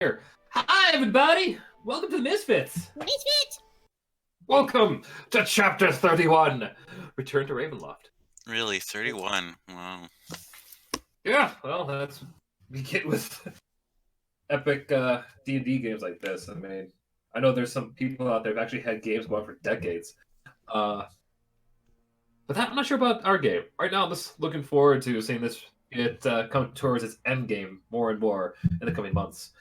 Here. Hi, everybody! Welcome to the Misfits! Misfits! Welcome to Chapter 31! Return to Ravenloft. Really, 31? Wow. Yeah, well, that's... We get with epic D&D games like this. I mean, I know there's some people out there who've actually had games going on for decades. But I'm not sure about our game. Right now, I'm just looking forward to seeing this come towards its end game more and more in the coming months.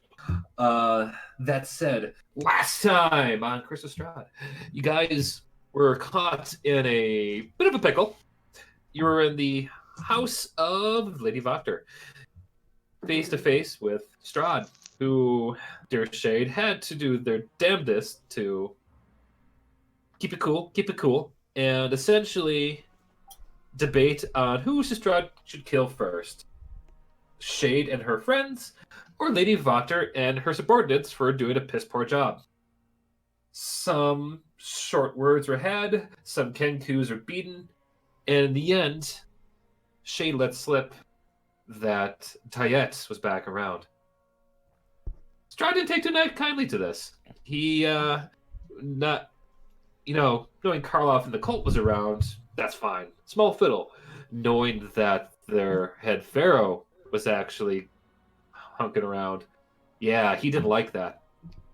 That said, last time on Christmas Strahd, you guys were caught in a bit of a pickle. You were in the house of Lady Voctor, face to face with Strahd, who, dear Shade, had to do their damnedest to keep it cool, and essentially debate on who Strahd should kill first. Shade and her friends, or Lady Voctor and her subordinates for doing a piss poor job. Some short words were had, some Kenkus were beaten, and in the end, Shade let slip that Tayet was back around. Strahd didn't take too kindly to this. He, knowing Karloff and the cult was around, that's fine. Small fiddle. Knowing that their head pharaoh was actually hunking around, yeah, he didn't like that.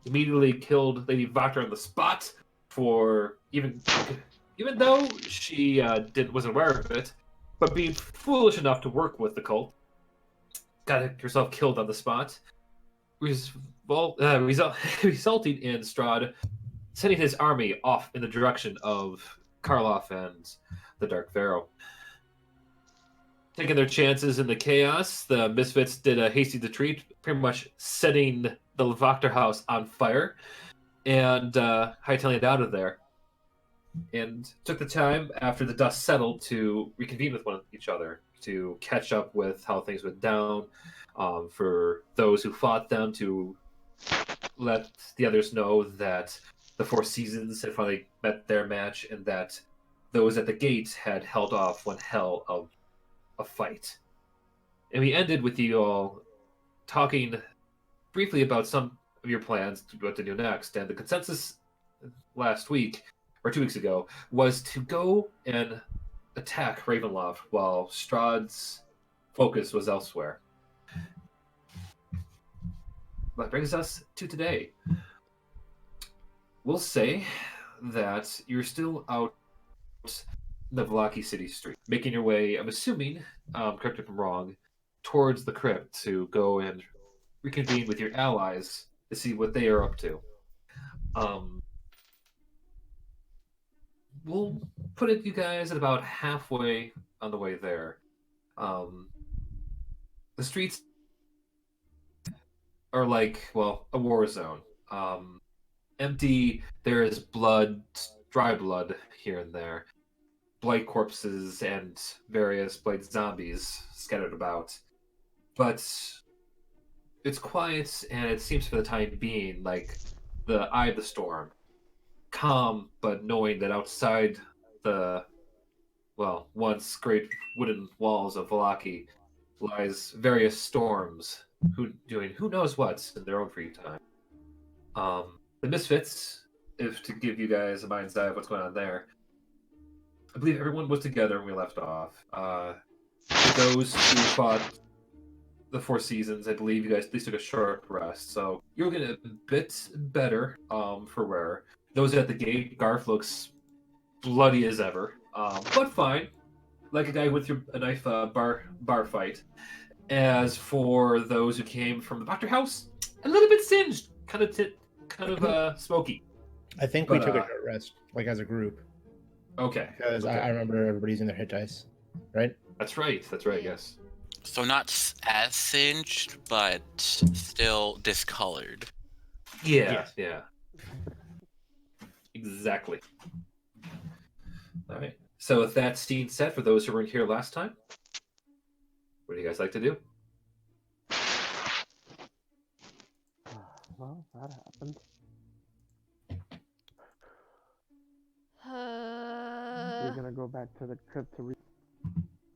Immediately killed Lady Voctor on the spot for even though she wasn't aware of it, but being foolish enough to work with the cult, got herself killed on the spot, resulting in Strahd sending his army off in the direction of Karloff and the Dark Pharaoh. Taking their chances in the chaos, the Misfits did a hasty retreat, pretty much setting the Voctor house on fire and hightailing it out of there. And took the time after the dust settled to reconvene with each other, to catch up with how things went down, for those who fought them to let the others know that the Four Seasons had finally met their match and that those at the gate had held off one hell of a fight. And we ended with you all talking briefly about some of your plans to what to do next. And the consensus last week, or 2 weeks ago, was to go and attack Ravenloft while Strahd's focus was elsewhere. That brings us to today. We'll say that you're still out the Vallaki City street, making your way, I'm assuming, correct me if I'm wrong, towards the crypt to go and reconvene with your allies to see what they are up to. We'll put it, you guys, at about halfway on the way there. The streets are like, well, a war zone. Empty, there is blood, dry blood here and there. Blight corpses and various blight zombies scattered about. But it's quiet, and it seems for the time being like the eye of the storm. Calm, but knowing that outside the, well, once great wooden walls of Vallaki lies various storms, doing who knows what in their own free time. The Misfits, if to give you guys a mind's eye of what's going on there, I believe everyone was together when we left off. For those who fought the Four Seasons, I believe you guys at least took a short rest, so you're getting a bit better for wear. Those at the gate, Garth looks bloody as ever, but fine, like a guy who went through a knife bar fight. As for those who came from the Doctor House, a little bit singed, kind of smoky. I think we took a short rest, like as a group. Okay. Because I remember everybody using their hit dice, right? That's right, yes. So not as singed, but still discolored. Yeah. Exactly. All right. So with that scene set, for those who weren't here last time, what do you guys like to do? Well, that happened. We're gonna go back to the crypt to read,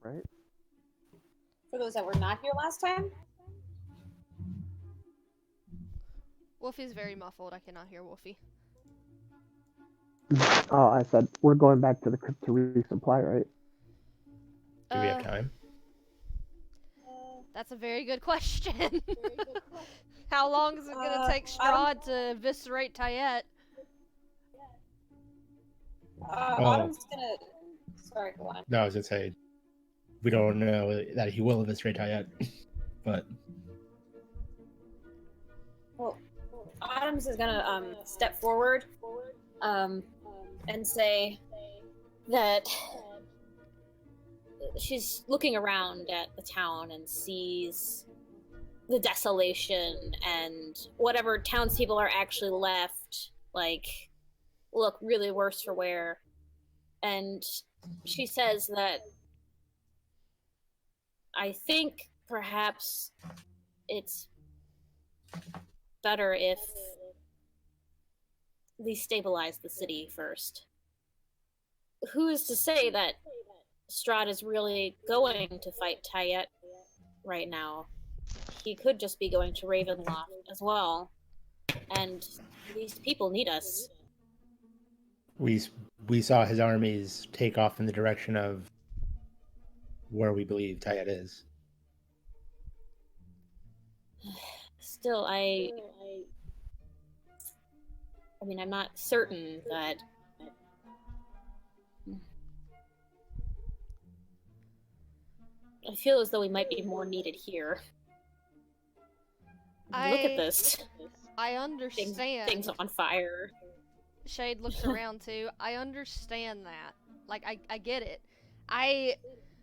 right? For those that were not here last time? Wolfie's very muffled. I cannot hear Wolfie. Oh, I said we're going back to the crypt to resupply, right? Do we have time? That's a very good question. How long is it gonna take Strahd to eviscerate Tyet? Autumn's gonna. Sorry, go on. No, I was gonna say we don't know that he will eviscerate yet, but Well, Autumn's is gonna step forward, and say that she's looking around at the town and sees the desolation and whatever townspeople are actually left, like, look really worse for wear. And she says that I think perhaps it's better if we stabilize the city first. Who is to say that Strahd is really going to fight Tyet right now? He could just be going to Ravenloft as well. And these people need us. we saw his armies take off in the direction of where we believe Tyet is. Still, I mean, I'm not certain that. I feel as though we might be more needed here. Look at this. I understand. Things on fire. Shade looks around too. I understand that. Like, I get it. I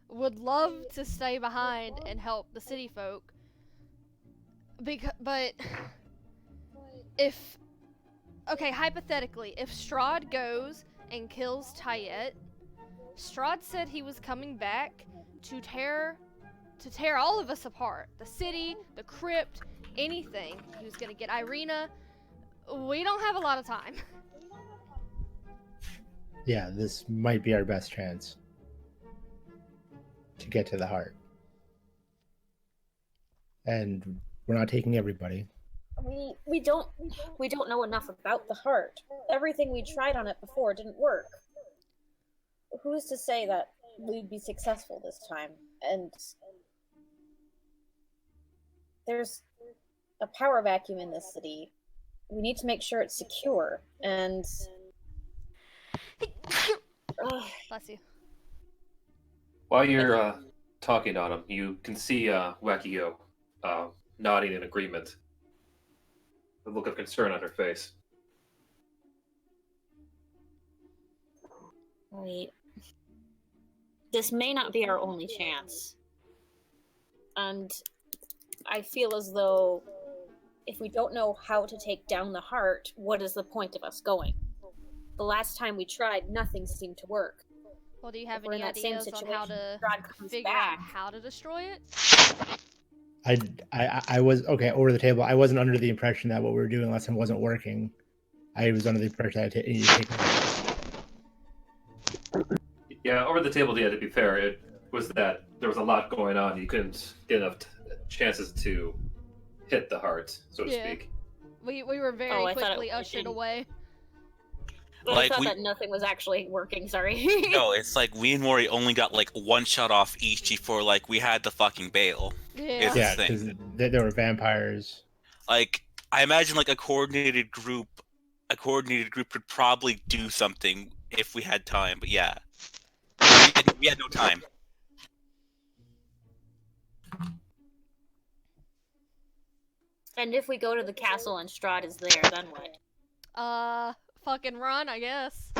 would love to stay behind and help the city folk. But if, okay, hypothetically, if Strahd goes and kills Tyet, Strahd said he was coming back to tear all of us apart. The city, the crypt, anything. He was gonna get Irina. We don't have a lot of time. Yeah, this might be our best chance to get to the heart. And we're not taking everybody. We don't know enough about the heart. Everything we tried on it before didn't work. Who's to say that we'd be successful this time? And there's a power vacuum in this city. We need to make sure it's secure, and Bless you. While you're talking on him, you can see Wakio nodding in agreement. The look of concern on her face. wait. This may not be our only chance. And I feel as though if we don't know how to take down the heart, what is the point of us going? The last time we tried, nothing seemed to work. Well, do you have If we're any in that same ideas on how to Strahd comes figure back. out how to destroy it? I was okay over the table. I wasn't under the impression that what we were doing last time wasn't working. I was under the impression that I needed to take it. Yeah, over the table, yeah, to be fair, it was that there was a lot going on. You couldn't get enough chances to hit the heart, so to speak. We were very I thought quickly it ushered away. I Like, thought we- that nothing was actually working, sorry. No, it's like we and Mori only got like one shot off each before like we had to fucking bail. Yeah. It's- Yeah, thing. because there were vampires. Like I imagine like a coordinated group could probably do something if we had time. But yeah, we had no time. And if we go to the castle and Strahd is there, then what? Fucking run, I guess.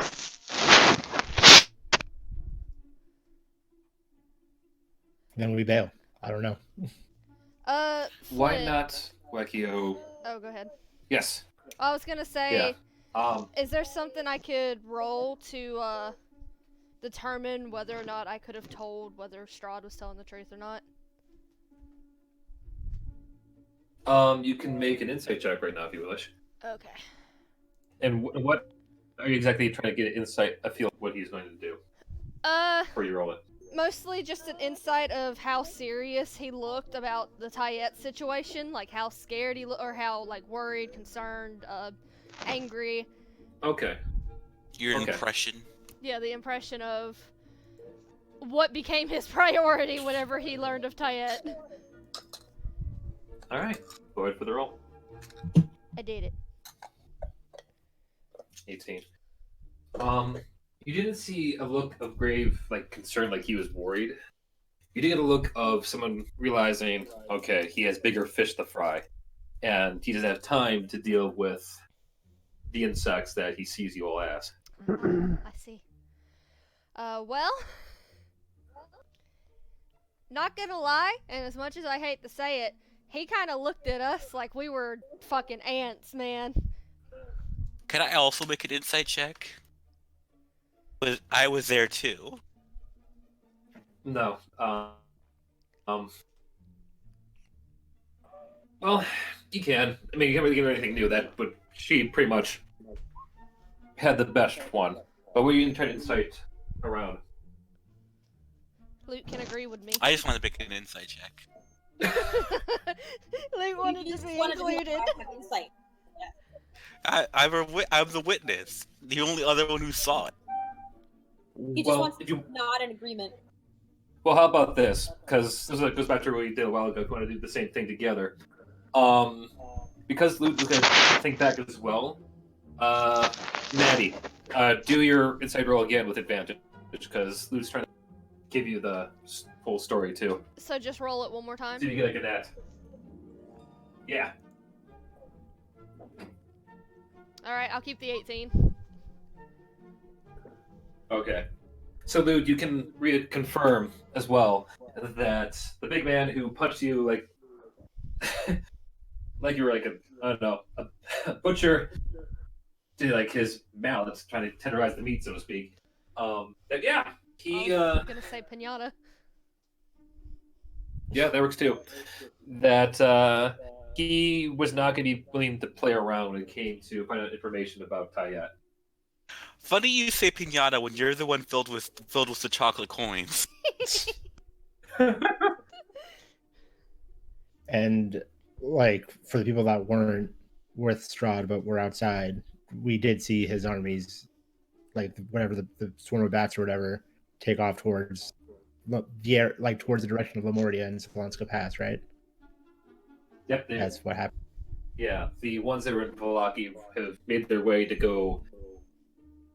Then we bail. I don't know. Why Flint. not Wakio? Oh, go ahead. Yes. I was gonna say, Yeah. is there something I could roll to, determine whether or not I could have told whether Strahd was telling the truth or not? You can make an insight check right now if you wish. Okay. And what are you exactly trying to get an insight? I feel what he's going to do before you roll it. Mostly just an insight of how serious he looked about the Tayet situation, like how scared he looked, or how like worried, concerned, angry. Okay. Your Okay. impression. Yeah, the impression of what became his priority whenever he learned of Tayet. All right. Go ahead for the roll. I did it. 18. You didn't see a look of grave like concern, like he was worried. You did get a look of someone realizing, okay, he has bigger fish to fry, and he doesn't have time to deal with the insects that he sees you all as. I see. Well, not gonna lie, and as much as I hate to say it, he kind of looked at us like we were fucking ants, man. Can I also make an insight check? I was there too. No. Well, you can. I mean, you can't really give her anything new. But she pretty much had the best one. But we can try to insight around. Luke can agree with me. I just want to make an insight check. Luke wanted You to just be wanted to be included. a insight. I'm the witness, the only other one who saw it. He just wants to nod in agreement. Well, how about this? Because this goes back to what we did a while ago. If we want to do the same thing together. Because Luke was going to think back as well. Maddie, do your insight roll again with advantage, because Luke's trying to give you the full story too. So just roll it one more time. See if you get like a net. Yeah. Alright, I'll keep the 18. Okay. So, Luke, you can confirm as well that the big man who punched you like like you were like a butcher to like his mallet trying to tenderize the meat, so to speak. That, yeah, he I was gonna say pinata. yeah, that works too. That he was not going to be willing to play around when it came to find out information about Tayet. Funny you say pinata when you're the one filled with the chocolate coins. And like for the people that weren't with Strahd but were outside, we did see his armies, like whatever the swarm of bats or whatever, take off towards the air, like towards the direction of Lamortia and Spolonska Pass, right? Yep, That's what happened. Yeah, the ones that were in Valaki have made their way to go,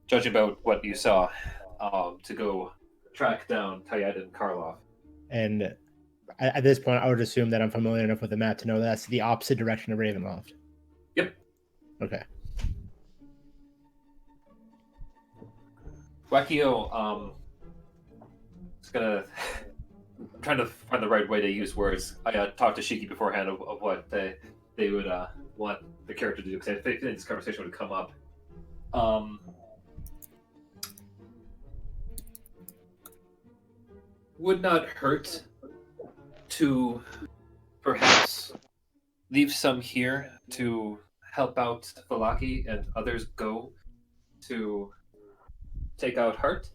judging about what you saw, to go track down Tayet and Karloff. And at this point, I would assume that I'm familiar enough with the map to know that's the opposite direction of Ravenloft. Yep. Okay. Wakio, is gonna. I'm trying to find the right way to use words. I talked to Shiki beforehand of what they would want the character to do, because I think this conversation would come up. Would not hurt to perhaps leave some here to help out Valaki and others go to take out Hart?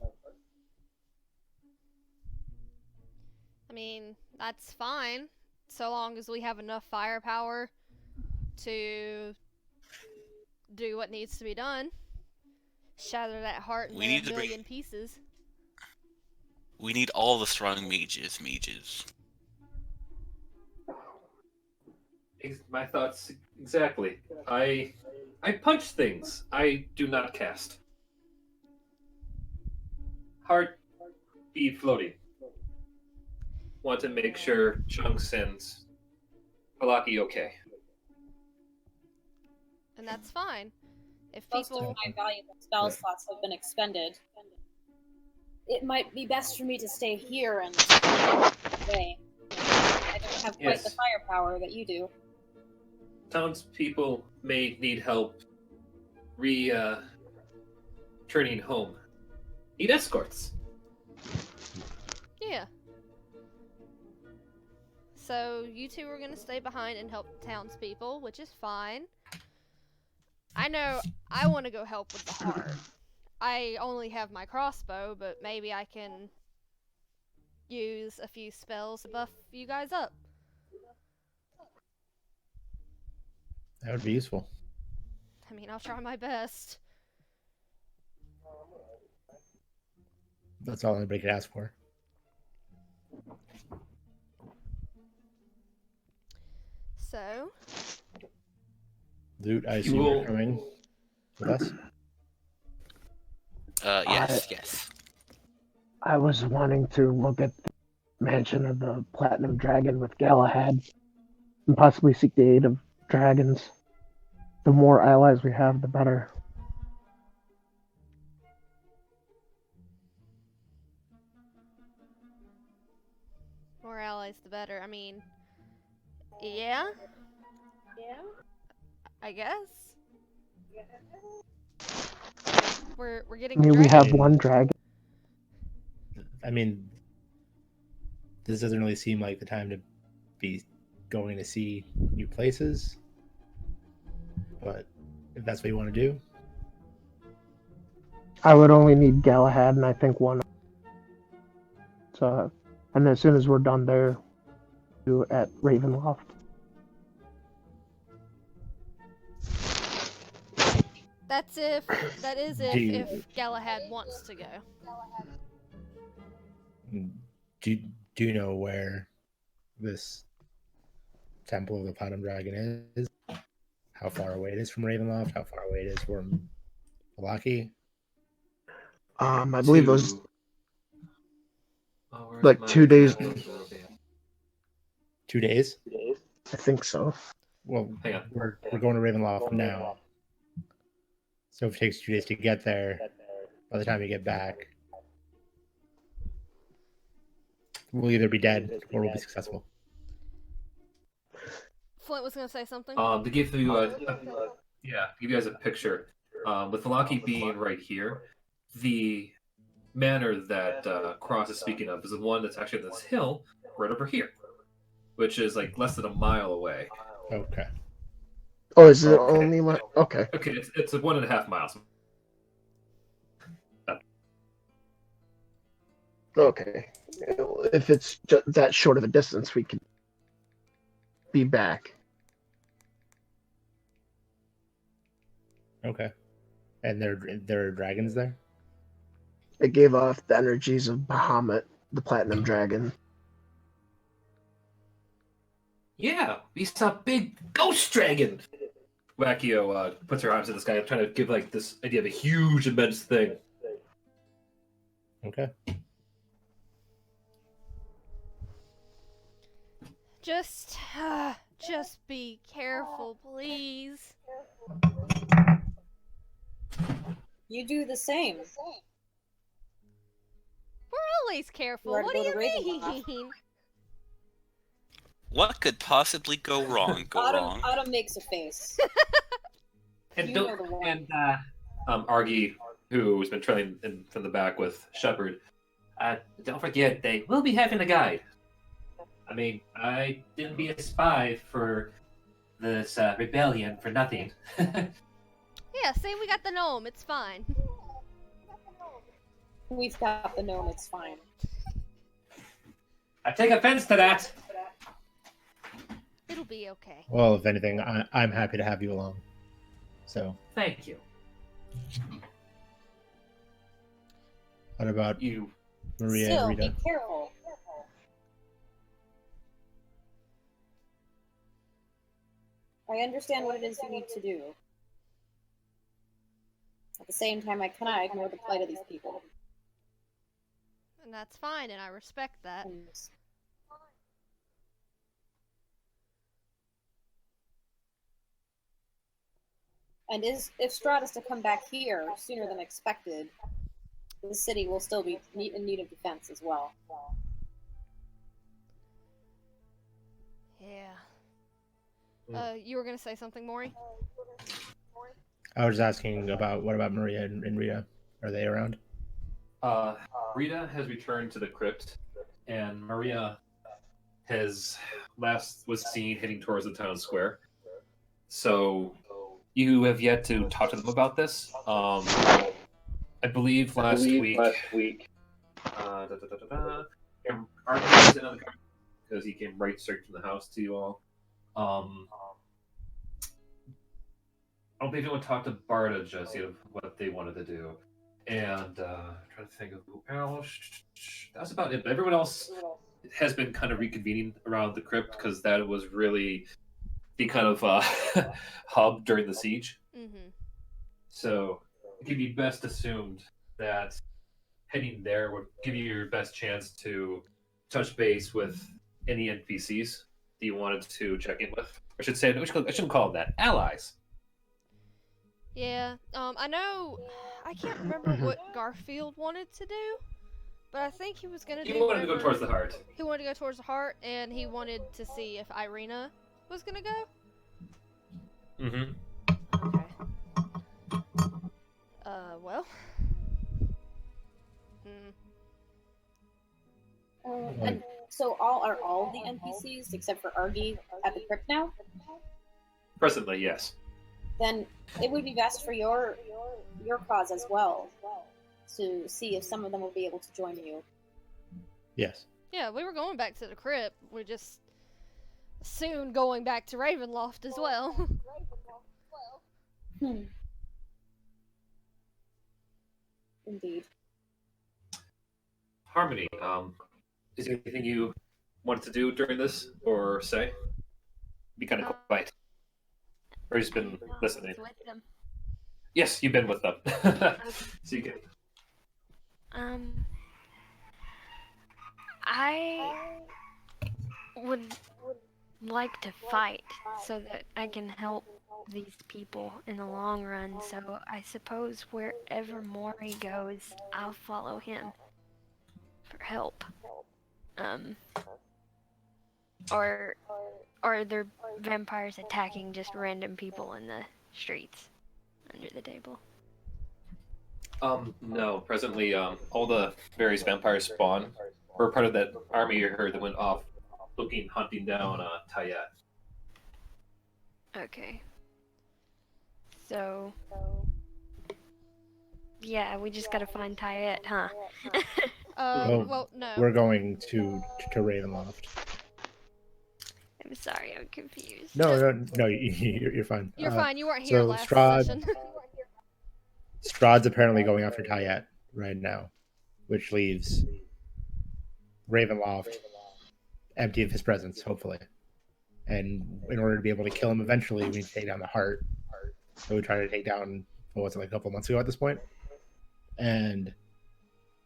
I mean, that's fine, so long as we have enough firepower to do what needs to be done. Shatter that heart in a million pieces. We need all the strong mages. My thoughts exactly. I punch things. I do not cast. Heart be floating. Want to make sure Chunks and Valaki okay. And that's fine. If Most of people... my valuable spell slots have been expended. It might be best for me to stay here and away. I don't have quite the firepower that you do. Townspeople may need help turning home. Need escorts. Yeah. So you two are gonna stay behind and help the townspeople, which is fine. I know I want to go help with the heart. I only have my crossbow, but maybe I can use a few spells to buff you guys up. That would be useful. I mean, I'll try my best. That's all anybody could ask for. So, Loot, I assume you're coming with us? Yes. I was wanting to look at the mansion of the Platinum Dragon with Galahad and possibly seek the aid of dragons. The more allies we have, the better. more allies the better. I mean, yeah? I guess. We're getting I mean, we dragon- have one dragon. I mean, this doesn't really seem like the time to be going to see new places. But if that's what you want to do, I would only need Galahad and I think one. So, and as soon as we're done there, do at Ravenloft. That is if Galahad wants to go. do you know where this Temple of the Platinum Dragon is? How far away it is from Ravenloft? How far away it is from Malaki? I believe it was where's like my 2 days. calendar? 2 days? I think so. Well, Hang on. we're going to Ravenloft now. So if it takes 2 days to get there, by the time we get back, we'll either be dead or we'll be successful. Flint was gonna say something. To give you give you guys a picture, with Malaki being right here, the manor that Cross is speaking of is the one that's actually on this hill right over here, which is like less than a mile away. Okay. Oh, is it Okay. only like okay? Okay, it's 1.5 miles. Okay. If it's just that short of a distance, we can be back. Okay. And there are dragons there? It gave off the energies of Bahamut, the Platinum Dragon. Yeah, we saw a big ghost dragon. Wackio puts her arms in the sky, trying to give like this idea of a huge, immense thing. Okay. Just be careful, please. You do the same. We're always careful. We're What do gonna you go to Ravenloft. mean? What could possibly go wrong? Autumn makes a face. And You don't know the one. and Argy, who's been trailing from the back with Shepard, don't forget they will be having a guide. I mean, I didn't be a spy for this rebellion for nothing. Yeah, say we got the gnome. It's fine. We've got the gnome, it's fine. I take offense to that. It'll be okay. Well, if anything, I'm happy to have you along. So, Thank you. what about You. Maria Still, and Rita? be careful. I understand what it is you need to do. At the same time, I cannot ignore the plight of these people. And that's fine, and I respect that. And if Strahd is to come back here sooner than expected, the city will still be in need of defense as well. Yeah. You were gonna say something, Maury? I was asking about what about Maria and Rita? Are they around? Rita has returned to the crypt, and Maria was seen heading towards the town square. So you have yet to talk to them about this. I believe last week. Archie is in on the conversation because he came right straight from the house to you all. I don't think anyone talked to Barta just yet of what they wanted to do. And trying to think of who else. That's about it. But everyone else has been kind of reconvening around the crypt because that was really the kind of hub during the siege. Mm-hmm. So it could be best assumed that heading there would give you your best chance to touch base with any NPCs that you wanted to check in with. I should say, I shouldn't call them that. Allies. Yeah. I know. I can't remember what Garfield wanted to do, but I think he was gonna do. He wanted to go towards the heart. He wanted to go towards the heart, and he wanted to see if Irina was gonna go. Mm-hmm. Okay. Well. And so all the NPCs except for Argy at the crypt now? Presently, yes. Then it would be best for your cause as well to see if some of them will be able to join you. Yes. Yeah, we were going back to the crypt. We're just soon going back to Ravenloft as well. Indeed. Harmony, is there anything you wanted to do during this, or say? Be kind of quiet. Or just been listening? With them. Yes, you've been with them. So you can... I would like to fight so that I can help these people in the long run, so I suppose wherever Maury goes, I'll follow him for help. Or are there vampires attacking just random people in the streets under the table? No. Presently, all the various vampires spawn. We're part of that army you heard that went off hunting down Tayet. Okay. So... yeah, we just gotta find Tayet, huh? Well, no. We're going to Ravenloft. I'm sorry, I'm confused. No, you're fine. You're fine. You weren't here so last Strahd- session. Strahd's apparently going after Tayet right now, which leaves Ravenloft empty of his presence, hopefully. And in order to be able to kill him eventually, we need to take down the heart. So we tried to take down, what was it, like a couple months ago at this point? And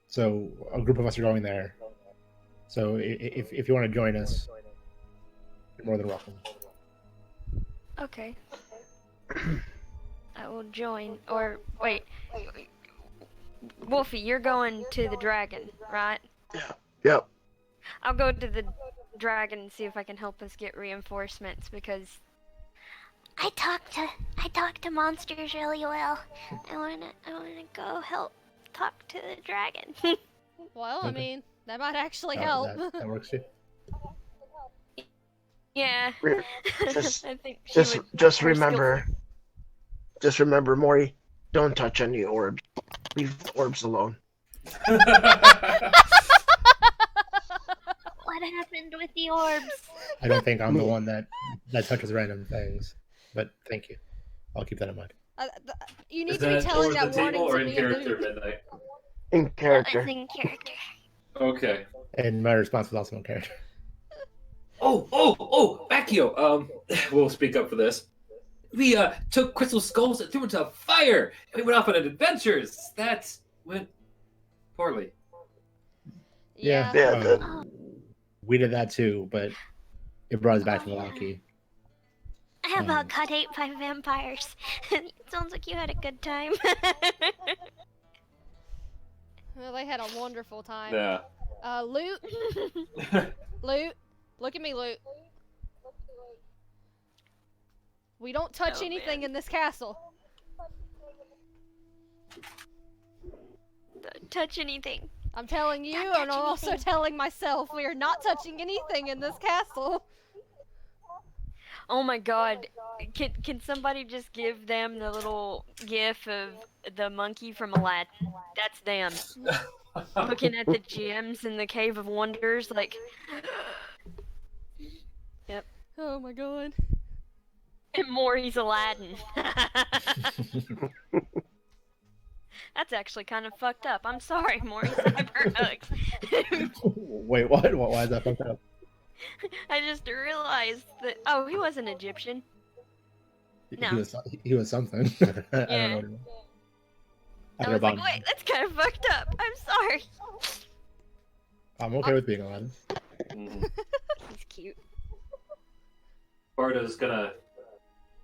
so a group of us are going there. So if you want to join us, you're more than welcome. Okay. I will join. Or, wait. Wolfie, you're going to the dragon, right? Yeah. Yep. I'll go to the dragon and see if I can help us get reinforcements, because I talk to monsters really well. I wanna go help talk to the dragon. Well, I Okay. mean, that might actually help. That works too. Yeah. Just- I think she would Just more remember, Maury, don't touch any orbs. Leave the orbs alone. What happened with the orbs? I don't think I'm the one that touches random things, but thank you. I'll keep that in mind. You need Is to be that telling over that the table warning or to in me character, and Luke. Midnight? In That character. was in character. Okay. And my response was also in character. Oh, Bacchio, we'll speak up for this. We took crystal skulls and threw them into a fire, and we went off on adventures. That went poorly. Yeah. We did that too, but it brought us back to Milwaukee. How about got ate by vampires? Sounds like you had a good time. Well, they had a wonderful time. Yeah. Loot, look at me, Loot. We don't touch Oh, anything man. in this castle. Don't touch anything. I'm telling you, Don't and touch I'm also anything. telling myself we are not touching anything in this castle. Oh my god. Can somebody just give them the little gif of the monkey from Aladdin? That's them. looking at the gems in the Cave of Wonders, like. Yep. Oh my god. And Maury's Aladdin. That's actually kind of fucked up. I'm sorry, Maury. Cyber hugs. Wait, what? Why is that fucked up? I just realized that. Oh, he wasn't Egyptian. No. He was something. I Yeah. don't know. I was like, wait, that's kind of fucked up. I'm sorry. I'm okay with being Aladdin. He's cute. Bardo's gonna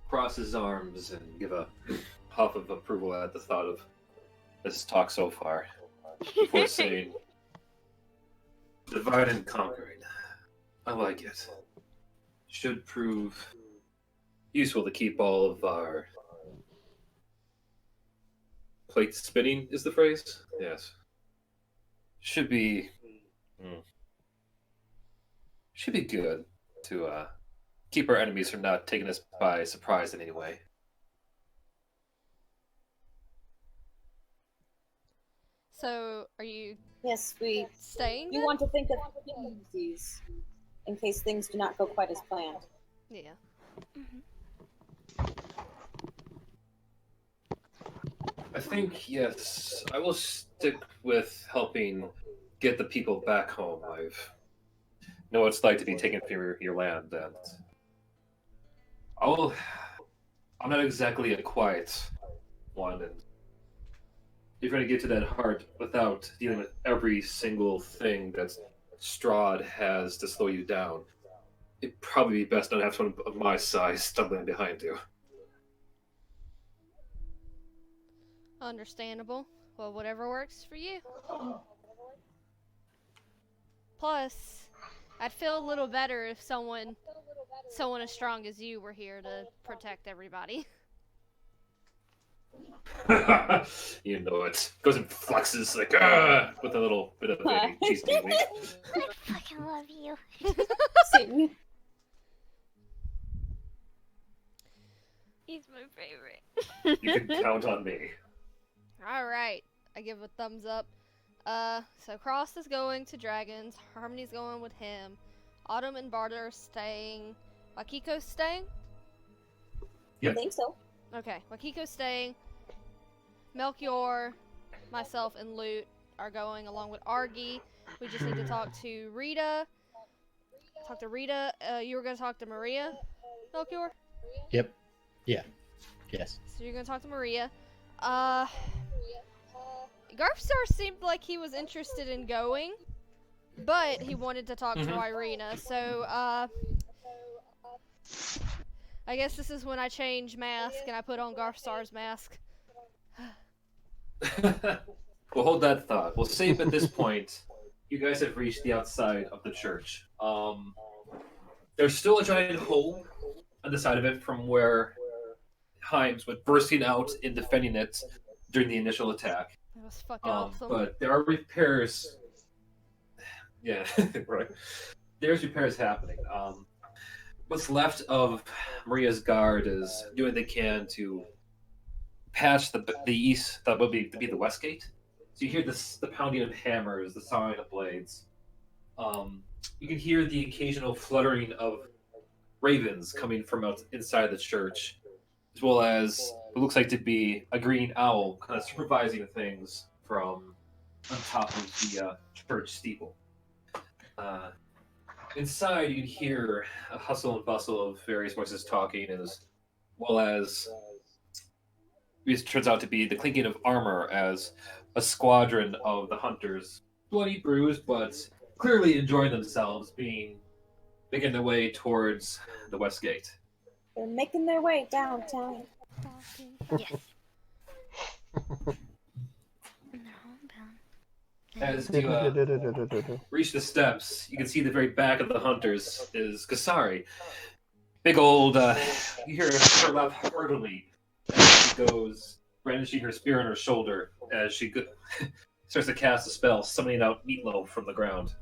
cross his arms and give a puff of approval at the thought of this talk so far. Before saying, divide and conquering. I like it. Should prove useful to keep all of our plates spinning, is the phrase? Yes. Should be good to keep our enemies from not taking us by surprise in any way. So, are you Yes, we. staying? You then? want to think of contingencies in case things do not go quite as planned. Yeah. I think, yes, I will stick with helping get the people back home. I've know what it's like to be taken from your land, and I'm not exactly a quiet one, and if you're going to get to that heart without dealing with every single thing that Strahd has to slow you down, it'd probably be best not to have someone of my size stumbling behind you. Understandable. Well, whatever works for you. Plus, I'd feel a little better if someone as strong as you were here to protect everybody. You know it. Goes and flexes like with a little bit of a cheese wink. I fucking love you. Sing. He's my favorite. You can count on me. Alright. I give a thumbs up. So Cross is going to Dragons. Harmony's going with him. Autumn and Barter are staying. Wakiko's staying? Yep. I think so. Okay, Wakiko's staying. Melchior, myself, and Loot are going along with Argy. We just need to talk to Rita. You were going to talk to Maria, Melchior? Yep. Yeah. Yes. So you're going to talk to Maria. Garfstar seemed like he was interested in going, but he wanted to talk to Irina. So, I guess this is when I change mask and I put on Garfstar's mask. We'll hold that thought. We'll save at this point. You guys have reached the outside of the church. There's still a giant hole on the side of it from where Himes was bursting out and defending it during the initial attack. That was fucking awesome. But there are repairs. Yeah, right. There's repairs happening. What's left of Maria's guard is doing what they can to patch the east, that would be the west gate. So you hear the pounding of hammers, the sawing of blades. You can hear the occasional fluttering of ravens coming from inside the church, as well as what looks like to be a green owl kind of supervising things from on top of the church steeple. Inside, you can hear a hustle and bustle of various voices talking, as well as it turns out to be the clinking of armor as a squadron of the hunters, bloody bruised, but clearly enjoying themselves, making their way towards the west gate. They're making their way downtown. Yes. As you reach the steps, you can see the very back of the hunters is Kasari. Big old, you hear her laugh heartily as she goes, brandishing her spear on her shoulder as she starts to cast a spell, summoning out Meatloaf from the ground.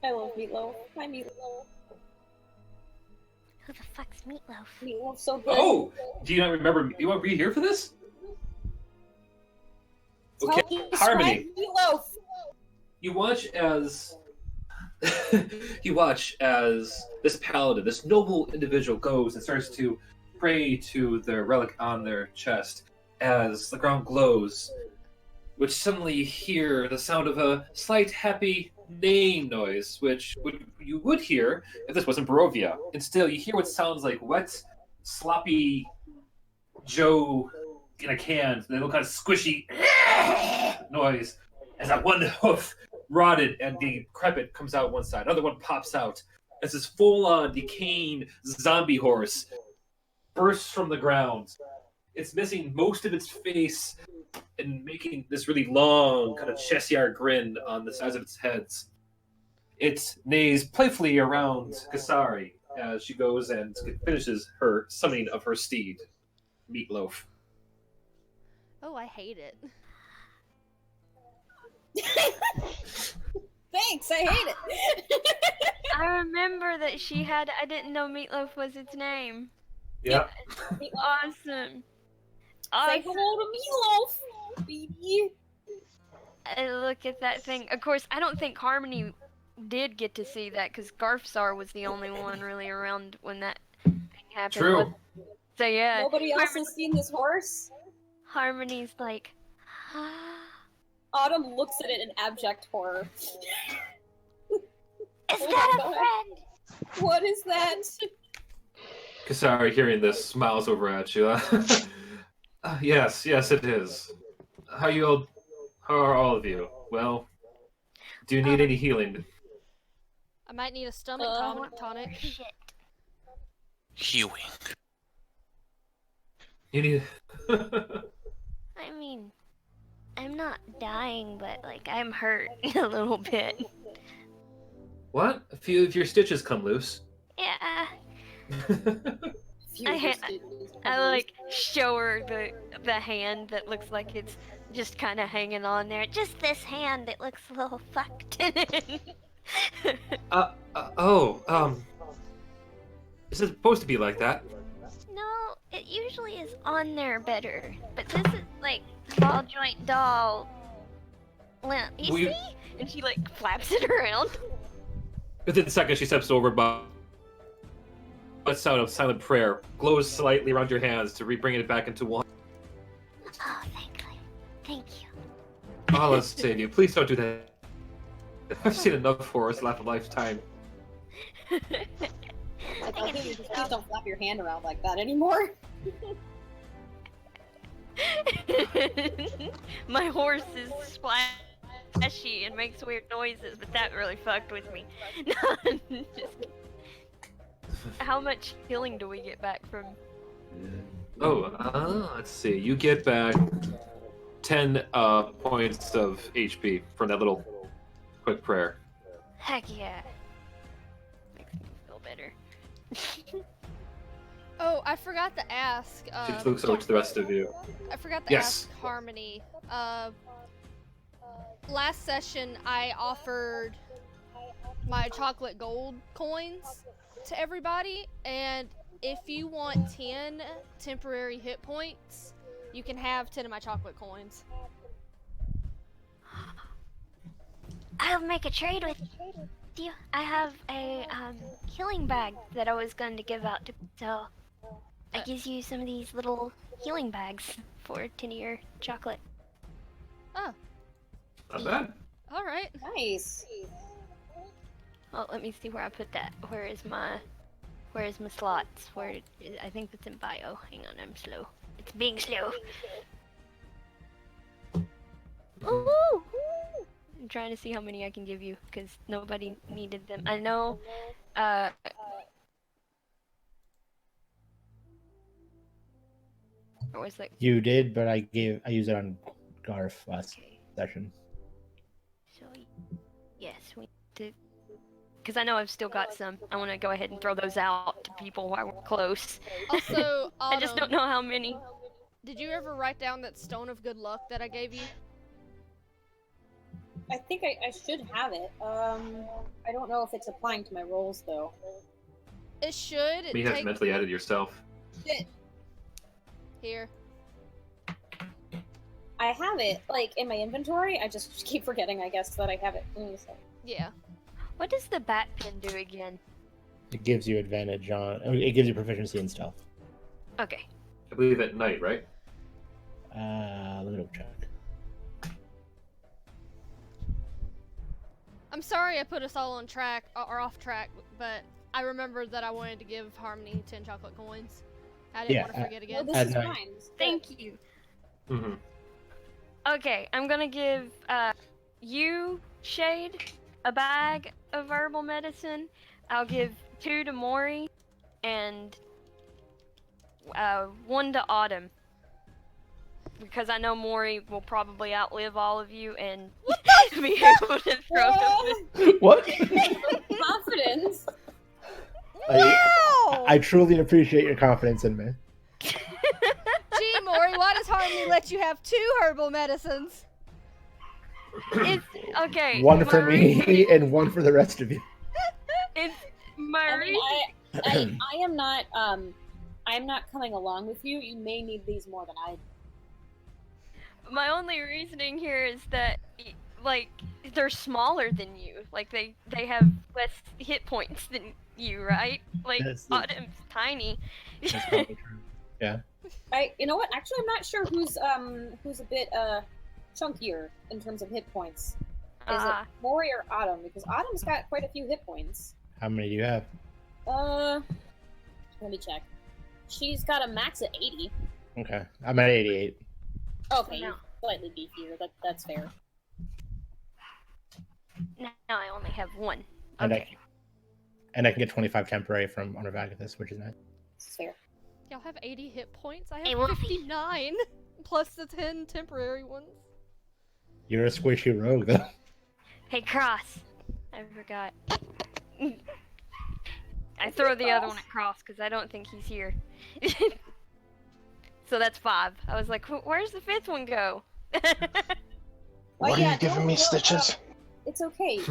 I love Meatloaf. Hi, Meatloaf. Who the fuck's Meatloaf? Meatloaf's so good. Oh! Do you not remember? You want to be here for this? Okay, Describe Harmony. Meatloaf. You watch as this paladin, this noble individual, goes and starts to pray to their relic on their chest as the ground glows, which suddenly you hear the sound of a slight happy neighing noise, which you would hear if this wasn't Barovia. And still, you hear what sounds like wet, sloppy Joe in a can, that little kind of squishy noise as that one hoof, rotted and decrepit, comes out one side. Another one pops out as this full-on decaying zombie horse bursts from the ground. It's missing most of its face and making this really long, kind of chest-yard grin on the sides of its heads. It neighs playfully around Kasari as she goes and finishes her summoning of her steed, Meatloaf. Oh, I hate it. Thanks, I hate it. I remember that she had. I didn't know Meatloaf was its name. Yeah. Awesome. Say hello to Meatloaf, baby. I look at that thing. Of course, I don't think Harmony did get to see that because Garfsar was the only one really around when that thing happened. True. So yeah. Nobody else has seen this horse? Harmony's like, Autumn looks at it in abject horror. is that a friend? What is that? Kasari, hearing this, smiles over at you. Yes, it is. How are all of you? Well, do you need any healing? I might need a stomach tonic. Shit. Hewing. You need. I mean, I'm not dying, but like I'm hurt a little bit. What? A few of your stitches come loose. Yeah. Few I years ha- did- I like show her the hand that looks like it's just kind of hanging on there. Just this hand that looks a little fucked. Is it supposed to be like that? No, it usually is on there better, but this is like ball joint doll. You see? And she like flaps it around. Within seconds, she steps over, but a sound of silent prayer glows slightly around your hands to bring it back into one. Oh, thank you. Allah save you. Please don't do that. I've seen enough horrors last a lifetime. Like, I think you just please don't flap your hand around like that anymore. My horse is splashy and makes weird noises, but that really fucked with me. How much healing do we get back from? Let's see. You get back 10 points of HP from that little quick prayer. Heck yeah. Makes me feel better. Oh, I forgot to ask. She looks over to the rest of you. I forgot to Yes. ask Harmony. Last session, I offered my chocolate gold coins to everybody, and if you want 10 temporary hit points, you can have 10 of my chocolate coins. I'll make a trade with you. I have a healing bag that I was going to give out to, so I gives you some of these little healing bags for 10 of your chocolate. Oh, Not bad. all right. Nice. Well, let me see where I put that. Where is my slots? I think it's in bio. Hang on, I'm slow. It's being slow. Ooh! I'm trying to see how many I can give you because nobody needed them. I know. Or was like. You did, but I used it on Garf last session. So yes, we need to. Because I know I've still got some. I want to go ahead and throw those out to people while we're close. Also, I just don't know how many. Did you ever write down that stone of good luck that I gave you? I think I should have it. I don't know if it's applying to my rolls though. It should. You have to mentally edit yourself. Shit. Here. I have it like in my inventory. I just keep forgetting, I guess, that I have it. Yeah. What does the bat pin do again? It gives you advantage on. It gives you proficiency in stealth. Okay. I believe at night, right? Let me double check. I'm sorry I put us all on track or off track, but I remembered that I wanted to give Harmony 10 chocolate coins. I didn't want to forget Well, again. this At is night. fine. Thank you. Mm-hmm. Okay, I'm gonna give you, Shade, a bag of herbal medicine. I'll give 2 to Maury, and 1 to Autumn. Because I know Maury will probably outlive all of you and be able to throw them. What? Confidence. I truly appreciate your confidence in me. Gee, Maury, why does Harmony let you have 2 herbal medicines? It's okay. One for Maury, me and one for the rest of you. It's I Maury. mean, I am not. I'm not coming along with you. You may need these more than I. My only reasoning here is that, like, they're smaller than you. Like, they have less hit points than you, right? Like, Yes. Autumn's tiny. That's probably true. Yeah. You know what? Actually, I'm not sure who's a bit chunkier in terms of hit points. Is it Maury or Autumn? Because Autumn's got quite a few hit points. How many do you have? Let me check. She's got a max at 80. Okay. I'm at 88. Okay, No. you're slightly beefier. That's fair. Now I only have 1. And Okay. I can get 25 temporary from Honorvagathus, which is nice. It's fair. Y'all have 80 hit points? I Hey, have Wolfie. 59, plus the 10 temporary ones. You're a squishy rogue, though. Hey, Cross. I forgot. I throw the other one at Cross because I don't think he's here. So that's 5. I was like, where's the 5th one go? Why are you giving me stitches? It's okay.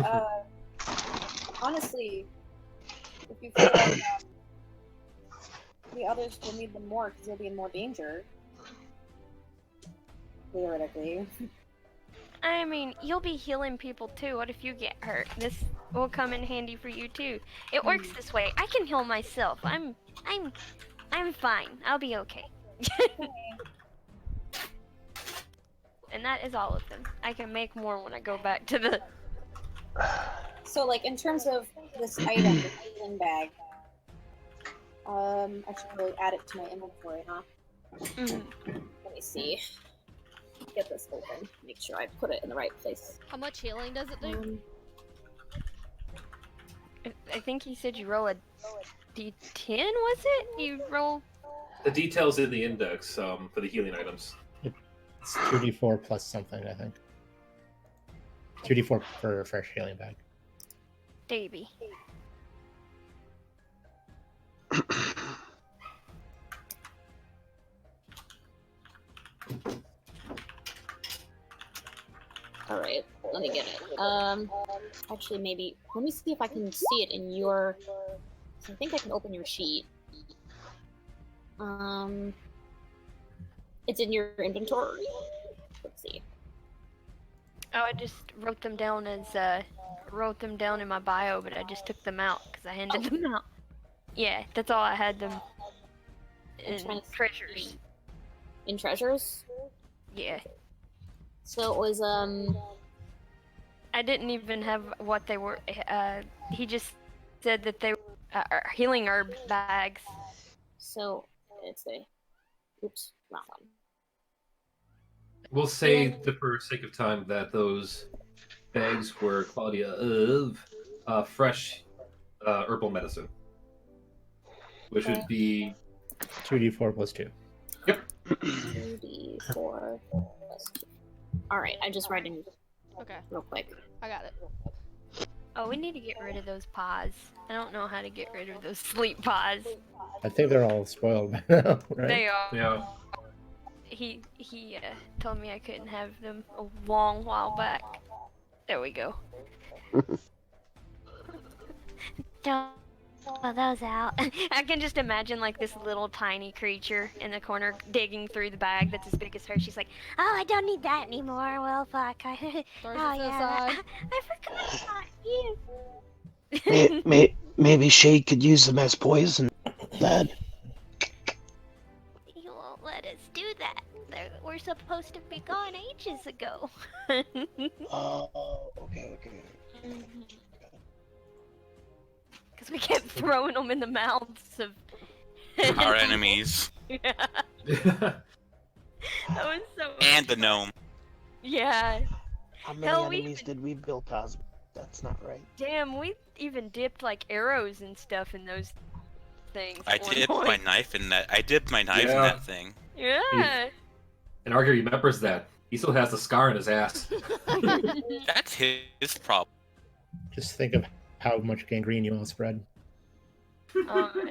Honestly, if you feel like the others will need them more because you'll be in more danger. Theoretically. I mean, you'll be healing people too. What if you get hurt? This will come in handy for you too. It works this way. I can heal myself. I'm fine. I'll be okay. And that is all of them. I can make more when I go back to the... So, like, in terms of this item, the healing bag, I should really add it to my inventory, huh? Let me see. Get this open. Make sure I put it in the right place. How much healing does it do? I think he said you roll a D10, was it? You roll... The details in the index for the healing items. It's 2d4 plus something, I think. 2d4 for a fresh healing bag. Davey. Alright, let me get it. Actually, maybe... Let me see if I can see it in your... I think I can open your sheet. It's in your inventory? Let's see. Oh, I just wrote them down as, wrote them down in my bio, but I just took them out because I handed them out. Yeah, that's all I had them in treasures. In treasures? Yeah. So it was, I didn't even have what they were, he just said that they were healing herb bags. So, it's a... Oops, wrong one. We'll say, for sake of time, that those bags were quality of fresh herbal medicine, which would be 2d4 plus 2. Yep. 2d4 plus 2. Alright, I'm just writing Okay, real quick. I got it. Oh, we need to get rid of those paws. I don't know how to get rid of those sleep paws. I think they're all spoiled by now, right? They are. yeah. He told me I couldn't have them a long while back. There we go. Don't pull those out. I can just imagine like this little tiny creature in the corner digging through the bag that's as big as her. She's like, "Oh, I don't need that anymore. Well, fuck. Throws Oh it yeah, to the side. I forgot about you." Maybe Shade could use them as poison. Dad. You won't let us do that. We're supposed to be gone ages ago. Oh, okay. Because we kept throwing them in the mouths of Our enemies. Yeah, that was so. And the gnome. Yeah. How many Hell, we enemies did we build, Cosmo? That's not right. Damn, we even dipped like arrows and stuff in those things. I at one dipped my point. knife in that. I dipped my knife in Yeah. that thing. Yeah. And Arger remembers that. He still has the scar in his ass. That's his problem. Just think of how much gangrene you all spread. Oh, man.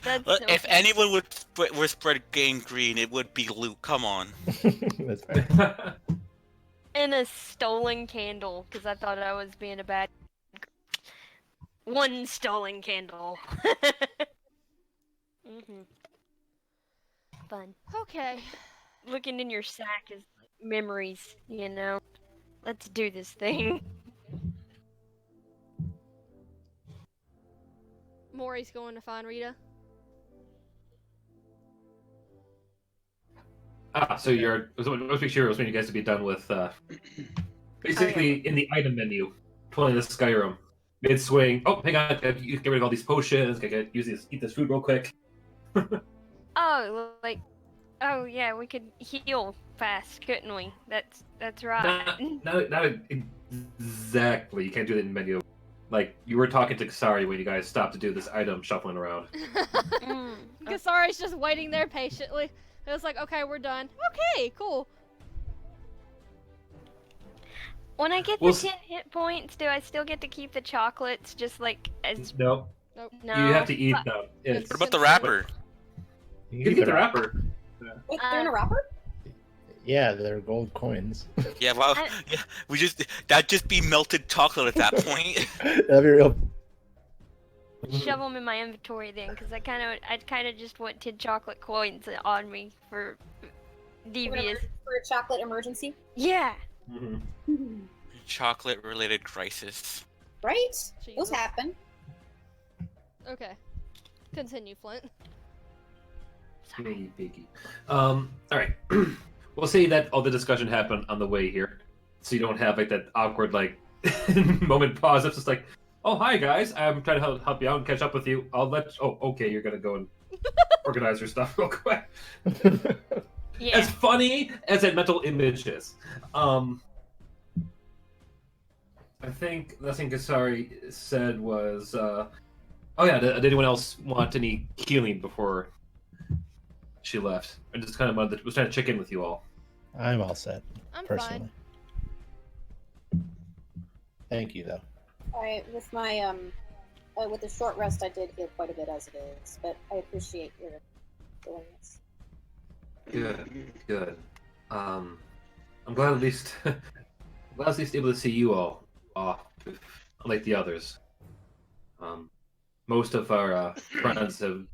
That's Look, so if funny. anyone would spread gangrene, it would be Luke. Come on. That's fair. And a stolen candle, because I thought I was being a bad. One stolen candle. Mhm. Fun. Okay. Looking in your sack is like memories, you know. Let's do this thing. Maury's going to find Rita. So let's make sure I was wanting you guys to be done with basically in the item menu, pulling the Skyrim. Mid swing. Oh, hang on, you get rid of all these potions. Eat this food real quick. Oh, like, oh yeah, we could heal fast, couldn't we? That's right. Not exactly. You can't do it in the menu. Like you were talking to Kasari when you guys stopped to do this item shuffling around. Kasari's just waiting there patiently. It was like, okay, we're done. Okay, cool. When I get Well, the 10 hit points, do I still get to keep the chocolates? Just like as No, Nope. no. you have to eat But- them. It's, What about the wrapper? you can get the wrapper. Wait, they're in a wrapper? Yeah, they're gold coins. Yeah, well, I- yeah, that'd just be melted chocolate at that point. That'd be real. Shove them in my inventory then, because I kind of just wanted chocolate coins on me for devious. For a chocolate emergency? Yeah. Mhm. Chocolate-related crisis. Right? Jesus. Those happen. Okay. Continue, Flint. Piggy, piggy. All right. We'll say that all the discussion happened on the way here, so you don't have like that awkward like moment pause. It's just like, oh hi guys, I'm trying to help you out and catch up with you. I'll let. Oh okay, you're gonna go and organize your stuff real quick. Yeah. As funny as that mental image is, I think the thing Kasari said was, oh yeah, did anyone else want any healing before she left? I just kind of was trying to check in with you all. I'm all set, I'm personally. Thank you, though. I with my with the short rest I did heal quite a bit as it is, but I appreciate your doing this. Good. I'm glad at least able to see you all off, unlike the others. Most of our friends have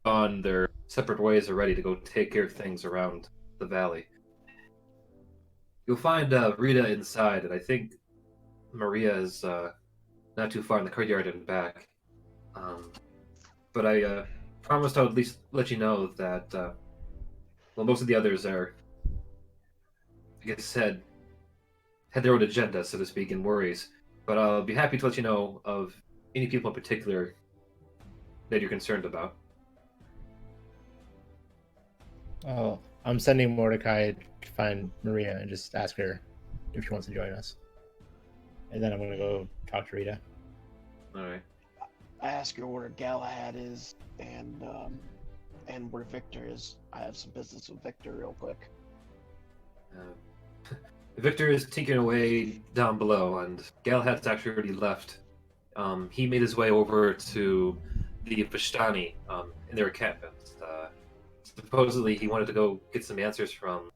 gone their separate ways already to go take care of things around the valley. You'll find Rita inside, and I think Maria is not too far in the courtyard and back. But I promised I would at least let you know that most of the others are, I guess, had their own agenda, so to speak, and worries. But I'll be happy to let you know of any people in particular that you're concerned about. Oh, I'm sending Mordecai to find Maria and just ask her if she wants to join us. And then I'm going to go talk to Rita. All right. I ask her where Galahad is and where Victor is. I have some business with Victor real quick. Victor is tinkering away down below, and Galahad's actually already left. He made his way over to the Vishtani in their encampment. Supposedly, he wanted to go get some answers from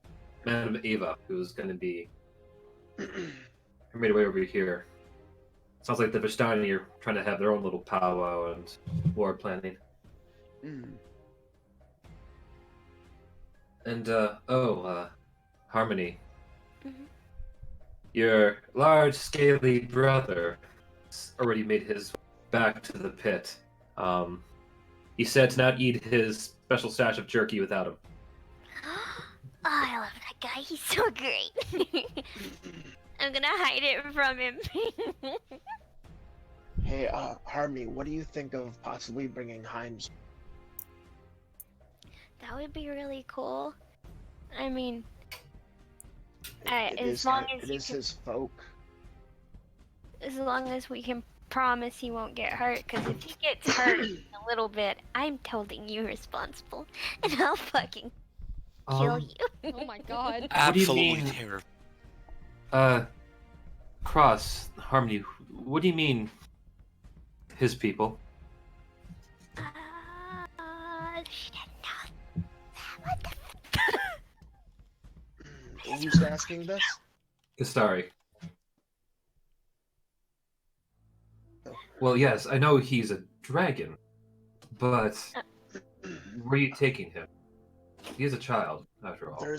Madame Ava, who's going to be made her way over here. Sounds like the Vistani are trying to have their own little powwow and war planning. Mm. And, Harmony, Mhm. your large, scaly brother already made his back to the pit. He said to not eat his special stash of jerky without him. Oh, I love that guy. He's so great. I'm gonna hide it from him. Hey, Harmony, what do you think of possibly bringing Heinz? That would be really cool. I mean, It as long as it is his folk. as long as we can promise he won't get hurt, because if he gets hurt a little bit, I'm totally you responsible, and I'll fucking kill you. Oh my god. What do you Absolutely mean? terrible. Cross, Harmony, what do you mean, his people? She didn't know. What the Who's asking this? Istari. Oh. Well, yes, I know he's a dragon, but where are you taking him? He is a child, after all. There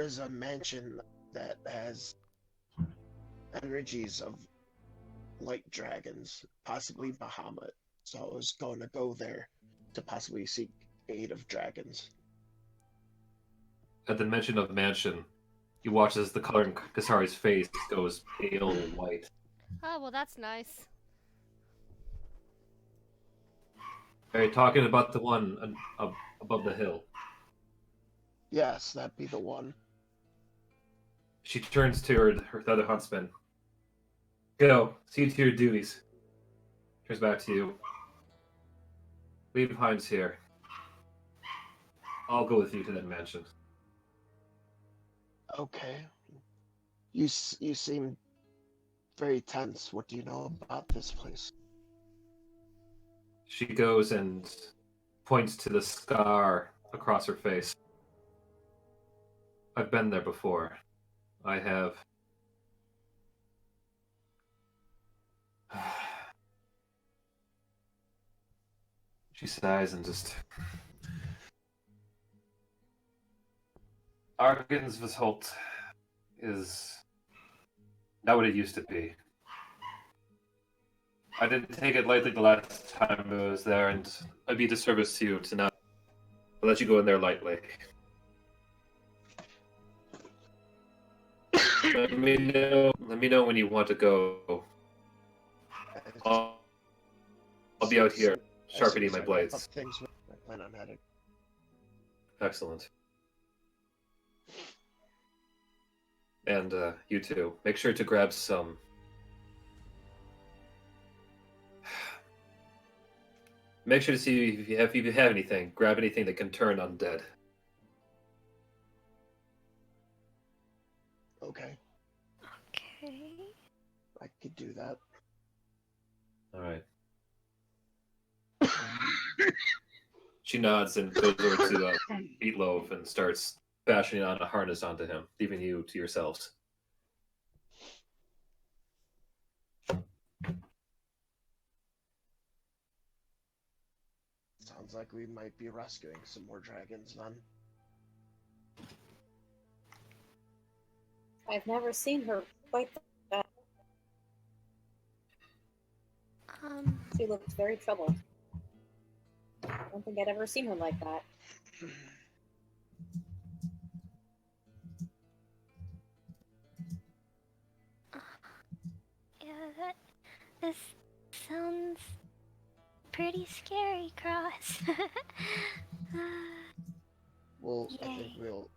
is a mansion that has energies of light dragons, possibly Bahamut. So I was going to go there to possibly seek aid of dragons. At the mention of mansion, you watch as the color in Kasari's face goes pale and white. Oh, well, that's nice. Are you talking about the one above the hill? Yes, that'd be the one. She turns to the other huntsman. Go, see to your duties. Turns back to you. Leave Heinz here. I'll go with you to that mansion. Okay. You seem very tense. What do you know about this place? She goes and points to the scar across her face. I've been there before. I have. She sighs and just. Argensvisholt is not what it used to be. I didn't take it lightly the last time I was there, and I'd be a disservice to you to not let you go in there lightly. Let me know when you want to go. I'll be out here sharpening my blades. Things I plan on heading. Excellent. And you too. Make sure to grab some. Make sure to see if you have anything. Grab anything that can turn undead. Okay, Okay. I could do that. All right. She nods and goes over to Meatloaf and starts fashioning on a harness onto him, leaving you to yourselves. Sounds like we might be rescuing some more dragons then. I've never seen her quite that. She looked very troubled. I don't think I'd ever seen her like that. Yeah, this sounds pretty scary, Cross. I think we'll,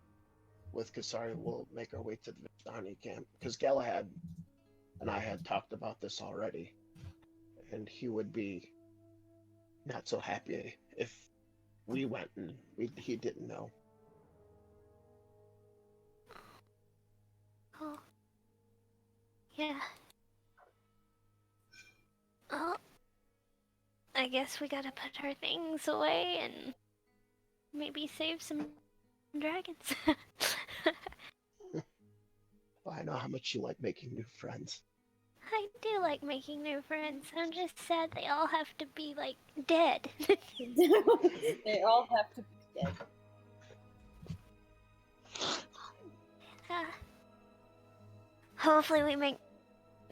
with Kasari, we'll make our way to the Vistani camp. Because Galahad and I had talked about this already. And he would be not so happy if we went and he didn't know. Oh. Yeah. Oh. I guess we gotta put our things away and maybe save some dragons. Well, I know how much you like making new friends. I do like making new friends. I'm just sad they all have to be, like, dead. They all have to be dead. Hopefully we make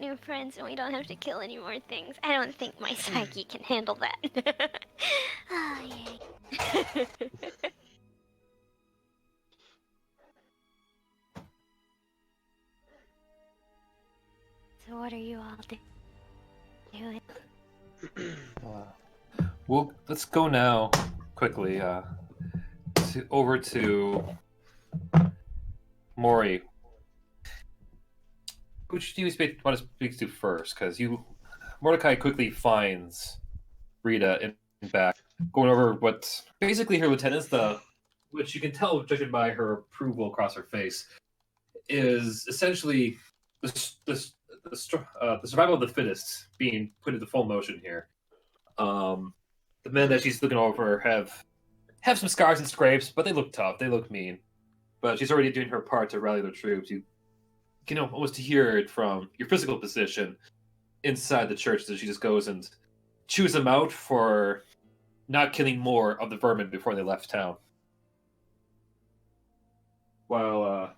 new friends and we don't have to kill any more things. I don't think my psyche can handle that. Oh, yay. So what are you all doing? Well, let's go now quickly over to Maury. Who do you want to speak to first? Because Mordecai quickly finds Rita in back, going over what basically her lieutenant's which you can tell judging by her approval across her face, is essentially the survival of the fittest being put into full motion here. The men that she's looking over have some scars and scrapes, but they look tough. They look mean. But she's already doing her part to rally the troops. You can almost hear it from your physical position inside the church that she just goes and chews them out for not killing more of the vermin before they left town. While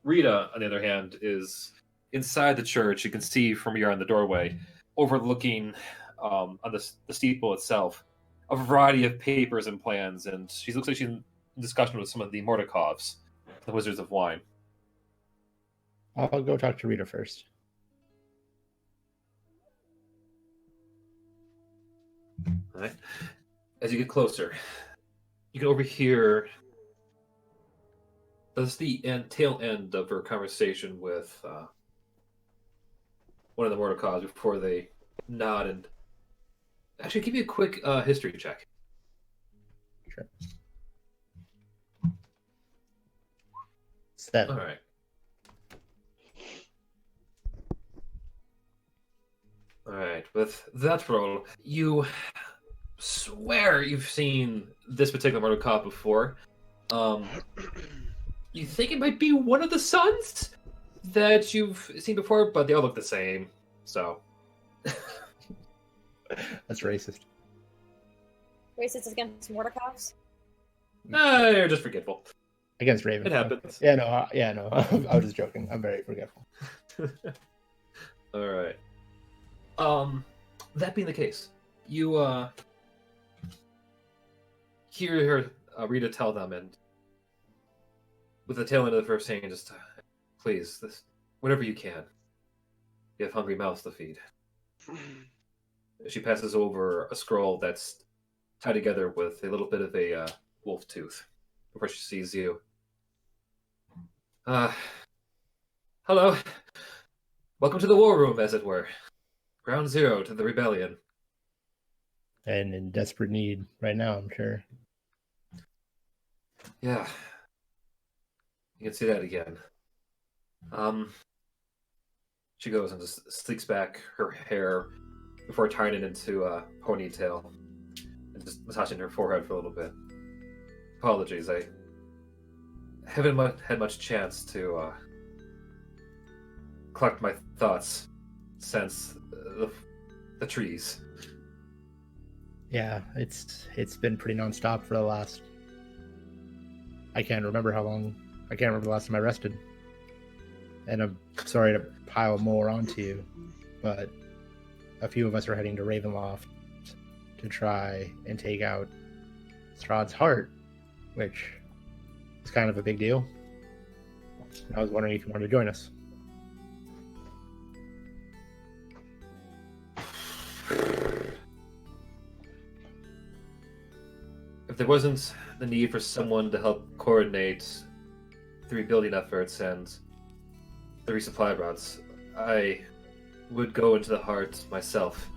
Rita, on the other hand, is inside the church. You can see from here on the doorway, overlooking on the steeple itself, a variety of papers and plans, and she looks like she's in discussion with some of the Mordakovs, the Wizards of Wine. I'll go talk to Rita first. All right. As you get closer, you can overhear the tail end of her conversation with one of the Mordakovs before they nod and actually give you a quick history check. Sure. 7. All right. All right. With that roll, you swear you've seen this particular Mordakav before. You think it might be one of the sons that you've seen before, but they all look the same. So That's racist. Racist against Mordakovs? you're just forgetful. Against Raven. It happens. Yeah, no. I was just joking. I'm very forgetful. All right. That being the case, you hear her Rita tell them, and with the tail end of the first saying, just please, whatever you can. You have hungry mouths to feed. She passes over a scroll that's tied together with a little bit of a wolf tooth before she sees you. Hello. Welcome to the war room, as it were. Ground zero to the rebellion. And in desperate need right now, I'm sure. Yeah. You can see that again. She goes and just sleeks back her hair before tying it into a ponytail and just massaging her forehead for a little bit. Apologies, I haven't had much chance to collect my thoughts since the trees. Yeah, it's been pretty nonstop for the last. I can't remember the last time I rested. And I'm sorry to pile more onto you, but a few of us are heading to Ravenloft to try and take out Strahd's heart, which is kind of a big deal. I was wondering if you wanted to join us. If there wasn't the need for someone to help coordinate the rebuilding efforts and the resupply routes, I would go into the heart myself.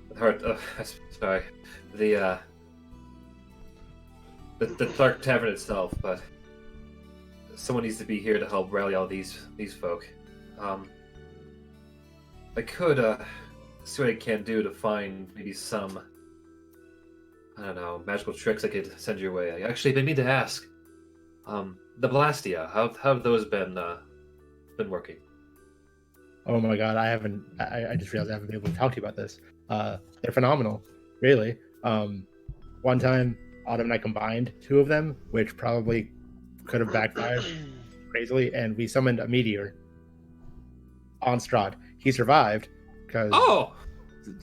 The heart of, the Dark Tavern itself, but someone needs to be here to help rally all these folk. I could see what I can do to find maybe some, I don't know, magical tricks I could send your way. I actually been meaning to ask. The Blastia, how have those been working? Oh my god, I haven't. I just realized I haven't been able to talk to you about this. They're phenomenal, really. One time, Autumn and I combined two of them, which probably could have backfired crazily, and we summoned a meteor on Strahd. He survived because Oh,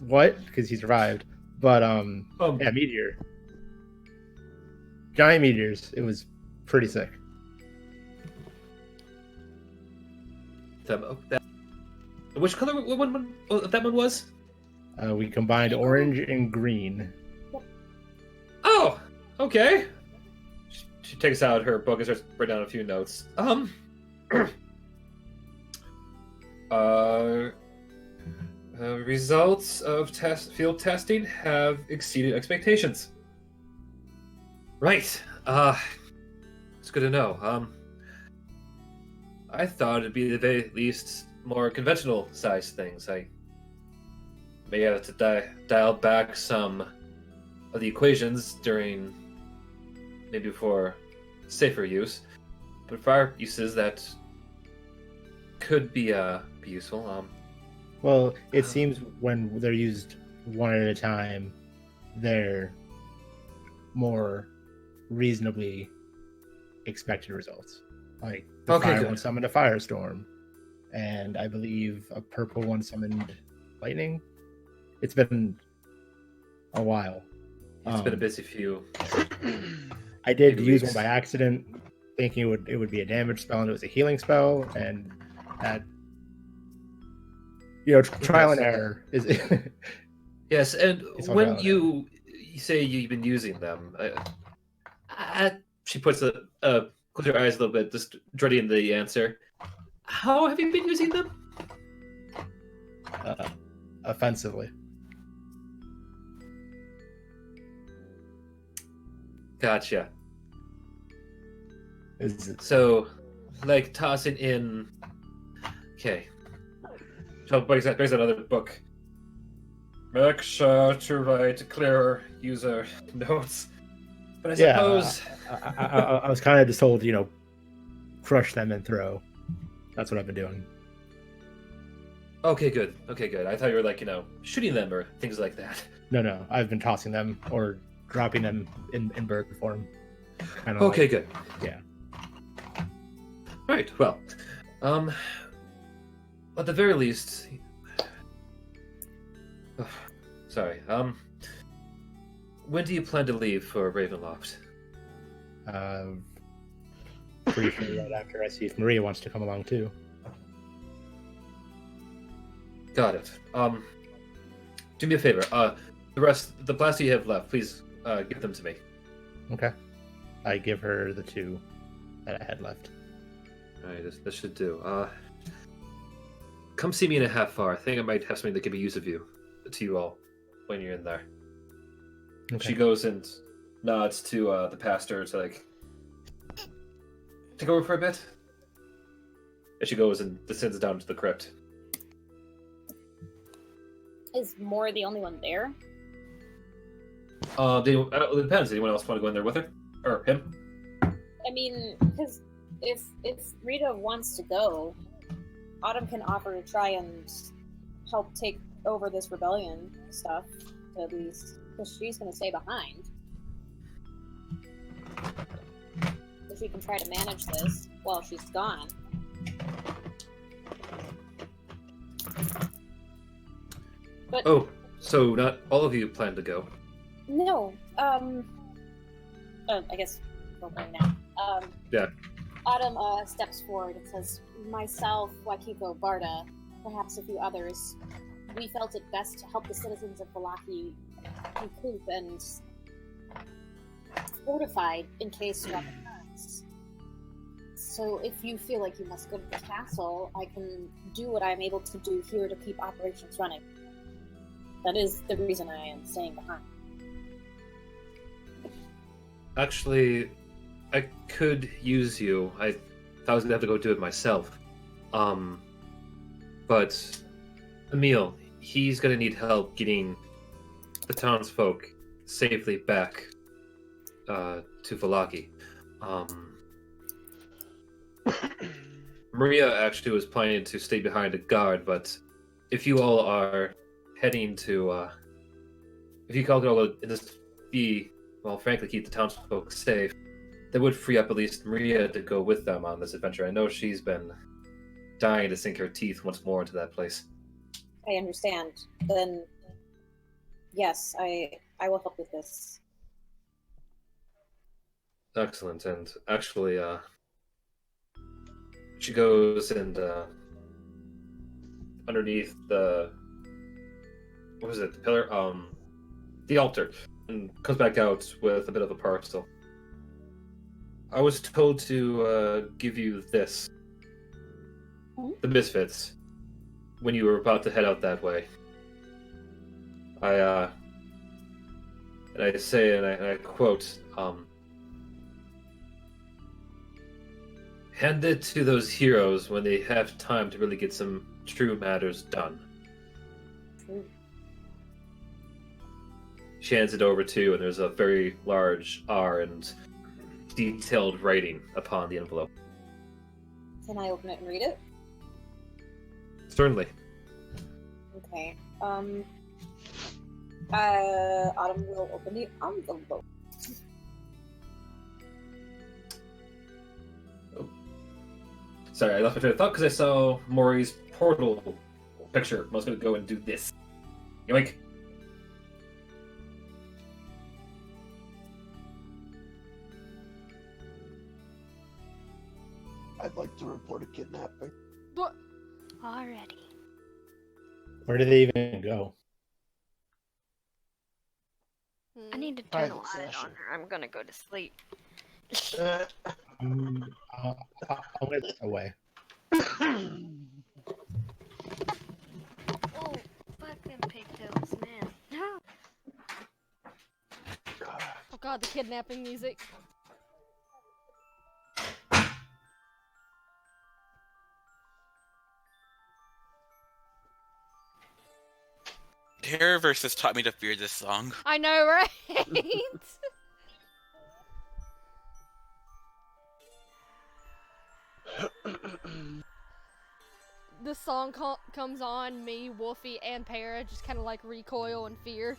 what? Because he survived, but yeah, meteor, giant meteors. It was pretty sick. Which color that one was? We combined orange and green. Oh, okay. She takes out her book and starts writing down a few notes. Results of field testing have exceeded expectations. Right. It's good to know. I thought it'd be the very least more conventional sized things. I may have to dial back some of the equations during maybe for safer use, but for our uses that could be useful. Well, it seems when they're used one at a time, they're more reasonably expected results. Like the fire one summoned a firestorm, and I believe a purple one summoned lightning. It's been a while. It's been a busy few. I did use one by accident, thinking it would be a damage spell, and it was a healing spell, and that trial and error is. Yes, and when you say you've been using them, she puts closes her eyes a little bit, just dreading the answer. How have you been using them? Offensively. Gotcha. So, like tossing in. Okay. So brings out another book. Make sure to write clear user notes. But I suppose I was kind of just told, crush them and throw. That's what I've been doing. Okay, good. I thought you were like, shooting them or things like that. No. I've been tossing them or dropping them in bird form. Okay, good. Yeah. Right. Well, at the very least, sorry. When do you plan to leave for Ravenloft? Briefly right after I see if Maria wants to come along too. Got it. Do me a favor. The blaster you have left, please give them to me. Okay. I give her the two that I had left. All right, this should do. Come see me in a half hour. I think I might have something that could be use of you, to you all, when you're in there. Okay. She goes and nods to the pastor to take over for a bit. And she goes and descends down to the crypt. Is Moore the only one there? It depends. Anyone else want to go in there with her? Or him? I mean, because if Rita wants to go, Autumn can offer to try and help take over this rebellion stuff, at least, because she's going to stay behind. So she can try to manage this while she's gone. But so not all of you plan to go? No. I guess we'll go now. Yeah. Autumn steps forward and says, myself, Wakiko, Barda, perhaps a few others, we felt it best to help the citizens of Vallaki recoup and fortify in case Strahd returns. So if you feel like you must go to the castle, I can do what I'm able to do here to keep operations running. That is the reason I am staying behind. Actually, I could use you. I thought I was gonna have to go do it myself. But Emil, he's gonna need help getting the townsfolk safely back to Vallaki. Maria actually was planning to stay behind to guard, but if you all are heading to, if you all go and just be, well, frankly, keep the townsfolk safe, that would free up at least Maria to go with them on this adventure. I know she's been dying to sink her teeth once more into that place. I understand. Then, yes, I will help with this. Excellent, and actually, she goes and underneath the what was it? The pillar, the altar, and comes back out with a bit of a parcel. I was told to give you this, the Misfits, when you were about to head out that way. And I say, and I quote, hand it to those heroes when they have time to really get some true matters done. She hands it over to you, and there's a very large R and detailed writing upon the envelope. Can I open it and read it? Certainly. Okay. Autumn will open the envelope. Sorry, I left my train of thought because I saw Maury's portal picture. I was going to go and do this. Yoink. I'd like to report a kidnapping. What? Already. Where did they even go? I need to turn Private the light session. on or I'm gonna go to sleep. I'll wait away. Oh, fuck them pigtails, man. No. Oh god, the kidnapping music. Terrorverse has taught me to fear this song. I know, right? The song comes on, me, Wolfie, and Para just kind of like recoil in fear.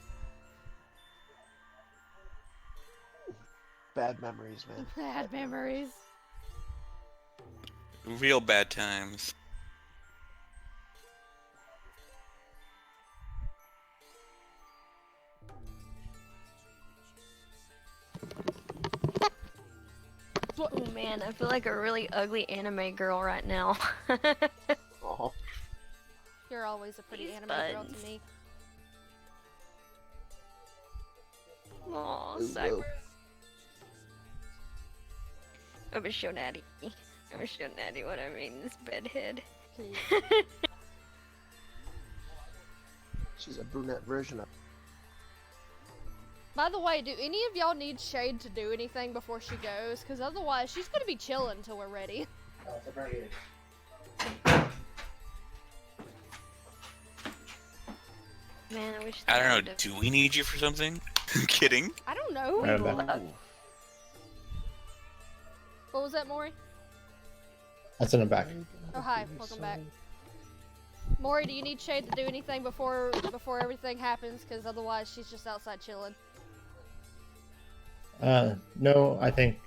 Bad memories, man. Bad memories. Real bad times. Oh man, I feel like a really ugly anime girl right now. Oh, You're always a pretty These anime girl buttons. to me. Aw, ooh, Cyber. ooh. I'm gonna show Natty. I'm gonna show Natty what I mean, this bedhead. She's a brunette version of. By the way, do any of y'all need Shade to do anything before she goes? Because otherwise, she's gonna be chilling until we're ready. Man, I wish I they don't know, would've- do we need you for something? I'm kidding. I don't know. I'm back. What was that, Maury? I sent him back. Oh, hi. Welcome back. Maury, do you need Shade to do anything before everything happens? Because otherwise, she's just outside chilling. No, I think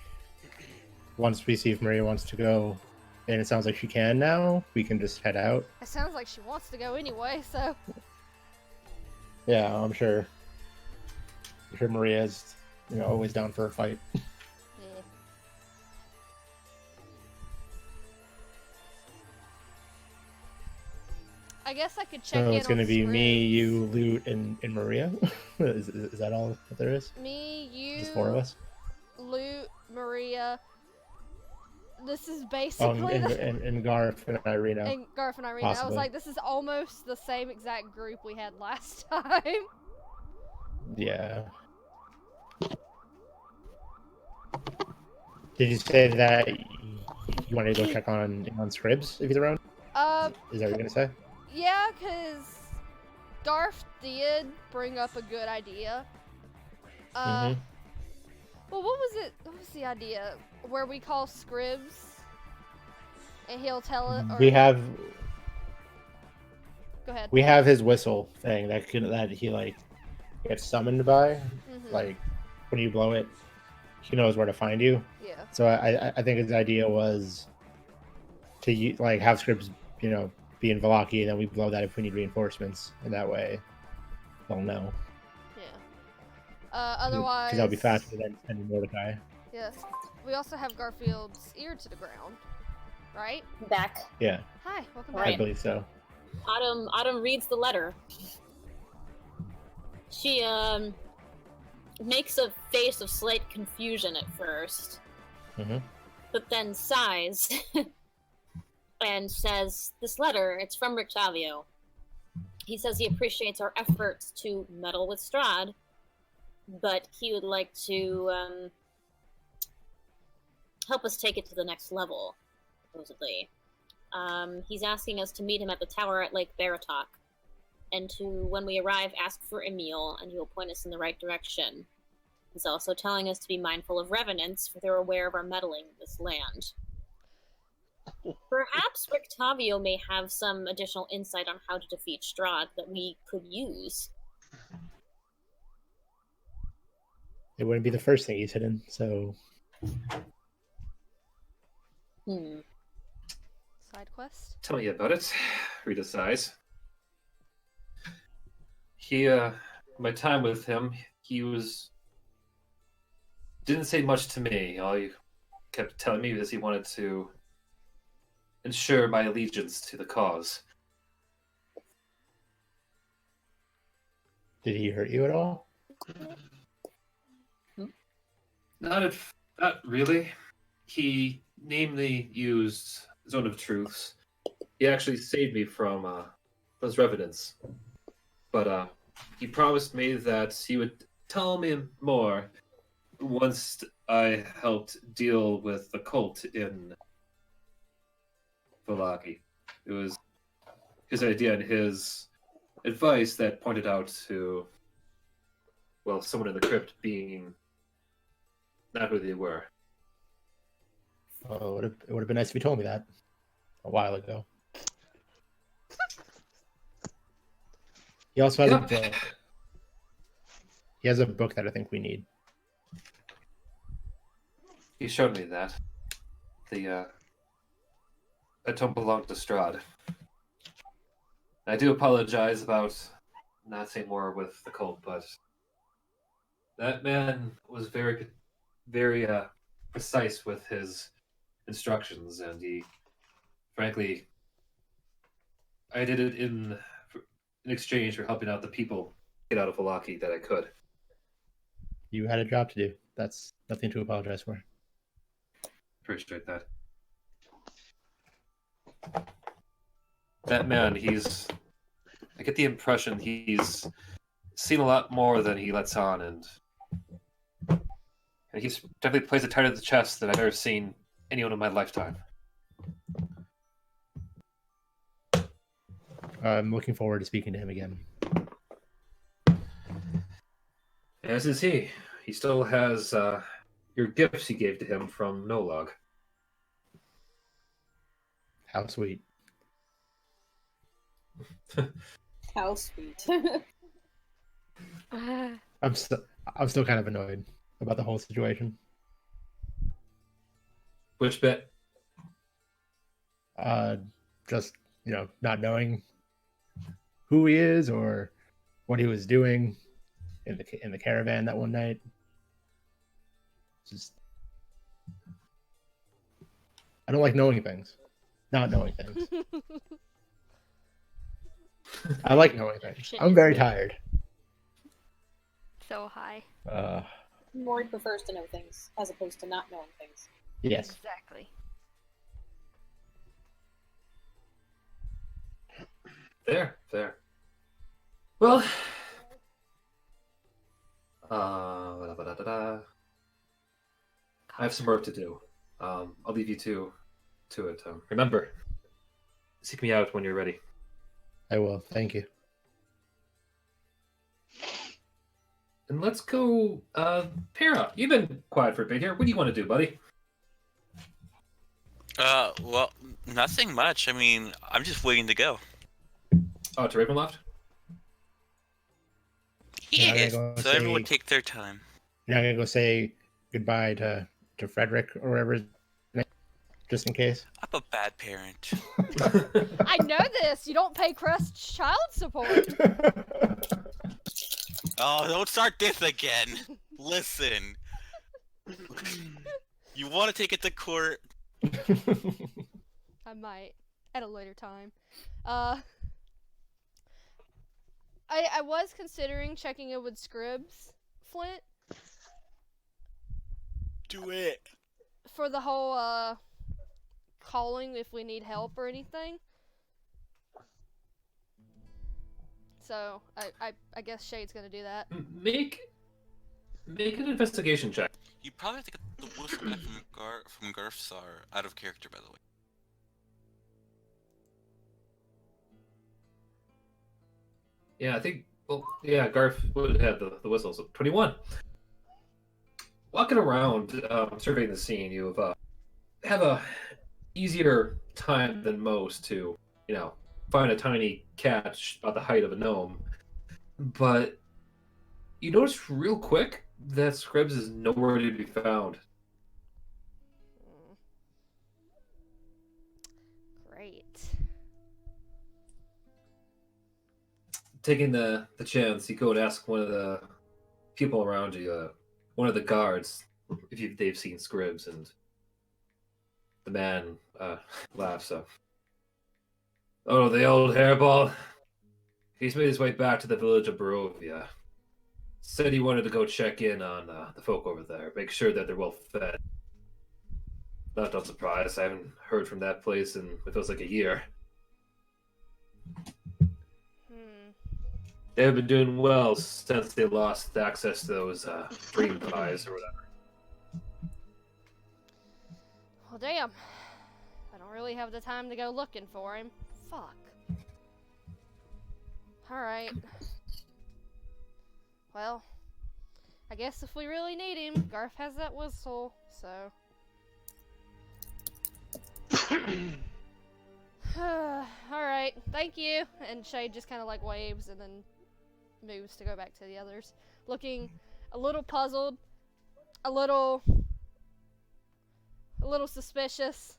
once we see if Maria wants to go, and it sounds like she can now, we can just head out. It sounds like she wants to go anyway, so... Yeah, I'm sure Maria's, always down for a fight. Yeah. I guess I could check So in it's going to on be me, Scribs. you, Loot, and Maria? is that all that there is? Me, you, Just four of us? Loot, Maria. This is Oh, basically and Garth and Irina. and Garth and Irina. I was possibly. like, this is almost the same exact group we had last time. Yeah. Did you say that you wanted to go check on Scribs if he's around? Is that what you're going to say? Yeah, because Garth did bring up a good idea. Mhm. Well, what was it? What was the idea? Where we call Scribs? and he'll tell it. Or We have go ahead. his whistle thing that he like gets summoned by. Mhm. Like when you blow it, he knows where to find you. Yeah. So I think his idea was to like have scripts, be in Valaki, and then we blow that if we need reinforcements, and that way they'll know. Yeah. Otherwise, Because that'll be faster than sending Mordecai. Yeah. We also have Garfield's ear to the ground, right? Back. Yeah, Hi, welcome Right. I back. believe so. Autumn reads the letter. She makes a face of slight confusion at first, Mhm. but then sighs and says, "This letter, it's from Rictavio. He says he appreciates our efforts to meddle with Strahd, but he would like to help us take it to the next level, supposedly. He's asking us to meet him at the tower at Lake Baratok, and to, when we arrive, ask for Emil, and he will point us in the right direction. He's also telling us to be mindful of revenants, for they're aware of our meddling in this land. Perhaps Rictavio may have some additional insight on how to defeat Strahd that we could use." It wouldn't be the first thing he's hidden. So Side quest. Tell me about it. Rita sighs. My time with him, he didn't say much to me. All he kept telling me is he wanted to ensure my allegiance to the cause. did he hurt you at all? Not really. He namely used Zone of Truths. He actually saved me from those revenants. But he promised me that he would tell me more once I helped deal with the cult in Valaki. It was his idea and his advice that pointed out to, well, someone in the crypt being not who they were. Oh, it would have been nice if you told me that a while ago. He also has a book. He has a book that I think we need. He showed me that. That don't belong to Strahd. I do apologize about not saying more with the cult, but that man was very, very precise with his instructions, and frankly, I did it in exchange for helping out the people get out of Valaki that I could. You had a job to do. That's nothing to apologize for. Appreciate that. That man, I get the impression he's seen a lot more than he lets on, and he's definitely plays it tighter to the chest than I've ever seen anyone in my lifetime. I'm looking forward to speaking to him again. As is he. He still has your gifts you gave to him from Nolog. How sweet. How sweet. I'm still kind of annoyed about the whole situation. Which bit? Just not knowing who he is or what he was doing in the caravan that one night. Just I don't like knowing things. Not knowing things. I like knowing things. I'm very tired. So high. Mori prefers to know things as opposed to not knowing things. Yes. Exactly. Fair. Well, I have some work to do. I'll leave you to it. Remember, seek me out when you're ready. I will. Thank you. And let's go, Para. You've been quiet for a bit here. What do you want to do, buddy? Well, nothing much. I mean, I'm just waiting to go. Oh, to Ravenloft? You're not Yeah, gonna go so everyone say take their time. you're not gonna go say goodbye to Frederick or whatever, just in case. I'm a bad parent. I know this. You don't pay Crest's child support. Oh, don't start this again. Listen. You want to take it to court? I might at a later time. I was considering checking in with Scribbs Flint Do it. for the whole calling if we need help or anything. So I guess Shade's gonna do that. Make an investigation check. You probably have to get the whistle back from Garfsar out of character, by the way. Yeah, I think. Well, yeah, Garth would have the whistle. So 21. Walking around, surveying the scene, you have a easier time than most to, find a tiny cat about the height of a gnome. But you notice real quick that Scribbs is nowhere to be found. Great. Taking the chance, you go and ask one of the people around you, one of the guards, if they've seen Scribbs, and the man laughs. Oh, the old hairball. He's made his way back to the village of Barovia. Said he wanted to go check in on the folk over there, make sure that they're well fed. Not surprised, I haven't heard from that place in what feels like a year. They've been doing well since they lost access to those dream pies or whatever. Well, damn. I don't really have the time to go looking for him. Fuck. Alright. Well, I guess if we really need him, Garth has that whistle, so. Alright, thank you. And Shade just kind of like waves and then moves to go back to the others. Looking a little puzzled, a little suspicious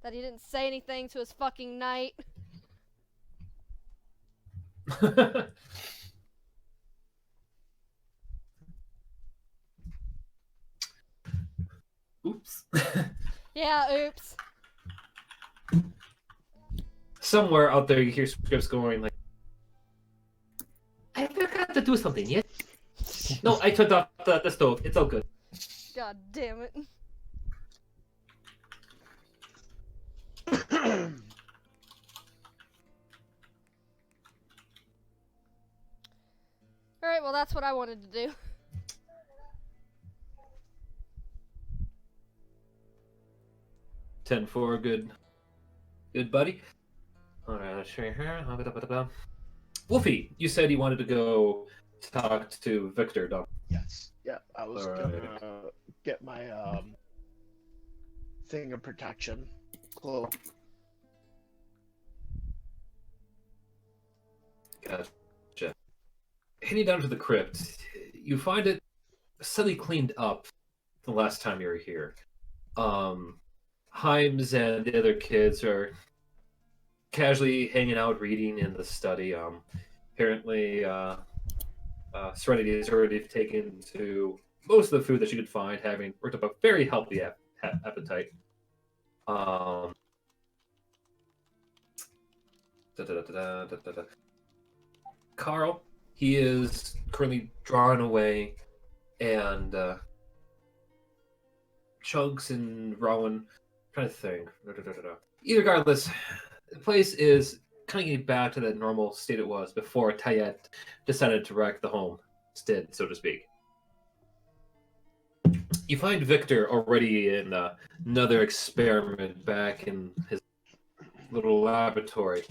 that he didn't say anything to his fucking knight. Oops. Yeah, oops. Somewhere out there you hear Scribbs going like, I forgot to do something yet. No, I turned off the stove. It's all good. God damn it. Alright, well that's what I wanted to do. Ten for good buddy. Alright, Wolfie, you said you wanted to go talk to Victor, don't you? Yes. Yeah, I was gonna get my thing of protection. Cloak. Gotcha. Heading down to the crypt, you find it suddenly cleaned up the last time you were here. Himes and the other kids are casually hanging out, reading in the study. Apparently, Serenity has already taken to most of the food that she could find, having worked up a very healthy appetite. Carl, he is currently drawing away, and Chugs and Rowan, trying to think. Either regardless, the place is kind of getting back to the normal state it was before Tayet decided to wreck the homestead, so to speak. You find Victor already in another experiment back in his little laboratory.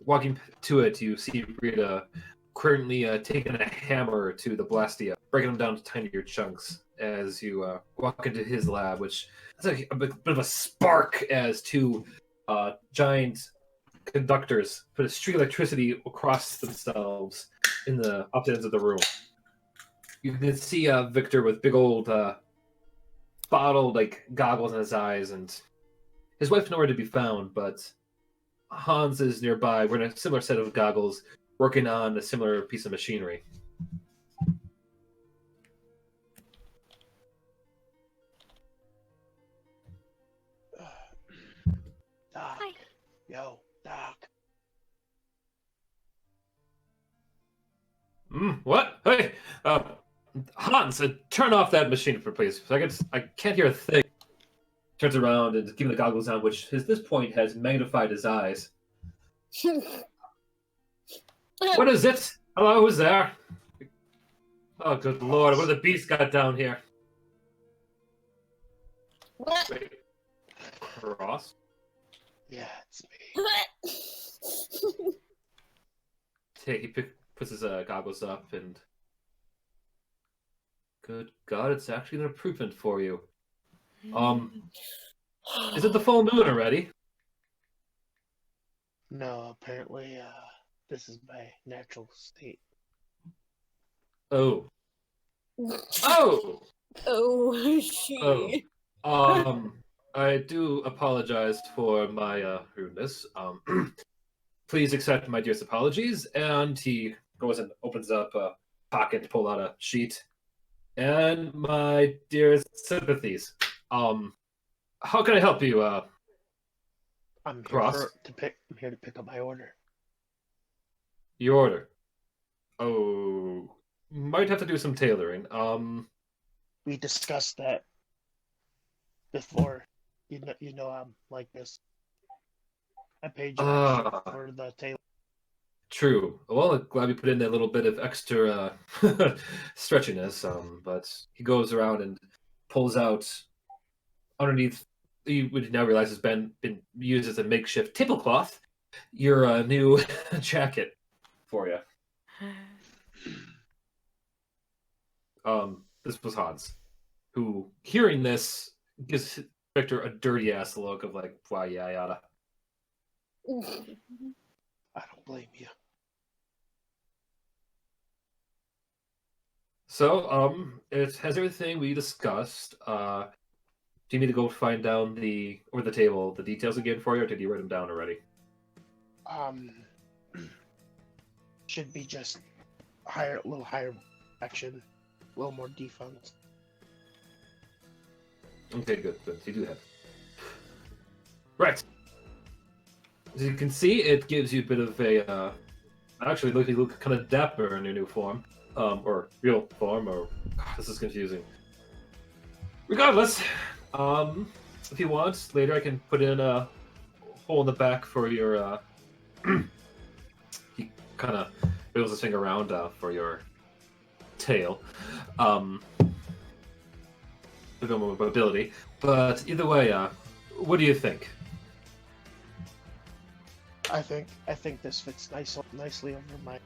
Walking to it, you see Rita currently taking a hammer to the Blastia, breaking them down to tinier chunks, as you walk into his lab, which is like a bit of a spark as two giant conductors put a streak of electricity across themselves in the opposite ends of the room. You can see Victor with big old bottled like goggles in his eyes, and his wife's nowhere to be found, but Hans is nearby wearing a similar set of goggles, working on a similar piece of machinery. Doc. Hi. Yo, Doc. What? Hey, Hans, turn off that machine, please. I can't hear a thing. Turns around and giving the goggles on, which at this point has magnified his eyes. What is it? Hello, who's there? Oh, good lord, what have the beasts got down here? What? Wait, Cross? Yeah, it's me. He puts his goggles up and... Good God, it's actually an improvement for you. Is it the full moon already? No, apparently, this is my natural state. Oh. Oh! Oh, she. Oh. I do apologize for my rudeness. Please accept my dearest apologies. And he goes and opens up a pocket to pull out a sheet. And my dearest sympathies. How can I help you, I'm Cross? I'm here to pick up my order. Your order? Oh, might have to do some tailoring. We discussed that before. You know I'm like this. I paid you extra for the tailor. True. Well, I'm glad we put in that little bit of extra stretchiness. But he goes around and pulls out underneath. You would now realize has been used as a makeshift tablecloth. Your new jacket for you. This was Hans, who, hearing this, gives Victor a dirty ass look of like, why, yeah, yada. I don't blame you. So, it has everything we discussed. Do you need to go find down the table the details again for you, or did you write them down already? Should be just a little higher action, a little more defunct. Okay, good. You do have. Right. As you can see, it gives you a bit of a. Actually, you look kind of dapper in your new form, or real form, or this is confusing. Regardless, if you want, later I can put in a hole in the back for your. He kind of wiggles his finger around for your tail. A bit more mobility, but either way, what do you think? I think this fits nicely over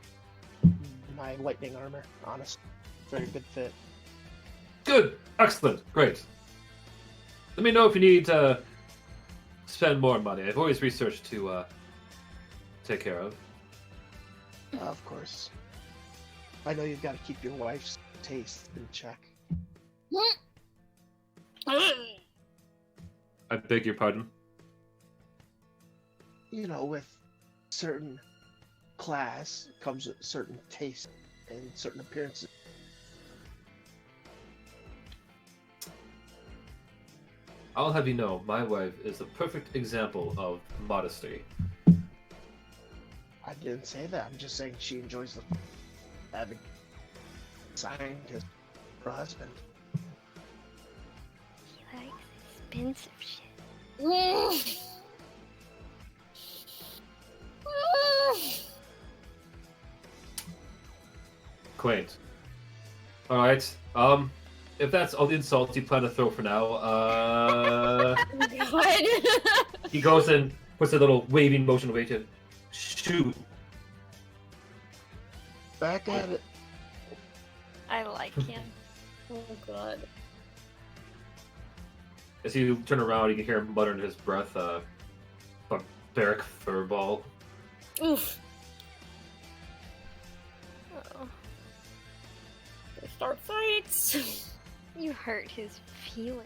my lightning armor. Honestly, very good fit. Good, excellent, great. Let me know if you need to spend more money. I've always researched to take care of. Of course. I know you've got to keep your wife's taste in check. I beg your pardon? You know, with certain class comes with certain taste and certain appearances. I'll have you know, my wife is the perfect example of modesty. I didn't say that. I'm just saying she enjoys having scientist for a husband. He likes expensive shit. Quaint. Alright, if that's all the insults you plan to throw for now, God. he goes and puts a little waving motion away to shoot. Back at it. I like him. Oh God. As you turn around, you can hear him mutter under his breath, barbaric furball. Oof. Oh, They start fights. you hurt his feelings.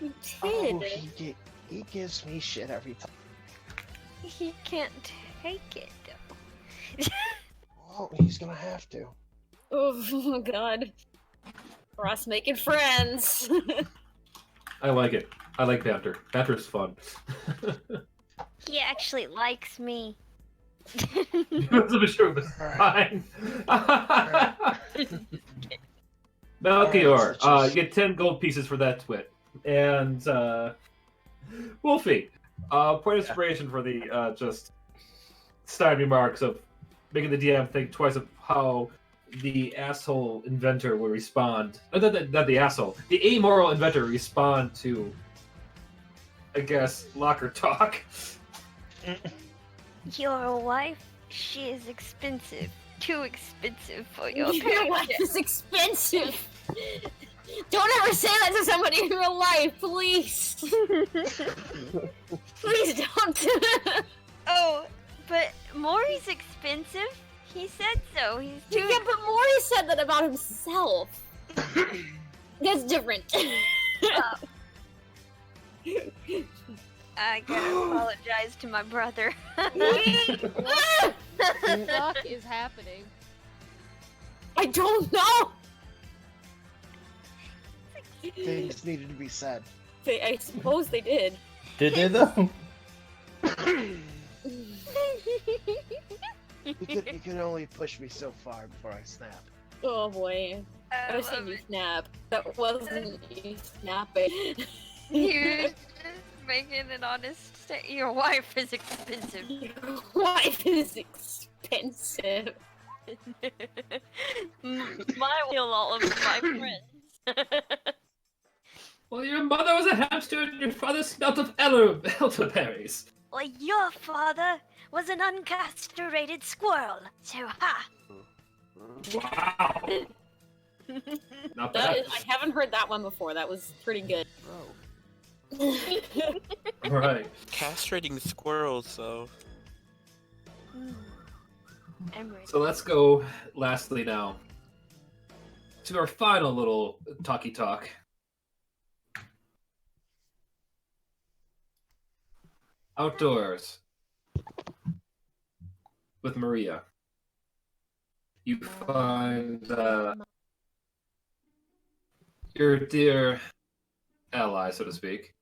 You Oh, did. he gives me shit every time. He can't take it though. Well, he's gonna have to. Oh god. Ross making friends. I like it. I like banter. Banter is fun. He actually likes me. He wasn't sure it was fine. Melchior, Alright, you get 10 gold pieces for that twit. And Wolfie, point of inspiration for the just snide remarks of making the DM think twice of how the asshole inventor would respond. Not the asshole. The amoral inventor respond to, I guess, locker talk. Your wife, she is expensive. Too expensive for your Your wife is expensive. Don't ever say that to somebody in real life, please. Please don't. Oh, but Maury's expensive? He said so. He's too. Yeah, but Maury said that about himself. That's different. I gotta apologize to my brother. What the fuck is happening? I don't know. Things needed to be said. I suppose they did. Did they though? You can only push me so far before I snap. Oh boy. I was saying you snap. That wasn't you snapping. He was just making an honest statement. Your wife is expensive. Your wife is expensive. My will all of my friends. Well, your mother was a hamster and your father smelt of elderberries. Well, your father was an uncastrated squirrel. So, ha! Wow. Not That bad. is, I haven't heard that one before. That was pretty good. Oh. Right. Castrating squirrels, though. I'm ready. So let's go, lastly now, to our final little talky talk. Outdoors with Maria. You find your dear ally, so to speak,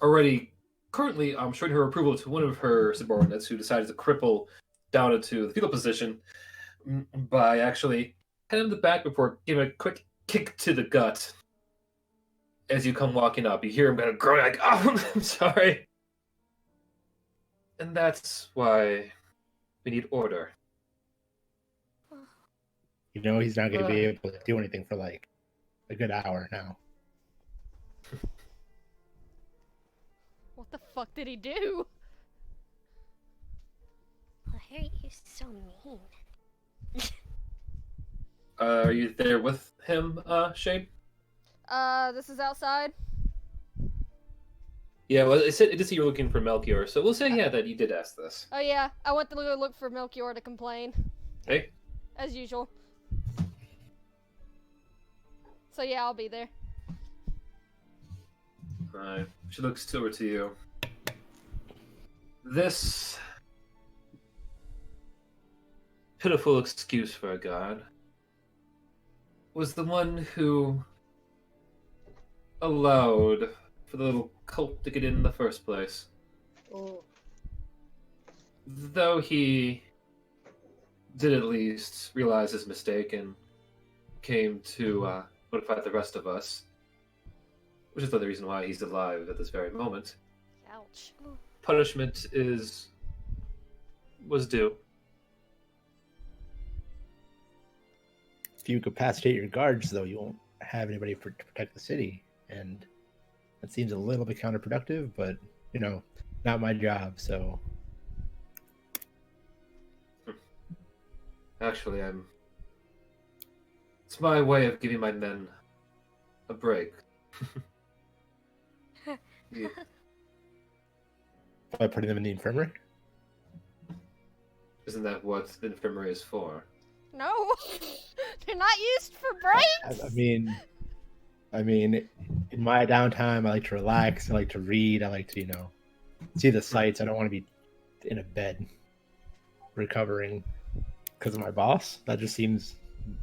already currently showing her approval to one of her subordinates who decided to cripple down into the fetal position by actually hitting him in the back before giving a quick kick to the gut. As you come walking up, you hear him kind of groan like, "Oh, I'm sorry." And that's why we need order. You know he's not going to be able to do anything for like a good hour now. What the fuck did he do? I hate you so mean. Are you there with him, Shane? This is outside. Yeah, well, it did see you're looking for Melchior, so we'll say, yeah, that you did ask this. Oh yeah, I went to go look for Melchior to complain. Hey? As usual. So yeah, I'll be there. Alright, she looks over to you. This pitiful excuse for a god was the one who allowed for the little cult to get in the first place. Oh. Though he did at least realize his mistake and came to notify the rest of us, which is the reason why he's alive at this very moment. Ouch. Punishment was due. If you capacitate your guards, though, you won't have anybody to protect the city, and that seems a little bit counterproductive. But you know, not my job. So Actually, it's my way of giving my men a break. Yeah. By putting them in the infirmary? Isn't that what the infirmary is for? No, they're not used for breaks. I mean, in my downtime, I like to relax. I like to read. I like to, see the sights. I don't want to be in a bed recovering because of my boss. That just seems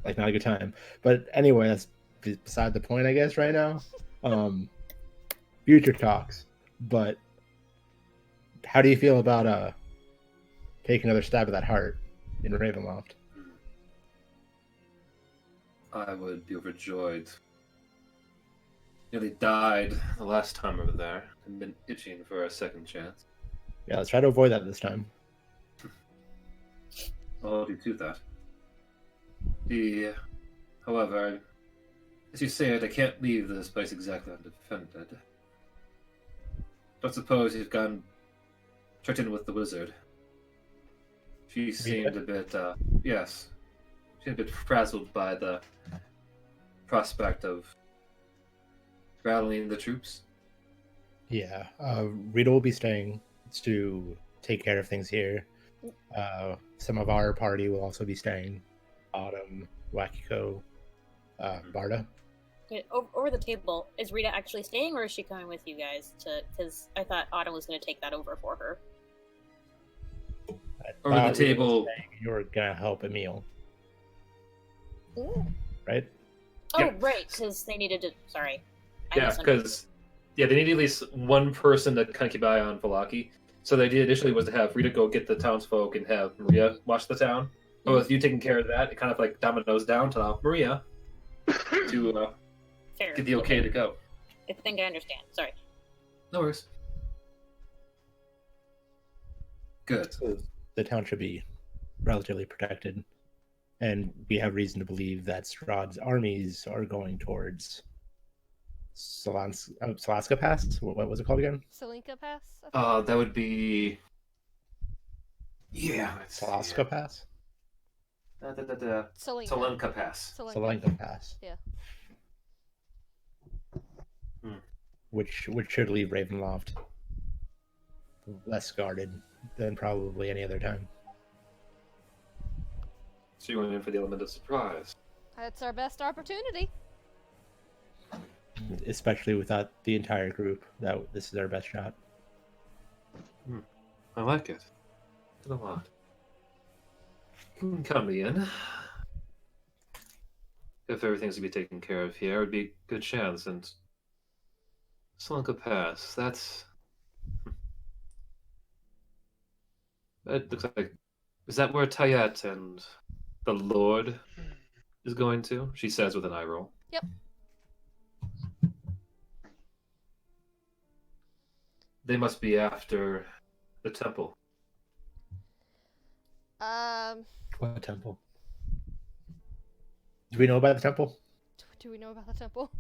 like not a good time. But anyway, that's beside the point, I guess, right now. Future talks. But how do you feel about taking another stab at that heart in Ravenloft? I would be overjoyed. Nearly died the last time over there, and been itching for a second chance. Yeah, let's try to avoid that this time. I'll hold you to that. However, as you said, I can't leave this place exactly undefended. Don't suppose you've checked in with the wizard. She seemed a bit, yes. She seemed a bit frazzled by the prospect of rallying the troops. Yeah, Rita will be staying to take care of things here. Some of our party will also be staying. Autumn, Wakiko, Barda. Wait, over the table, is Rita actually staying, or is she coming with you guys? Because I thought Autumn was going to take that over for her. Over the table, you were gonna help Emil, right? Oh, Yeah. right, because they needed to. Sorry. yeah, because they need at least one person to kind of keep an eye on Valaki. So the idea initially was to have Rita go get the townsfolk and have Maria watch the town. But with you taking care of that, it kind of like dominoes down to Maria to Fair. get the okay to go. I think I understand. Sorry. No worries. Good. So the town should be relatively protected, and we have reason to believe that Strahd's armies are going towards Salaska Pass. What was it called again? Salinka Pass? That would be... Yeah. Salaska Pass? Salinka Pass. Salinka Pass. Yeah. Which should leave Ravenloft less guarded than probably any other time. So you're going in for the element of surprise. That's our best opportunity. Especially without the entire group, this is our best shot. I like it. A lot. Come in. If everything's to be taken care of here, it would be a good chance. And Salinka Pass, that's... It looks like... Is that where Tayet and the Lord is going to? She says with an eye roll. Yep. They must be after the temple. What temple? Do we know about the temple? Do we know about the temple?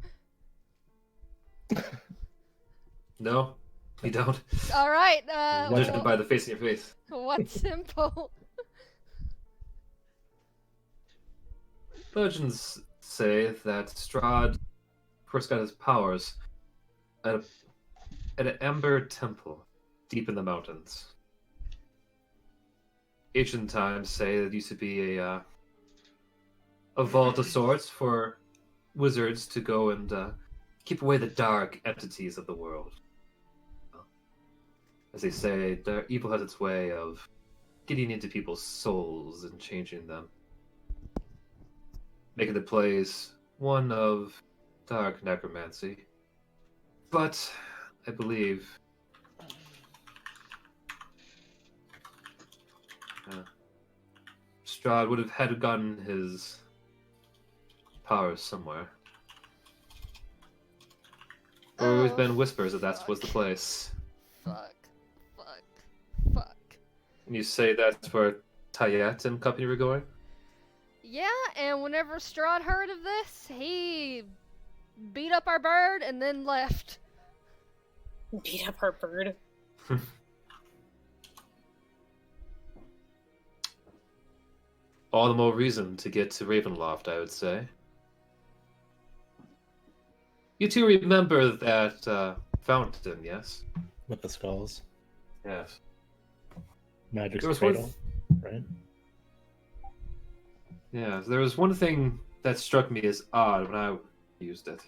No, we don't. All right. Judging by the face in your face. What temple? Legends say that Strahd first got his powers at an amber temple deep in the mountains. Ancient times say that it used to be a vault of sorts for wizards to go and keep away the dark entities of the world. As they say, evil has its way of getting into people's souls and changing them, making the place one of dark necromancy. But I believe Strahd would have had gotten his powers somewhere. There have always been whispers that that was the place. Fuck. And you say that's where Tayet and company were going? Yeah, and whenever Strahd heard of this, he beat up our bird and then left. Beat up our bird. All the more reason to get to Ravenloft, I would say. You two remember that fountain, yes? With the skulls. Yes. Magic's There was one cradle, right? Yeah, there was one thing that struck me as odd when I used it.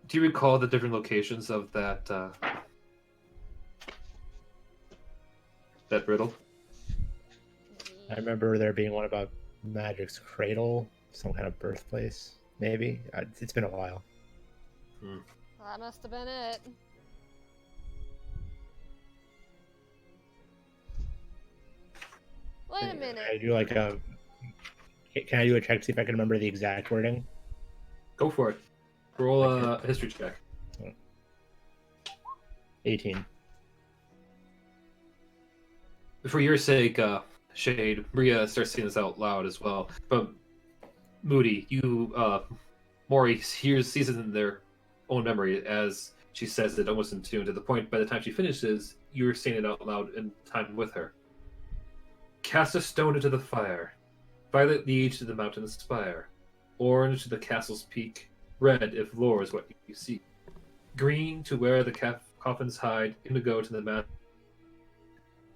Do you recall the different locations of that that riddle? I remember there being one about Magic's cradle, some kind of birthplace, maybe. It's been a while. That must have been it. Wait a minute. I do like a. Can I do a check to see if I can remember the exact wording? Go for it. Roll a history check. 18. For your sake, Shade, Maria starts saying this out loud as well. But Moody, Maury sees it in their own memory as she says it, almost in tune, to the point by the time she finishes, you're saying it out loud in time with her. Cast a stone into the fire. Violet leads to the mountain's spire. Orange to the castle's peak. Red if lore is what you seek. Green to where the coffins hide. Indigo to the mat.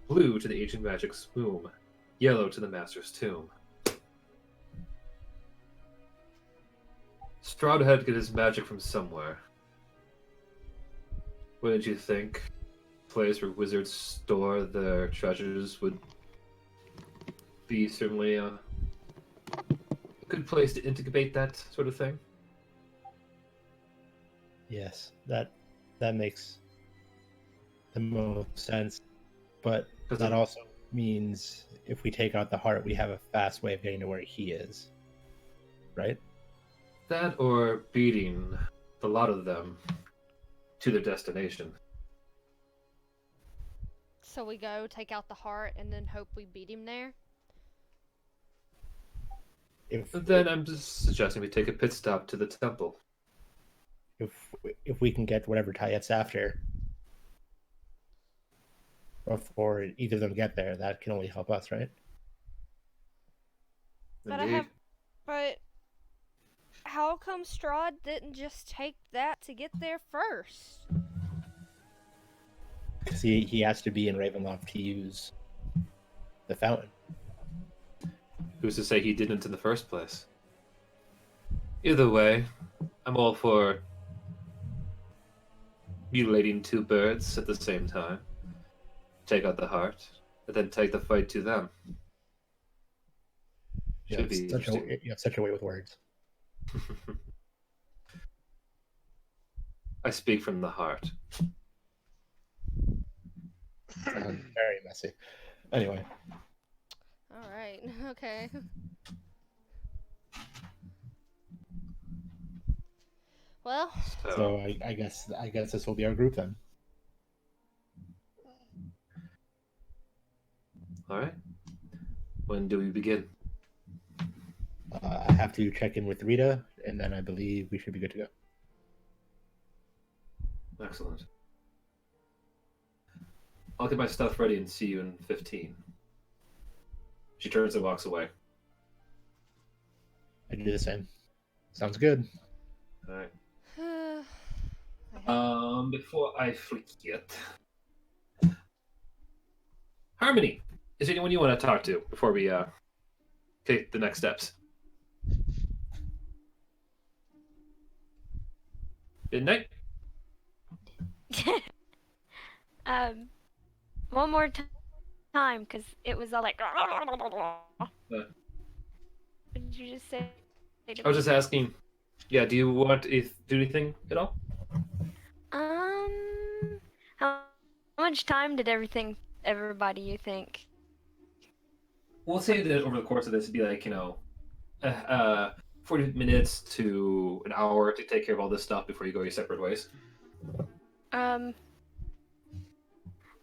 Blue to the ancient magic's womb. Yellow to the master's tomb. Strahd had to get his magic from somewhere. Wouldn't you think? Place where wizards store their treasures would be certainly a good place to incubate that sort of thing. Yes, that makes the most sense. But that also means if we take out the heart, we have a fast way of getting to where he is. Right? That or beating the lot of them to their destination. So we go, take out the heart, and then hope we beat him there? Then I'm just suggesting we take a pit stop to the temple. If we can get whatever Tayet's after before either of them get there, that can only help us, right? But how come Strahd didn't just take that to get there first? Because he has to be in Ravenloft to use the fountain. Who's to say he didn't in the first place? Either way, I'm all for mutilating two birds at the same time. Take out the heart, and then take the fight to them. You Should be interesting. have such a way with words. I speak from the heart. Very messy. Anyway. Alright, okay. Well, So I guess this will be our group then. Alright. When do we begin? I have to check in with Rita, and then I believe we should be good to go. Excellent. I'll get my stuff ready and see you in 15. She turns and walks away. I do the same. Sounds good. Alright. Before I forget. Harmony! Is there anyone you want to talk to before we take the next steps? Midnight? One more time, because it was all like. What did you just say? I was just asking. Yeah, do you want to do anything at all? How much time did everybody you think? We'll say that over the course of this, it'd be like, 40 minutes to an hour to take care of all this stuff before you go your separate ways. I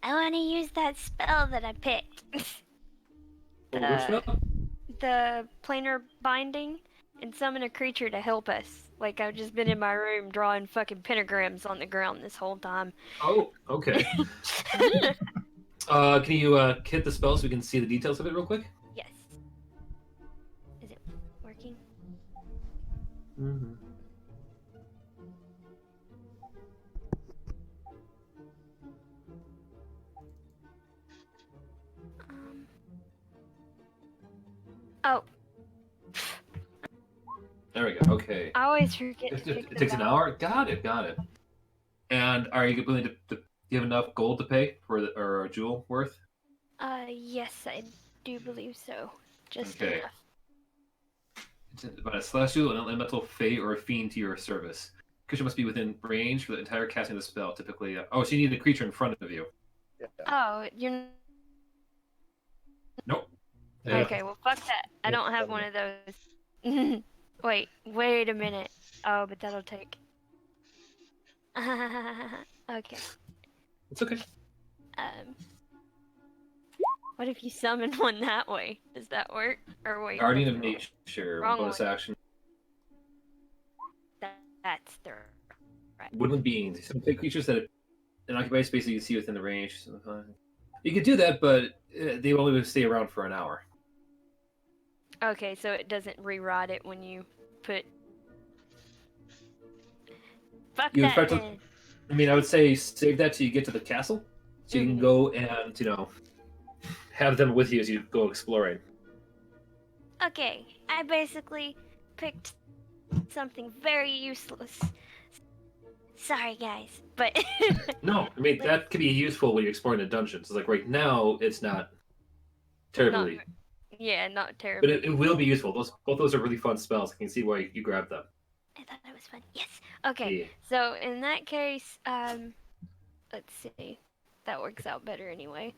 want to use that spell that I picked. Which spell? The planar binding, and summon a creature to help us. Like, I've just been in my room drawing fucking pentagrams on the ground this whole time. Oh, okay. Can you hit the spell so we can see the details of it real quick? Yes. Is it working? Mm-hmm. Oh, There we go. Okay. I always forget to It pick the takes an valve. hour. Got it. Got it. And are you willing to give enough gold to pay for or a jewel worth? Yes, I do believe so. Just Okay. enough. But a celestial, an elemental, fey, or a fiend to your service. Creature must be within range for the entire casting of the spell. Typically, oh, so you need a creature in front of you. Yeah. Oh, you're. Nope. Okay, well, fuck that. I don't have one of those. Wait a minute. Oh, but that'll take. Okay. It's okay. What if you summon one that way? Does that work? Or wait. Guardian of that's wrong. Nature. Wrong Bonus one. action. That's the right. Woodland beings. Some big creatures that an occupied space you can see within the range. You could do that, but they only stay around for an hour. Okay, so it doesn't re-rot it when you put. Fuck You that. effectively- Then. I mean, I would say save that till you get to the castle, so you can go and have them with you as you go exploring. Okay, I basically picked something very useless. Sorry, guys, but No, I mean that could be useful when you're exploring the dungeons. It's like right now, it's not terribly, not terrible. but it will be useful. Both those are really fun spells. I can see why you grabbed them. I thought that was fun. Yes. Okay. Yeah. So in that case, let's see. That works out better anyway.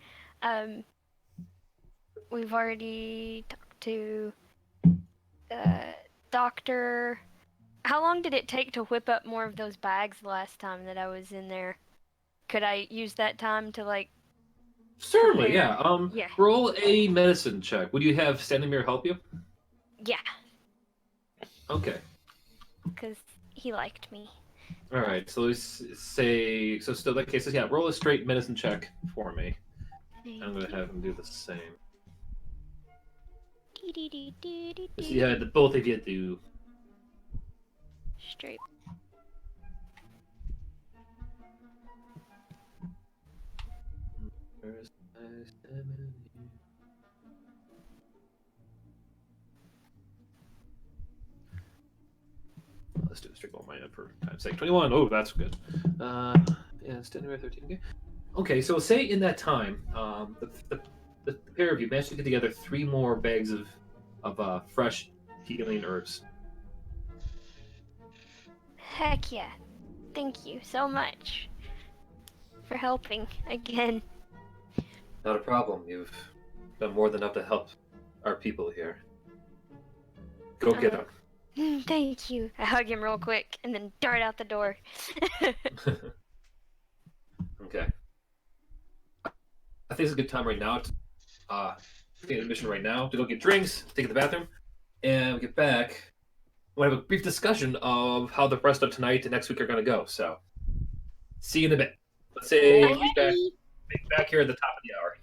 We've already talked to Doctor. How long did it take to whip up more of those bags last time that I was in there? Could I use that time to like? Certainly, prepare? yeah. Yeah. Roll a medicine check. Would you have Standemir help you? Yeah, Okay. because he liked me. All right. So let's say still that case. Yeah. Roll a straight medicine check for me. I'm gonna have him do the same. So yeah, the both of you do. Straight. Let's do a straight roll minus for time's sake. 21. Oh, that's good. Yeah, standing by 13. Okay, so say in that time, the pair of you managed to get together 3 more bags of fresh healing herbs. Heck yeah. Thank you so much for helping again. Not a problem. You've done more than enough to help our people here. Go get them. Thank you. I hug him real quick and then dart out the door. Okay. I think it's a good time right now to take an admission right now to go get drinks, take the bathroom, and we get back. We'll have a brief discussion of how the rest of tonight and next week are going to go. So, see you in a bit. Let's say meet back here at the top of the hour.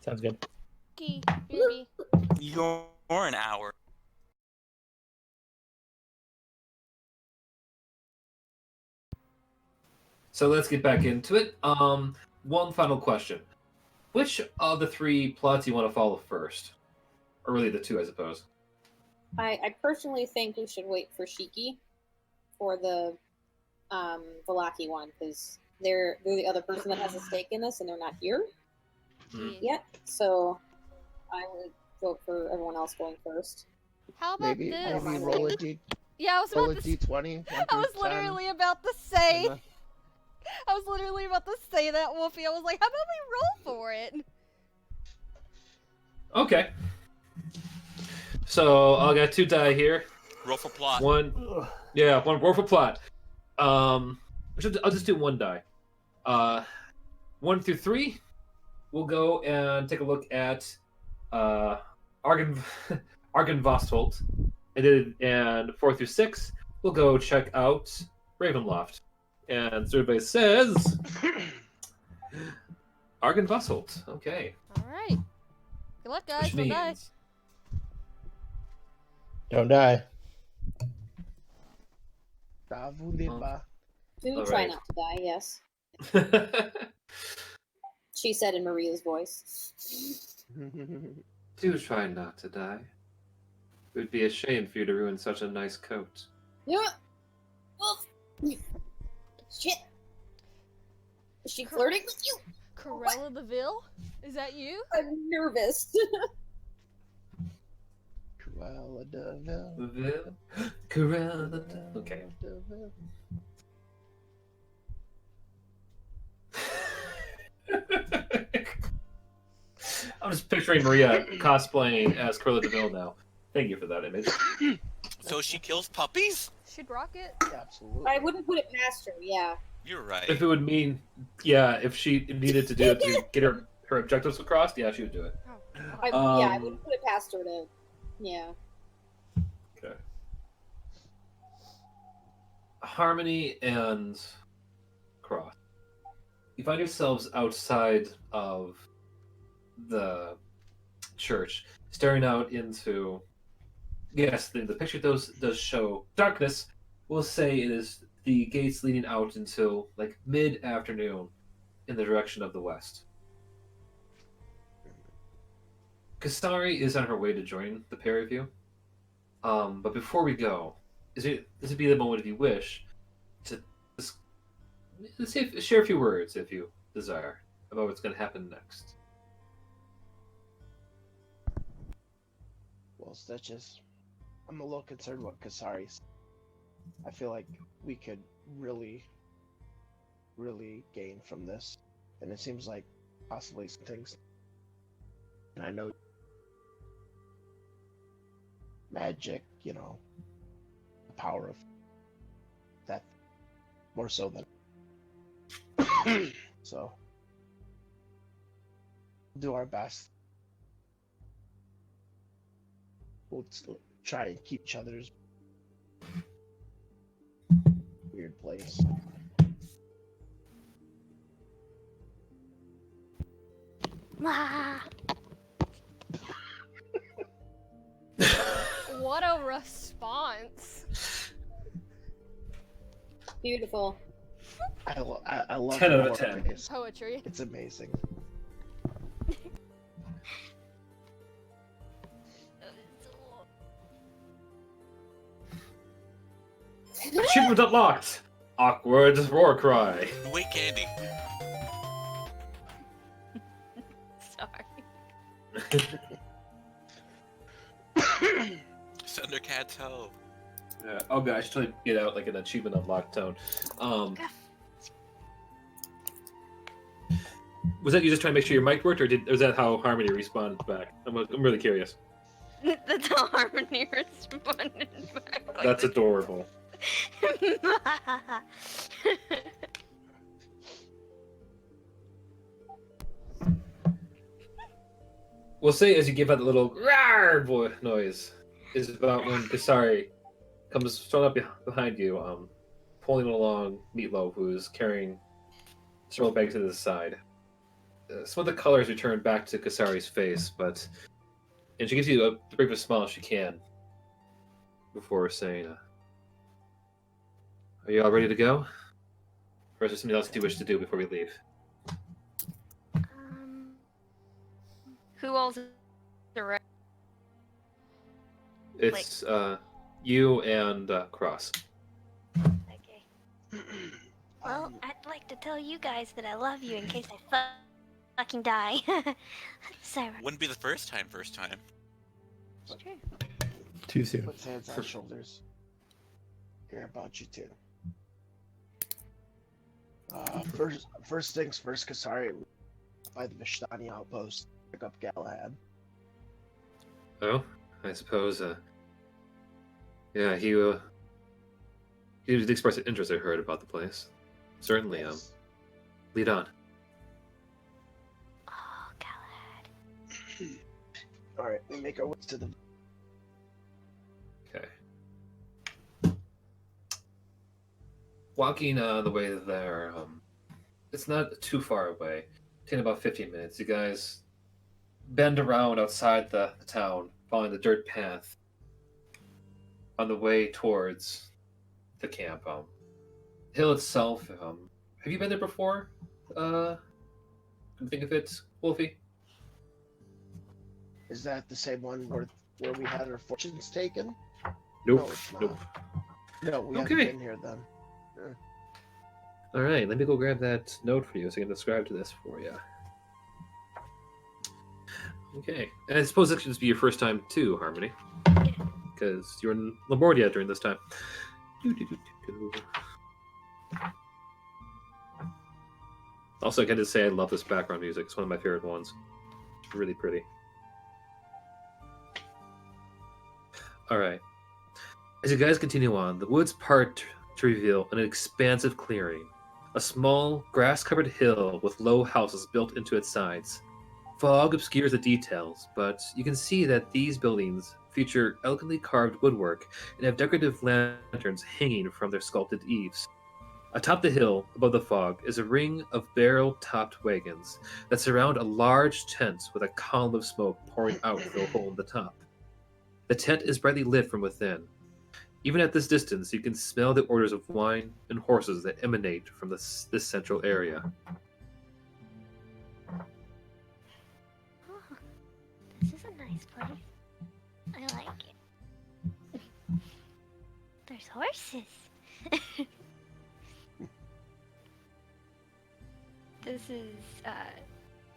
Sounds good. Okay, baby. You're an hour. So let's get back into it. One final question: which of the 3 plots you want to follow first, or really the 2, I suppose? I personally think we should wait for Shiki for the Valaki one, because they're the other person that has a stake in this, and they're not here yet. So I would vote for everyone else going first. How about Maybe this? roll a d Yeah, I was roll a about to. d20. I was literally about to say. I was literally about to say that, Wolfie. I was like, how about we roll for it? Okay. So I got 2 die here. Roll for plot. One roll for plot. I'll just do 1 die. 1 through 3, we'll go and take a look at Argen Vostholt, and 4 through 6, we'll go check out Ravenloft. And so everybody says Argen Vostholt. Okay. All right. Good luck, guys. Which Don't die. means Don't die. We will All try right. not to die, yes. She said in Maria's voice. Do try not to die. It would be a shame for you to ruin such a nice coat. Yeah. Shit. Is she flirting with you? Corella the Ville? Is that you? I'm nervous. Cruella de Vil. Corella. Okay. I'm just picturing Maria cosplaying as Cruella de Vil now. Thank you for that image. So she kills puppies? She'd rock it. Yeah, absolutely. I wouldn't put it past her, yeah. You're right. If it would mean, yeah, if she needed to do it to get her objectives across, yeah, she would do it. I wouldn't put it past her to, yeah. Okay. Harmony and Cross. You find yourselves outside of the church, staring out into. Yes, the picture does show darkness. We'll say it is the gates leading out until like mid-afternoon in the direction of the west. Kasari is on her way to join the pair of you. But before we go, this would be the moment, if you wish, to share a few words, if you desire, about what's going to happen next. Well, Stitches, I'm a little concerned what Kasari's. I feel like we could really gain from this. And it seems like possibly some things. And I know magic, you know, the power of that more so than so do our best. We'll try and keep each other's weird place. Ah, What a response. Beautiful. I love 10 the out of horror 10. face. Poetry. It's amazing. Achievement unlocked! Awkward roar cry. Wait, Candy. sorry. Thundercat's hoe. Yeah. Oh god, I should totally get out like an achievement unlocked tone. Was that you just trying to make sure your mic worked, or was that how Harmony responded back? I'm really curious. That's how Harmony responded back. Like That's adorable. We'll say as you give out the little rawr noise is about when Kasari comes strung up behind you, pulling along Meatloaf, who's carrying several bags to the side. Some of the colors return back to Kasari's face, and she gives you the briefest smile she can before saying, "Are you all ready to go? Or is there something else you wish to do before we leave?" Who else is around? It's you and Cross. Okay. Well, I'd like to tell you guys that I love you in case I fucking die. Sorry. Wouldn't be the first time. It's true. Too soon. Puts hands on shoulders. Care about you too. First things first, Kasari by the Vistani outpost, pick up Galahad. Oh, I suppose. Yeah, he did express an interest. I heard about the place. Certainly. Yes. Lead on. Oh, Galahad. All right, we make our way to the. Okay. Walking the way there, it's not too far away. Taking about 15 minutes. You guys bend around outside the town, following the dirt path on the way towards the camp. Hill itself, have you been there before? Can you think of it, Wolfie? Is that the same one where we had our fortunes taken? Nope. No, it's not. Nope. No, we haven't Okay. been here then. All right, let me go grab that note for you so I can describe to this for you. Okay, and I suppose this should just be your first time too, Harmony, because you're in Labordia during this time. Also, I got to say I love this background music. It's one of my favorite ones. It's really pretty. All right. As you guys continue on, the woods part to reveal an expansive clearing. A small, grass-covered hill with low houses built into its sides. Fog obscures the details, but you can see that these buildings feature elegantly carved woodwork and have decorative lanterns hanging from their sculpted eaves. Atop the hill, above the fog, is a ring of barrel-topped wagons that surround a large tent with a column of smoke pouring out through a hole in the top. The tent is brightly lit from within. Even at this distance, you can smell the odors of wine and horses that emanate from this central area. Oh, this is a nice place. I like it. There's horses. This is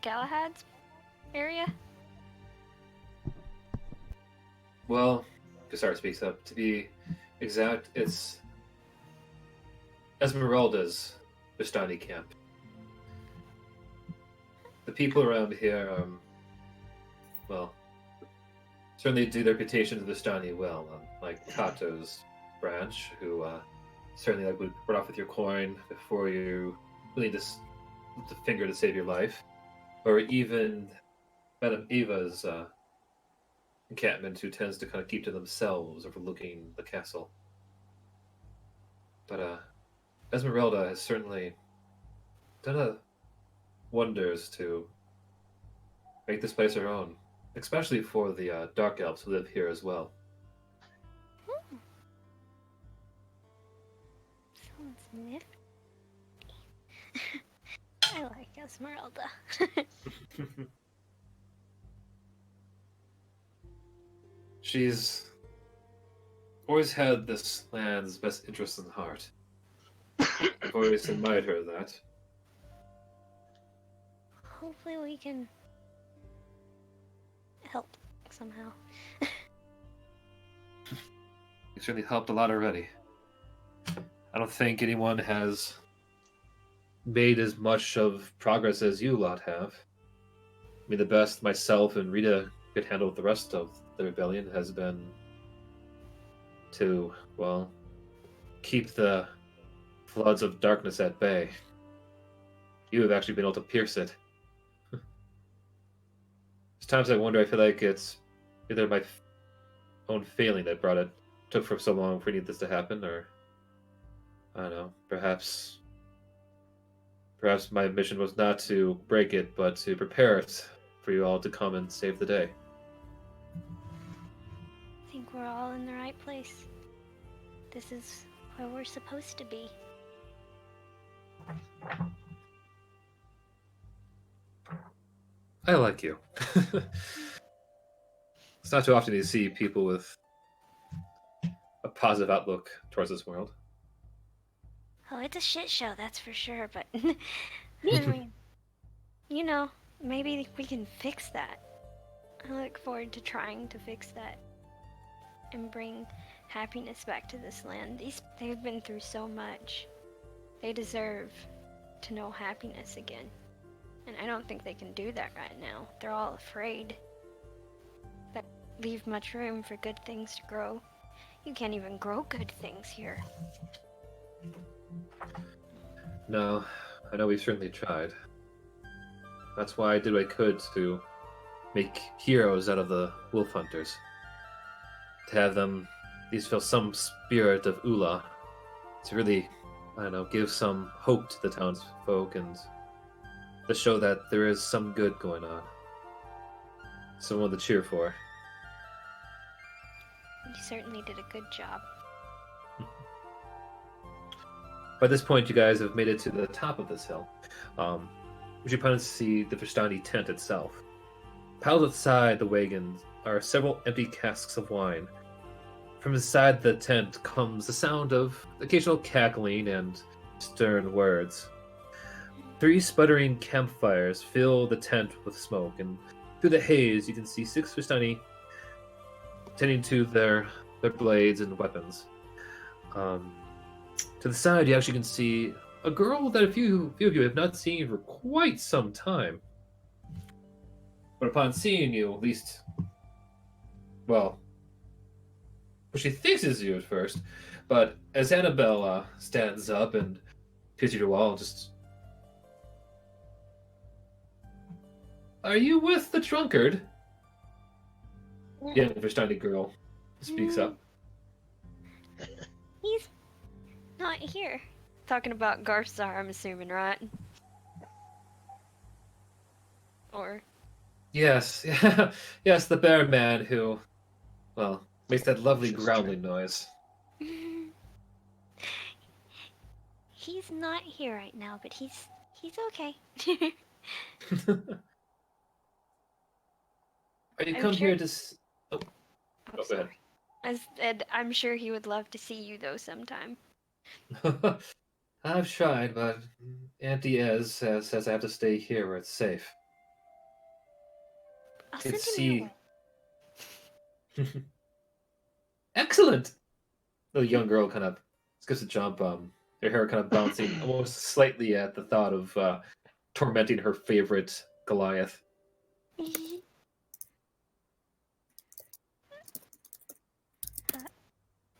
Galahad's area. Well, Cassar speaks up. To be exact, it's Esmeralda's Vistani camp. The people around here, well, certainly do their reputation to Vistani well. Like Kato's branch, who certainly would run off with your coin before you really just lift the finger to save your life. Or even Madame Eva's encampment, who tends to kind of keep to themselves, overlooking the castle. But Esmeralda has certainly done wonders to make this place her own, especially for the dark elves who live here as well. Sounds nifty. I like Esmeralda. She's always had this land's best interests in heart. I've always admired her that. Hopefully we can help somehow. You certainly helped a lot already. I don't think anyone has made as much of progress as you lot have. I mean, the best myself and Rita could handle with the rest of the rebellion has been to, well, keep the floods of darkness at bay. You have actually been able to pierce it. There's times I wonder, I feel like it's either my own failing that took for so long for any of this to happen, or I don't know, perhaps my mission was not to break it, but to prepare it for you all to come and save the day. I think we're all in the right place. This is where we're supposed to be. I like you. It's not too often you see people with a positive outlook towards this world. Oh, it's a shit show, that's for sure, but I mean, you know, maybe we can fix that. I look forward to trying to fix that and bring happiness back to this land. They've been through so much. They deserve to know happiness again. And I don't think they can do that right now. They're all afraid. That leave much room for good things to grow. You can't even grow good things here. No, I know we've certainly tried. That's why I did what I could to make heroes out of the wolf hunters. To have them at least feel some spirit of Ula. To really, I don't know, give some hope to the townsfolk and to show that there is some good going on. Someone to cheer for. You certainly did a good job. By this point, you guys have made it to the top of this hill, which you plan to see the Vistani tent itself. Piled outside the wagons are several empty casks of wine. From inside the tent comes the sound of occasional cackling and stern words. 3 sputtering campfires fill the tent with smoke, and through the haze you can see 6 Vistani tending to their blades and weapons. To the side, you actually can see a girl that a few of you have not seen for quite some time. But upon seeing you, at least, well, she thinks is you at first, but as Annabelle stands up and peers you to the wall, just, are you with the drunkard? Yeah, the Vistani girl speaks up. He's not here. Talking about Garthar, I'm assuming, right? Or Yes, yes, the bear man who, well, makes that lovely growling noise. he's not here right now, but he's okay. Are you I'm come sure- here to? Oh, Go ahead. sorry. I said I'm sure he would love to see you though sometime. I've tried, but Auntie Ez says I have to stay here where it's safe. I'll Could send him your see. way. Excellent. The young girl kind of skips a jump. Her hair kind of bouncing almost slightly at the thought of tormenting her favorite Goliath.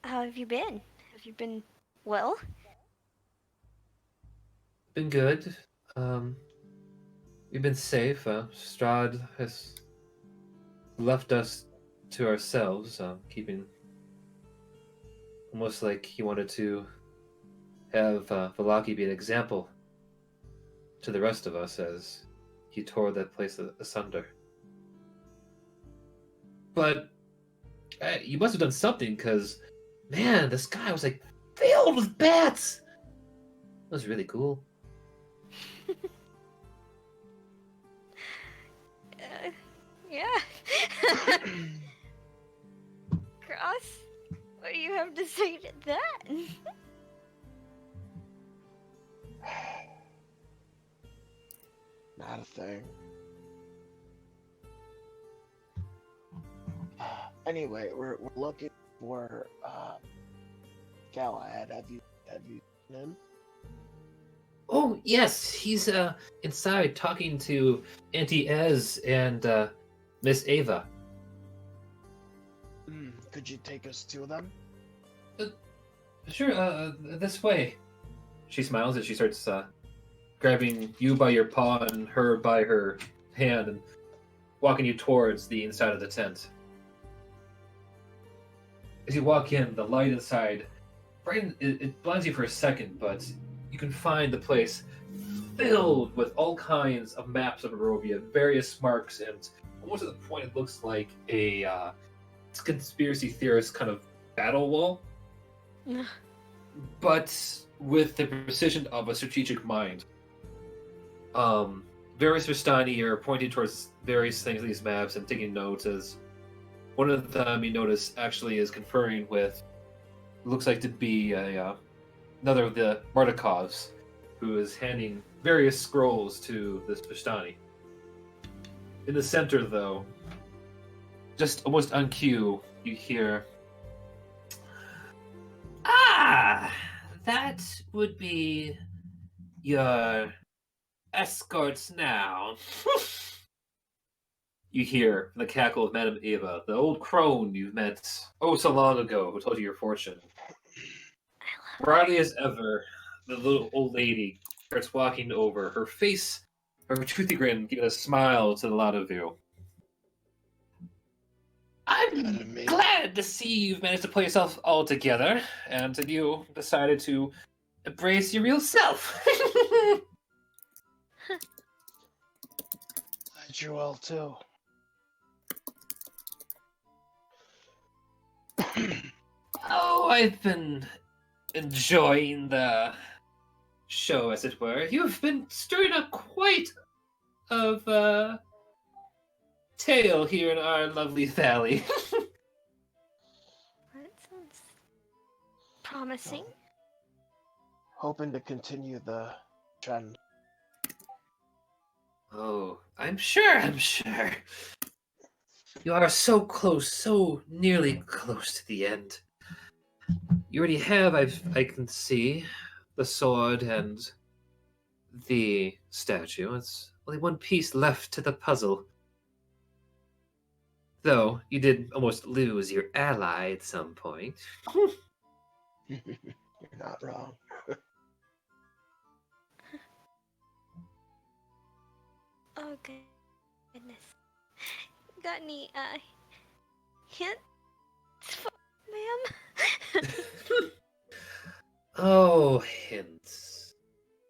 How have you been? Have you been well? Been good. We've been safe. Strahd has left us to ourselves, keeping almost like he wanted to have Vallaki be an example to the rest of us as he tore that place asunder. But you must have done something, because, man, the sky was like filled with bats. That was really cool. Yeah. Cross, what do you have to say to that? Not a thing. Anyway, we're looking for Galahad. Have you seen him? Oh, yes, he's inside talking to Auntie Ez and Miss Ava. Could you take us to them? Sure, this way. She smiles as she starts grabbing you by your paw and her by her hand and walking you towards the inside of the tent. As you walk in, the light inside, it blinds you for a second, but you can find the place filled with all kinds of maps of Barovia, various marks, and almost at the point it looks like a conspiracy theorist kind of battle wall, but with the precision of a strategic mind. Various Vistani are pointing towards various things in these maps and taking notes, as one of them you notice actually is conferring with, looks like to be another of the Mardikovs, who is handing various scrolls to this Vistani. In the center, though, just almost on cue, you hear, "Ah, that would be your escorts now." You hear from the cackle of Madame Ava, the old crone you met oh so long ago, who told you your fortune. Proudly as ever, the little old lady starts walking over, her face, her toothy grin, giving a smile to the lot of you. I'm glad to see you've managed to pull yourself all together, and that you decided to embrace your real self. Glad you will too. Oh, I've been enjoying the show, as it were. You've been stirring up quite of tale here in our lovely valley. That sounds promising. Hoping to continue the trend. Oh, I'm sure. You are so close, so nearly close to the end. You already have, I can see, the sword and the statue. It's only one piece left to the puzzle. Though, you did almost lose your ally at some point. You're not wrong. Oh goodness. Got any hints, ma'am? Oh, hints.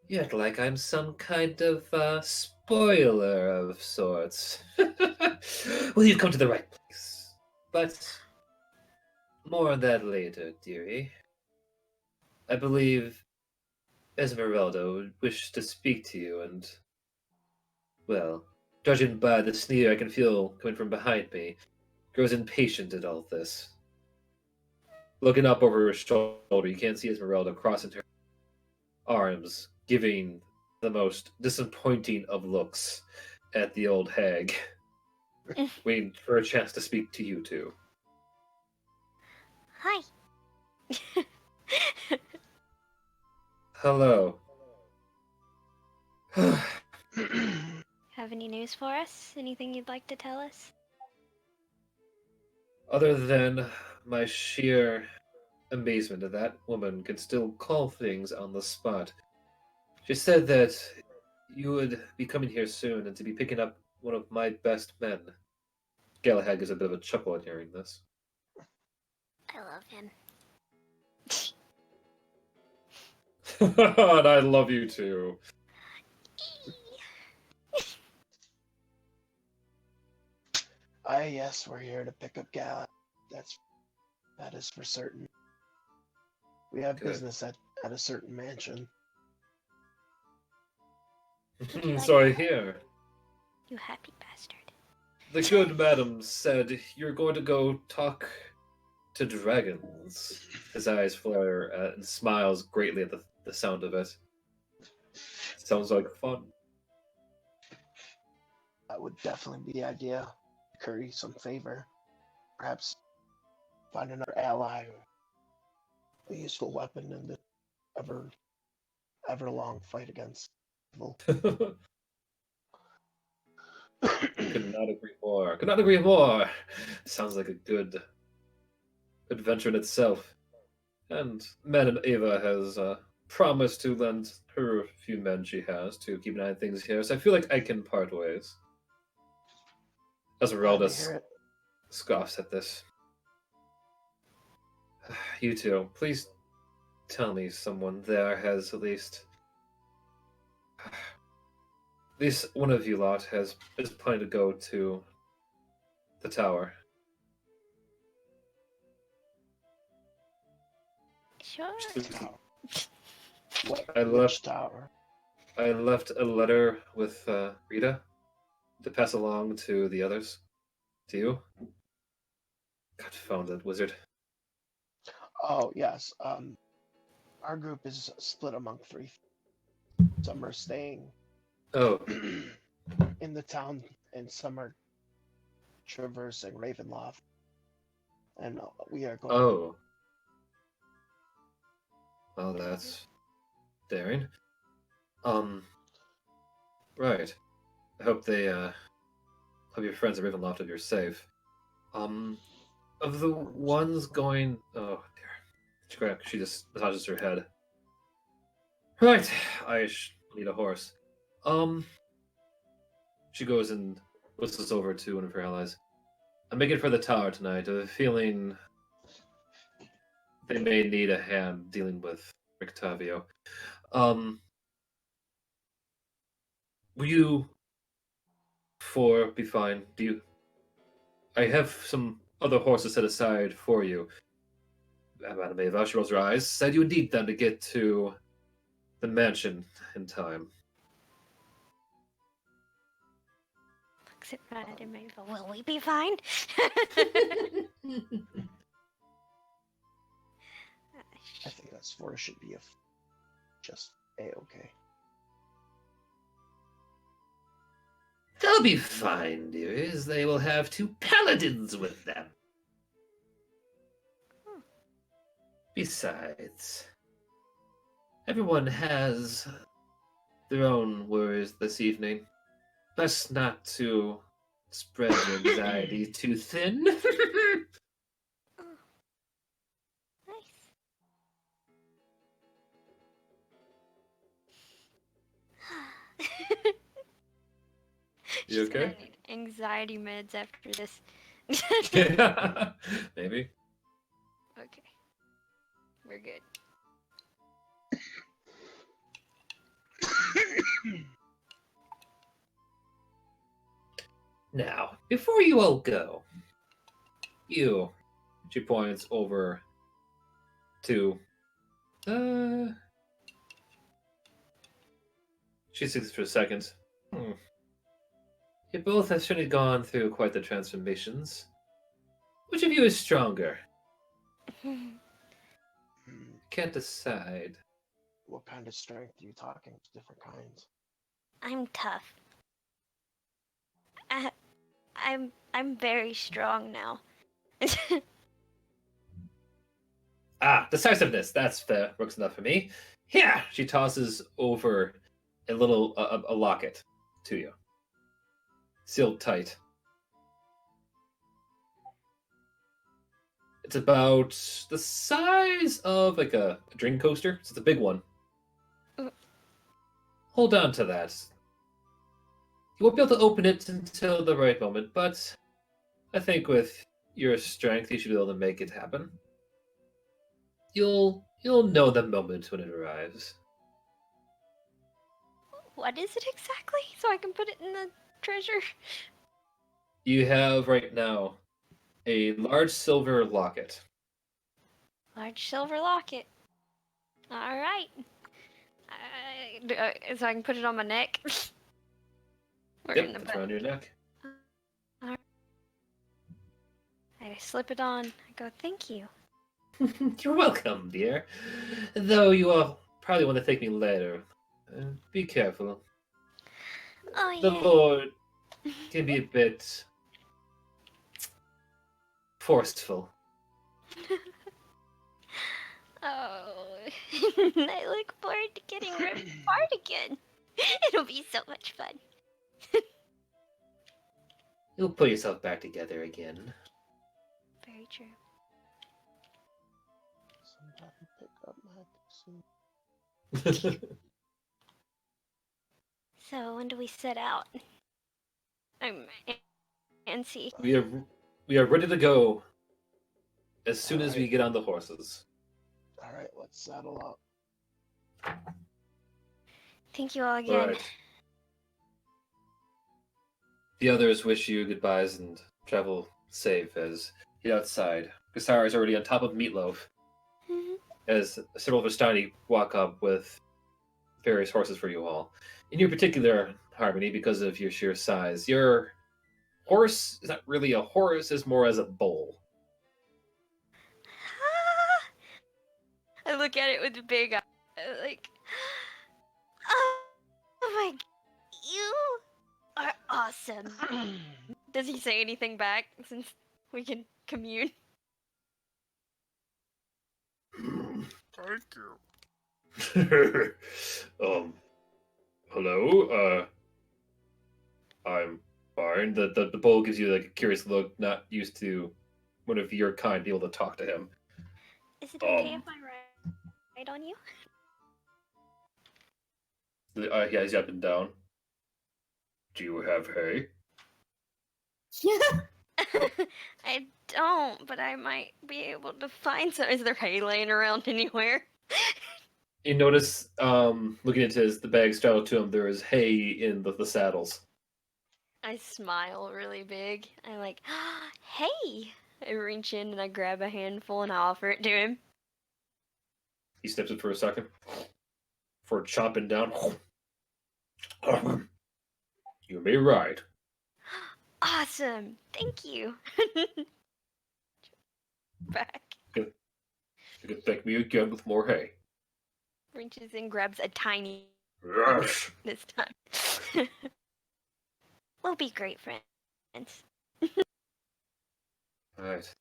You act like I'm some kind of spoiler of sorts. Well, you've come to the right place. But more on that later, dearie. I believe Esmeralda would wish to speak to you, and, well, judging by the sneer I can feel coming from behind me, grows impatient at all this. Looking up over her shoulder, you can't see Esmeralda crossing her arms, giving the most disappointing of looks at the old hag, waiting for a chance to speak to you two. Hi. Hello. Have any news for us? Anything you'd like to tell us? Other than my sheer amazement that that woman can still call things on the spot. She said that you would be coming here soon and to be picking up one of my best men. Galahad gives a bit of a chuckle at hearing this. I love him. And I love you too. Yes, we're here to pick up Galahad. That is for certain. We have Good. business at a certain mansion. So I hear. You happy bastard. The good madam said you're going to go talk to dragons. His eyes flare and smiles greatly at the sound of it. Sounds like fun. That would definitely be the idea. Curry some favor. Perhaps find another ally or a useful weapon in the ever long fight against evil. Could not agree more. Could not agree more. Sounds like a good adventure in itself. And Madame Ava has promised to lend her few men she has to keep an eye on things here, so I feel like I can part ways. Esmeralda Glad to hear it. scoffs at this. You two, please tell me someone there has at least one of you lot is planning to go to the tower. Sure. Which tower? I left a letter with Rita to pass along to the others. To you? Confounded wizard. Oh, yes. Our group is split among three. Some are staying Oh, in the town, and some are traversing Ravenloft. And we are going. oh. Well, that's daring. Right. I hope hope your friends at Ravenloft, if you're safe. Of the ones going, oh dear, she just massages her head. Right, I need a horse. She goes and whistles over to one of her allies. I'm making for the tower tonight. I have a feeling they may need a hand dealing with Rictavio. Will you four be fine? I have some other horses set aside for you. Madame Ava, she rolls her eyes, said you would need them to get to the mansion in time. looks at him and goes, will we be fine? I think us four should be just a-okay. They'll be fine, dearies. They will have 2 paladins with them. Besides, everyone has their own worries this evening. Best not to spread your anxiety too thin. Nice. You She's gonna okay? need anxiety meds after this. Maybe. Okay. We're good. Now, before you all go, she points over to, she thinks for a second. You both have surely gone through quite the transformations. Which of you is stronger? Can't decide. What kind of strength are you talking? Different kinds. I'm tough. I'm very strong now. Decisiveness. That's fair. Works enough for me. Here, she tosses over a little a locket to you, sealed tight. It's about the size of like a drink coaster. So it's a big one. Hold on to that. You won't be able to open it until the right moment, but I think with your strength, you should be able to make it happen. You'll know the moment when it arrives. What is it exactly? So I can put it in the treasure? You have right now a large silver locket. Large silver locket. Alright. So I can put it on my neck? Or in the Yep, it's back? around your neck. I slip it on. I go, thank you. You're welcome, dear. Though you all probably want to thank me later. Be careful. Oh, The yeah. Lord can be a bit forceful. Oh, I look forward to getting ripped apart again. It'll be so much fun. You'll put yourself back together again. Very true. Somebody pick up my suit. So when do we set out? I'm antsy. We are ready to go as soon as we Alright. get on the horses. Alright, let's saddle up. Thank you all again. Alright. The others wish you goodbyes and travel safe as you get outside. Kasara is already on top of Meatloaf as several Vistani walk up with various horses for you all. In your particular, Harmony, because of your sheer size, your horse is not really a horse, it's more as a bull. I look at it with a big eye, like, oh my, you are awesome. Does he say anything back since we can commune? Thank you. Hello? I'm fine. The bull gives you like a curious look, not used to one of your kind be able to talk to him. Is it okay if I ride on you? Yeah, he's up and down. Do you have hay? I don't, but I might be able to find some. Is there hay laying around anywhere? You notice, looking into the bag straddled to him, there is hay in the saddles. I smile really big. I'm like, hey! I reach in and I grab a handful and I offer it to him. He snips it for a second. For chomping down. You may ride. Awesome. Thank you. Back. You can thank me again with more hay. Reaches and grabs a tiny Yes. this time. We'll be great friends. Alright.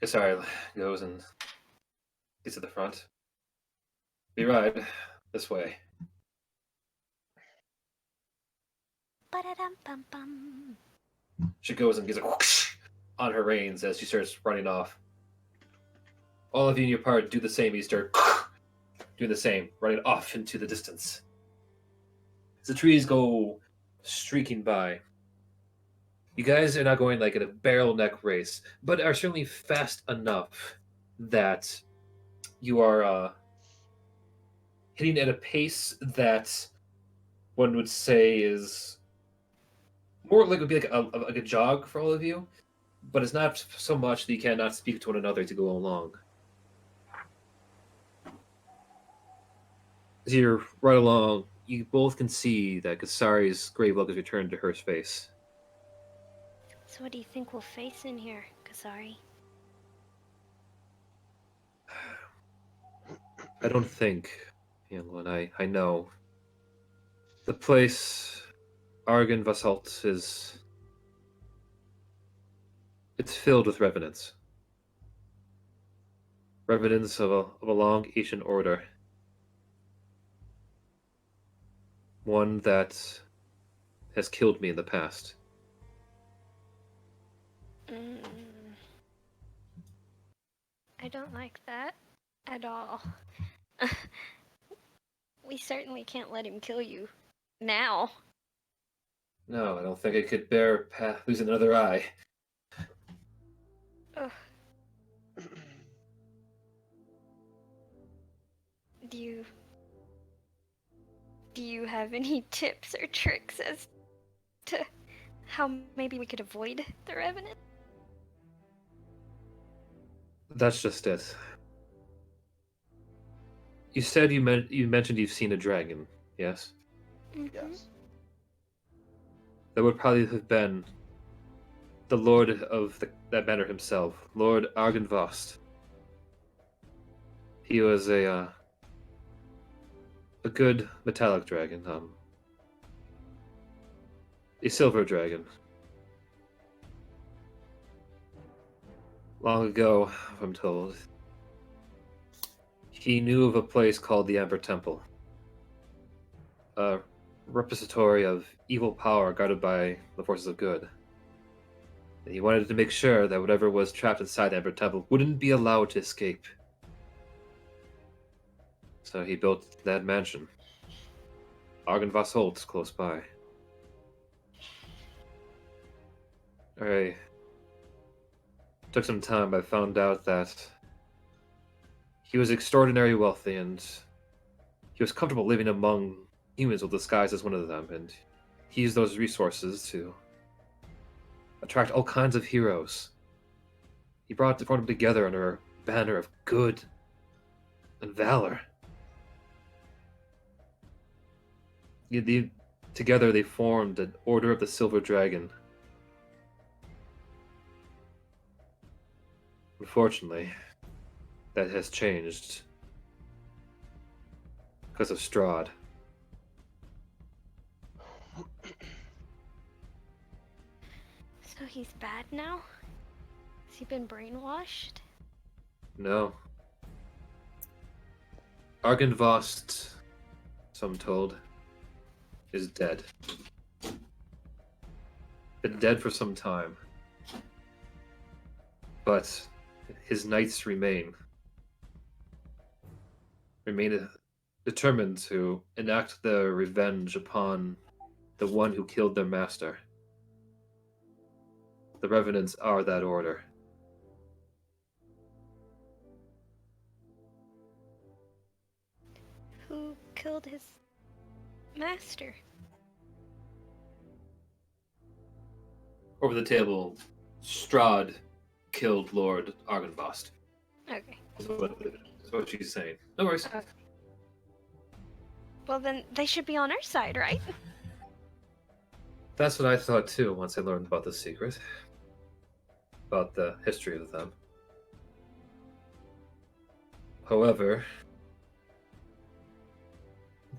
Kasari goes and gets to the front. Be right this way. Ba-da-dum-bum-bum. She goes and gives a whoosh on her reins as she starts running off. All of you in your part do the same. You start doing the same, running off into the distance. As the trees go streaking by, you guys are not going like in a barrel neck race, but are certainly fast enough that you are hitting at a pace that one would say is more like would be like a jog for all of you, but it's not so much that you cannot speak to one another to go along. As you're right along, you both can see that Kasari's grave look has returned to her face. So what do you think we'll face in here, Kasari? I don't think, and I know. The place, Argon Vasalt, it's filled with revenants. Revenants of a long ancient order. One that has killed me in the past. I don't like that at all. We certainly can't let him kill you now. No, I don't think I could bear losing another eye. Ugh. Do you have any tips or tricks as to how maybe we could avoid the Revenant? That's just it. You said you mentioned you've seen a dragon, yes? Mm-hmm. Yes. That would probably have been the Lord of that manor himself, Lord Argenvost. He was a good metallic dragon, a silver dragon. Long ago, I'm told, he knew of a place called the Amber Temple, a repository of evil power guarded by the forces of good. And he wanted to make sure that whatever was trapped inside the Amber Temple wouldn't be allowed to escape. So he built that mansion. Argenvost Holt, close by. I took some time, but I found out that he was extraordinarily wealthy, and he was comfortable living among humans with disguise as one of them, and he used those resources to attract all kinds of heroes. He brought them together under a banner of good and valor. Together they formed an Order of the Silver Dragon. Unfortunately, that has changed because of Strahd. So he's bad now? Has he been brainwashed? No. Argenvost, so I'm told, is dead. Been dead for some time. But his knights remain determined to enact their revenge upon the one who killed their master. The Revenants are that order. Who killed his master? Over the table, Strahd killed Lord Argenvost. Okay. That's what she's saying. No worries. Well, then they should be on our side, right? That's what I thought too once I learned about the secret. About the history of them. However,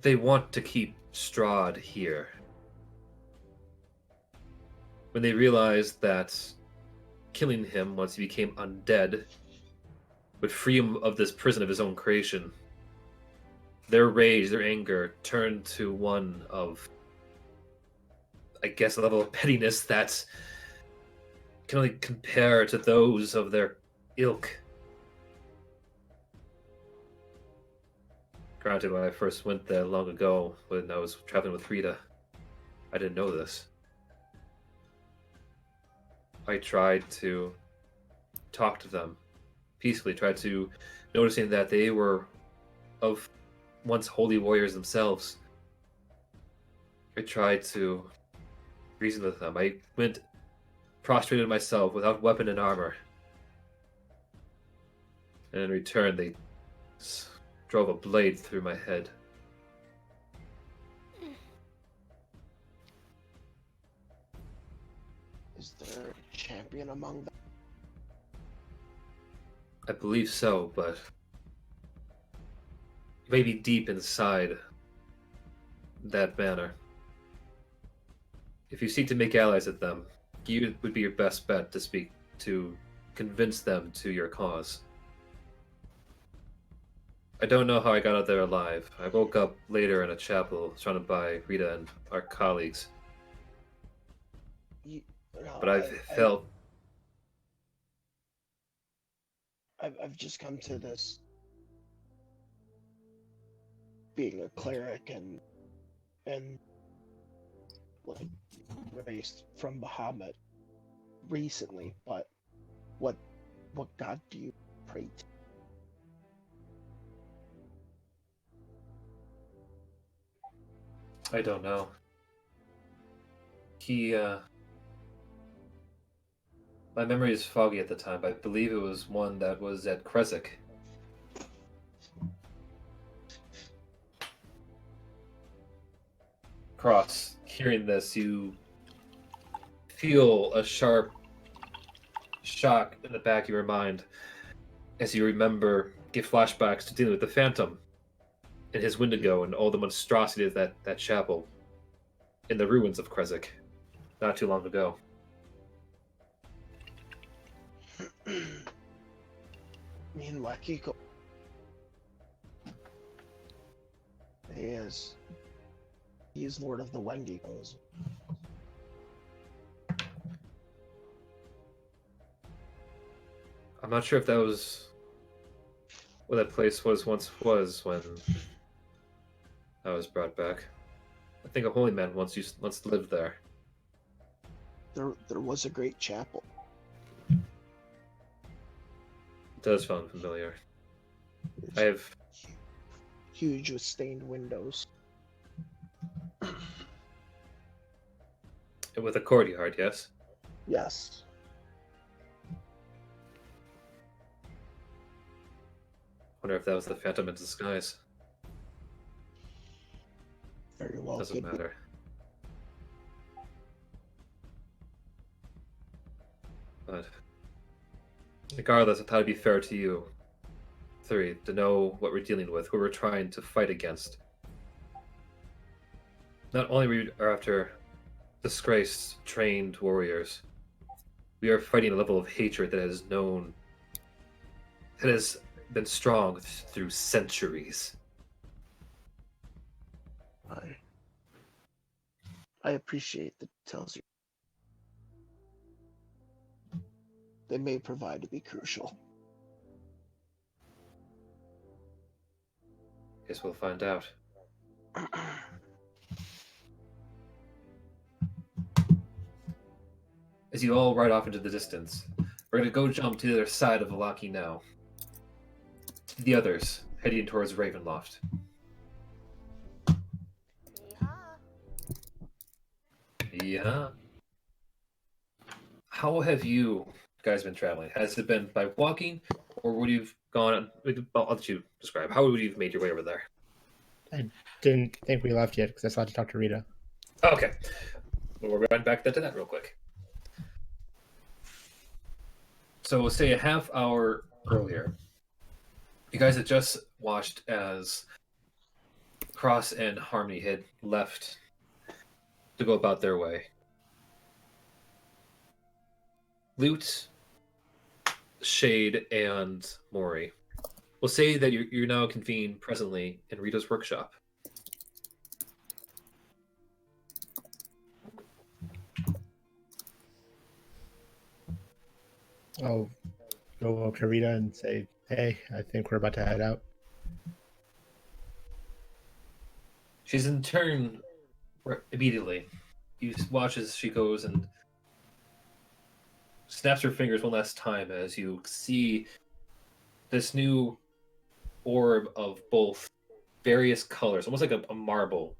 they want to keep Strahd here. When they realized that killing him once he became undead would free him of this prison of his own creation, their rage, their anger turned to one of, I guess, a level of pettiness that can only compare to those of their ilk. Granted, when I first went there long ago, when I was traveling with Rita, I didn't know this. I tried to talk to them peacefully, tried to noticing that they were of once holy warriors themselves. I tried to reason with them. I went prostrated myself without weapon and armor. And in return, they drove a blade through my head. Is there a champion among them? I believe so, but maybe deep inside that banner. If you seek to make allies with them, you would be your best bet to speak to convince them to your cause. I don't know how I got out there alive. I woke up later in a chapel surrounded by Rita and our colleagues. But I've just come to this being a cleric and like raised from Bahamut recently, but what god do you pray to? I don't know. My memory is foggy at the time, but I believe it was one that was at Kresik. Cross, hearing this, you feel a sharp shock in the back of your mind as you get flashbacks to dealing with the Phantom and his Wendigo and all the monstrosity of that chapel in the ruins of Kresik not too long ago. Me and Wakiko. He is Lord of the Wendigos. I'm not sure if that was what that place once was when I was brought back. I think a holy man once lived there. There was a great chapel. It does sound familiar. I have huge with stained windows. With a courtyard, yes? Yes. Wonder if that was the Phantom in disguise. Very well. Doesn't matter. But regardless, I thought it'd be fair to you three to know what we're dealing with, who we're trying to fight against. Not only are we after disgraced, trained warriors, we are fighting a level of hatred that has been strong through centuries. I appreciate the details. They may provide to be crucial. Guess we'll find out. As you all ride off into the distance, we're going to go jump to the other side of the Valaki now. The others, heading towards Ravenloft. Yeah. How have you guys been traveling? Has it been by walking, or would you've gone? I'll let you describe. How would you have made your way over there? I didn't think we left yet because I still had to talk to Rita. Okay. We'll run back to that real quick. So we'll say a half hour earlier. You guys had just watched as Cross and Harmony had left to go about their way. Lute, Shade, and Mori. We'll say that you're now convened presently in Rita's workshop. I'll go up to Rita and say, hey, I think we're about to head out. She's in turn immediately. You watch as she goes and snaps her fingers one last time as you see this new orb of both various colors, almost like a marble,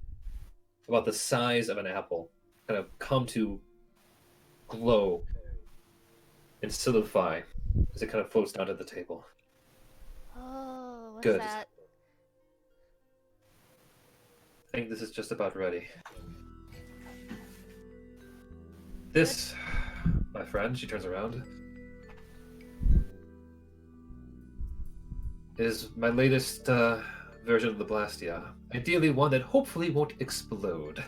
about the size of an apple, kind of come to glow and solidify as it kind of floats down to the table. Oh, what's Good. that? I think this is just about ready. This, my friend, she turns around, is my latest version of the Blastia. Ideally one that hopefully won't explode.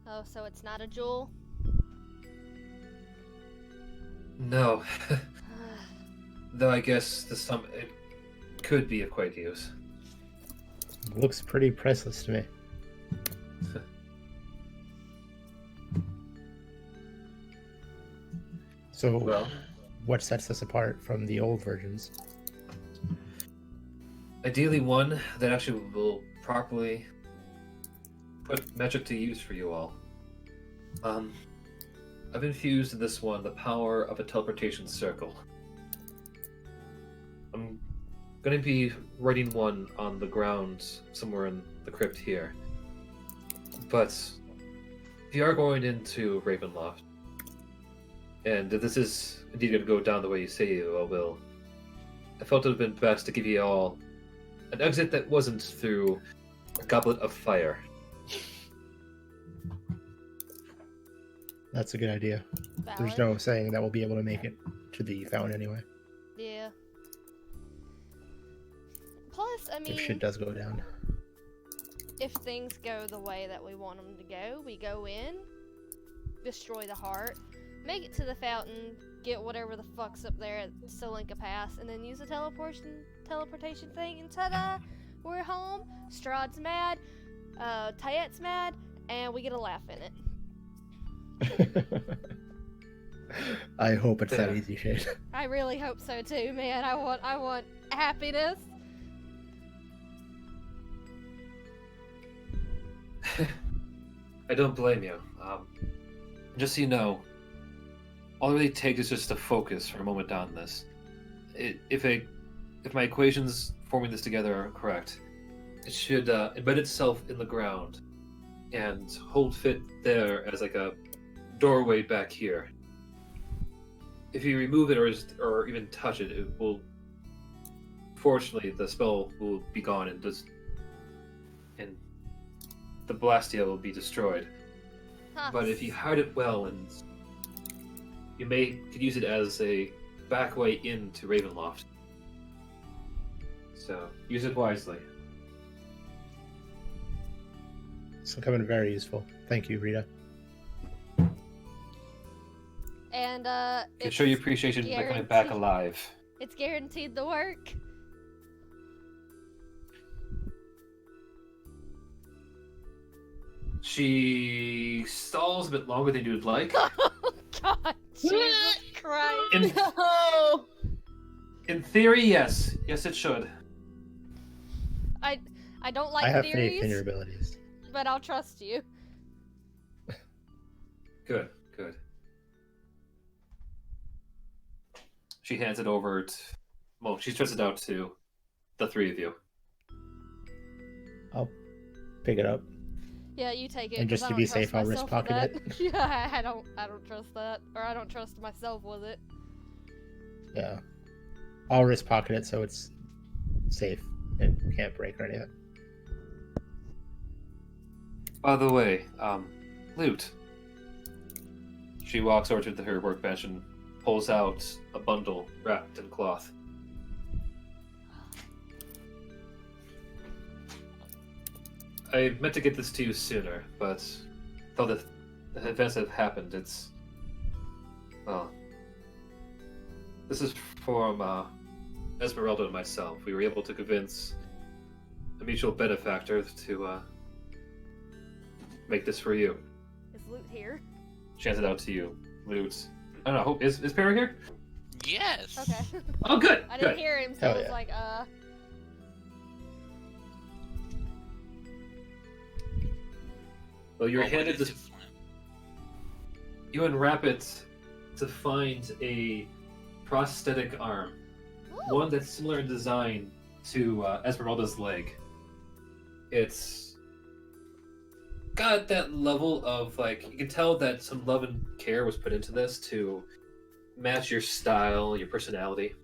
Oh, so it's not a jewel? No. Though I guess it could be of quite use. Looks pretty priceless to me. So, Well, what sets us apart from the old versions? ideally one that actually will properly put magic to use for you all. I've infused in this one the power of a teleportation circle. I'm going to be writing one on the ground somewhere in the crypt here. But if you are going into Ravenloft, and if this is indeed going to go down the way you say you will, I felt it would have been best to give you all an exit that wasn't through a goblet of fire. That's a good idea. There's Valid. no saying that we'll be able to make it to the fountain anyway, Yeah. Plus, I mean, if shit does go down. if things go the way that we want them to go, we go in, destroy the heart, make it to the fountain, get whatever the fuck's up there at Solinka Pass, and then use the teleportation thing, and ta-da! We're home. Strahd's mad, Tyette's mad, and we get a laugh in it. I hope it's that Yeah. easy, Shade. I really hope so too, man. I want happiness. I don't blame you. Just so you know, all it really takes is just to focus for a moment on this. If my equations forming this together are correct, it should embed itself in the ground and hold fit there as like a doorway back here. If you remove it or even touch it, it will. Fortunately, the spell will be gone and the Blastia will be destroyed. Huh. But if you hide it well, and you could use it as a back way into Ravenloft. So use it wisely. It's becoming very useful. Thank you, Rita. And To it's show your appreciation by coming back guaranteed- alive. It's guaranteed the work. She stalls a bit longer than you'd like. Oh God, Jesus Christ! In, No! in theory, yes. Yes, it should. I don't like I have faith in theories, your abilities. but I'll trust you. Good, good. She hands it over to... Well, she stretches it out to the three of you. I'll pick it up. Yeah, you take it. And 'cause just I to don't be trust safe, I'll myself wrist with pocket that. Yeah, I don't trust that, or I don't trust myself with it. Yeah. I'll wrist pocket it so it's safe and can't break or anything. By the way, Loot. She walks over to her workbench and pulls out a bundle wrapped in cloth. I meant to get this to you sooner, but though the events have happened, it's... Well... This is from Esmeralda and myself. We were able to convince a mutual benefactor to make this for you. Is Loot here? She hands it out to you. Loot. I don't know. Is Perry here? Yes. Okay. Oh, good. I good. didn't hear him, so Hell I was yeah. like, Well, you're Oh, what handed is this. it, Flint? You unwrap it to find a prosthetic arm. Ooh. One that's similar in design to Esmeralda's leg. It's got that level of, like, you can tell that some love and care was put into this to match your style, your personality,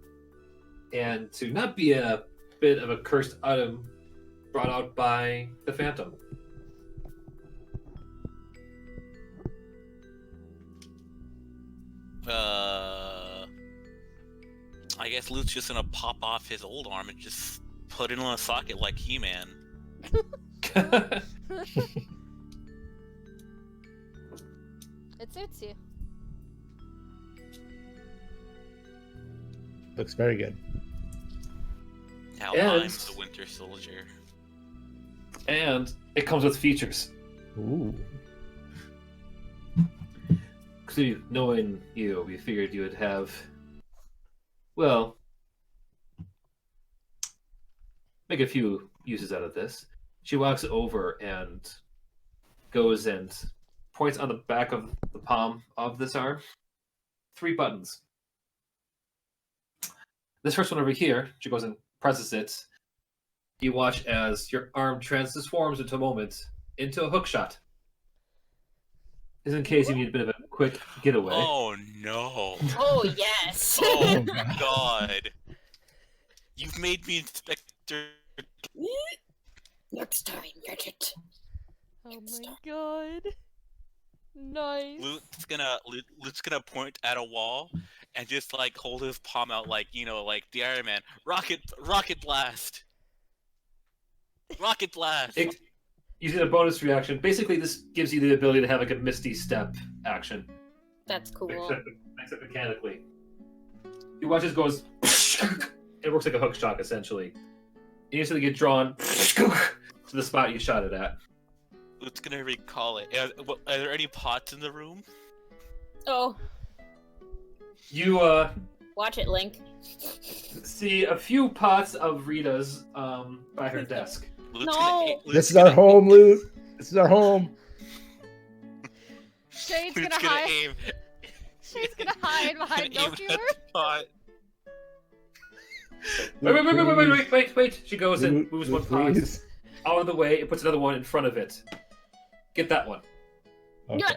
and to not be a bit of a cursed item brought out by the Phantom. I guess Luke's just gonna pop off his old arm and just put it in a socket like He-Man. it suits you. Looks very good. How And- I'm the Winter Soldier. And it comes with features. Ooh. So, knowing you, we figured you would have, well, make a few uses out of this. She walks over and goes and points on the back of the palm of this arm. 3 buttons. This first one over here, she goes and presses it. You watch as your arm transforms into a moment into a hook shot. Just in case you need a bit of a quick getaway. Oh no! Oh yes. Oh god! You've made me Inspector. Next time, get it. Oh my god. Nice. Luke's gonna point at a wall and just like hold his palm out like, you know, like the Iron Man. Rocket blast. Rocket blast. Using a bonus reaction, basically this gives you the ability to have like a Misty Step action. That's cool. Except mechanically. You watch this goes... It works like a hook shot, essentially. You instantly get drawn to the spot you shot it at. Luke's gonna recall it. Are there any pots in the room? Oh, You watch it, Link. see a few pots of Rita's by her desk. Luke's No. This is our home, Loot. This is our home. Shade's Luke's gonna gonna hide. aim. She's gonna hide behind aim Milky at Way. the pot. Wait. She goes and Loot, moves Loot, one pot please. out of the way and puts another one in front of it. Get that one. Okay.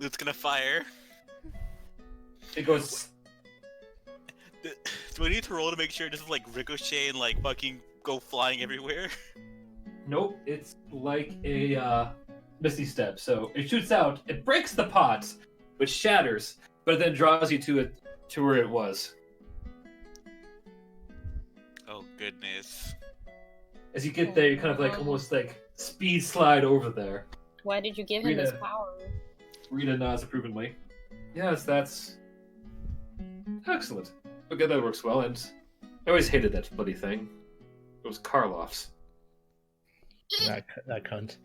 Luke's gonna fire. It goes... Do I need to roll to make sure it doesn't like ricochet and like fucking go flying everywhere? Nope, it's like a Misty Step. So it shoots out, it breaks the pot, which shatters, but it then draws you to where it was. Oh goodness. As you get there, you kind of like almost like speed slide over there. Why did you give him this Rita. power? Rita nods approvingly. Yes, that's excellent. Okay, that works well, and I always hated that bloody thing. It was Karloff's. That cunt.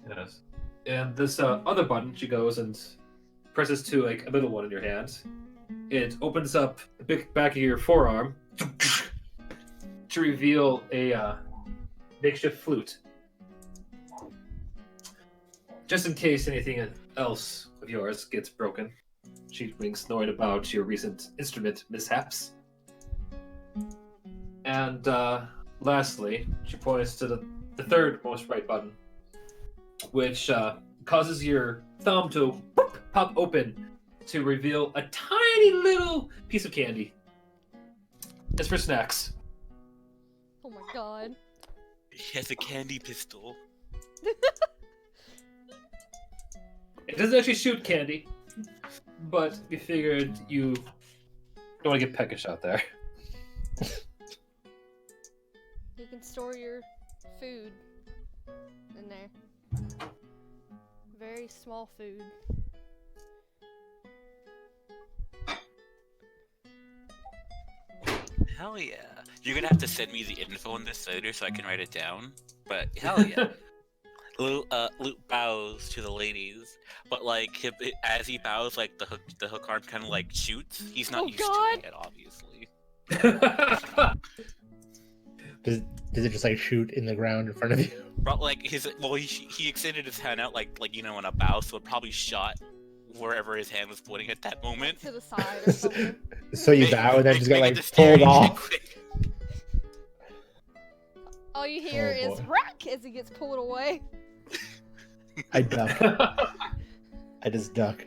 Yes. And this other button, she goes and presses to like a middle one in your hand. It opens up the big back of your forearm to reveal a makeshift flute. Just in case anything else of yours gets broken. She winks, knowing about your recent instrument mishaps. And lastly, she points to the third most right button, which causes your thumb to pop open to reveal a tiny little piece of candy. It's for snacks. Oh my god. He has a candy pistol. It doesn't actually shoot candy, but we figured you don't want to get peckish out there. You can store your food in there. Very small food. Hell yeah. You're gonna have to send me the info on this later so I can write it down. But hell yeah. Luke bows to the ladies, but like as he bows, like the hook arm kind of like shoots. He's not used to it, obviously. Does it just like shoot in the ground in front of you? But like he extended his hand out like in a bow, so it probably shot wherever his hand was pointing at that moment. To the side or something. So you bow and then just got Make it like the pulled steering off. quick. All you hear is boy. "rack" as he gets pulled away. I duck. I just duck.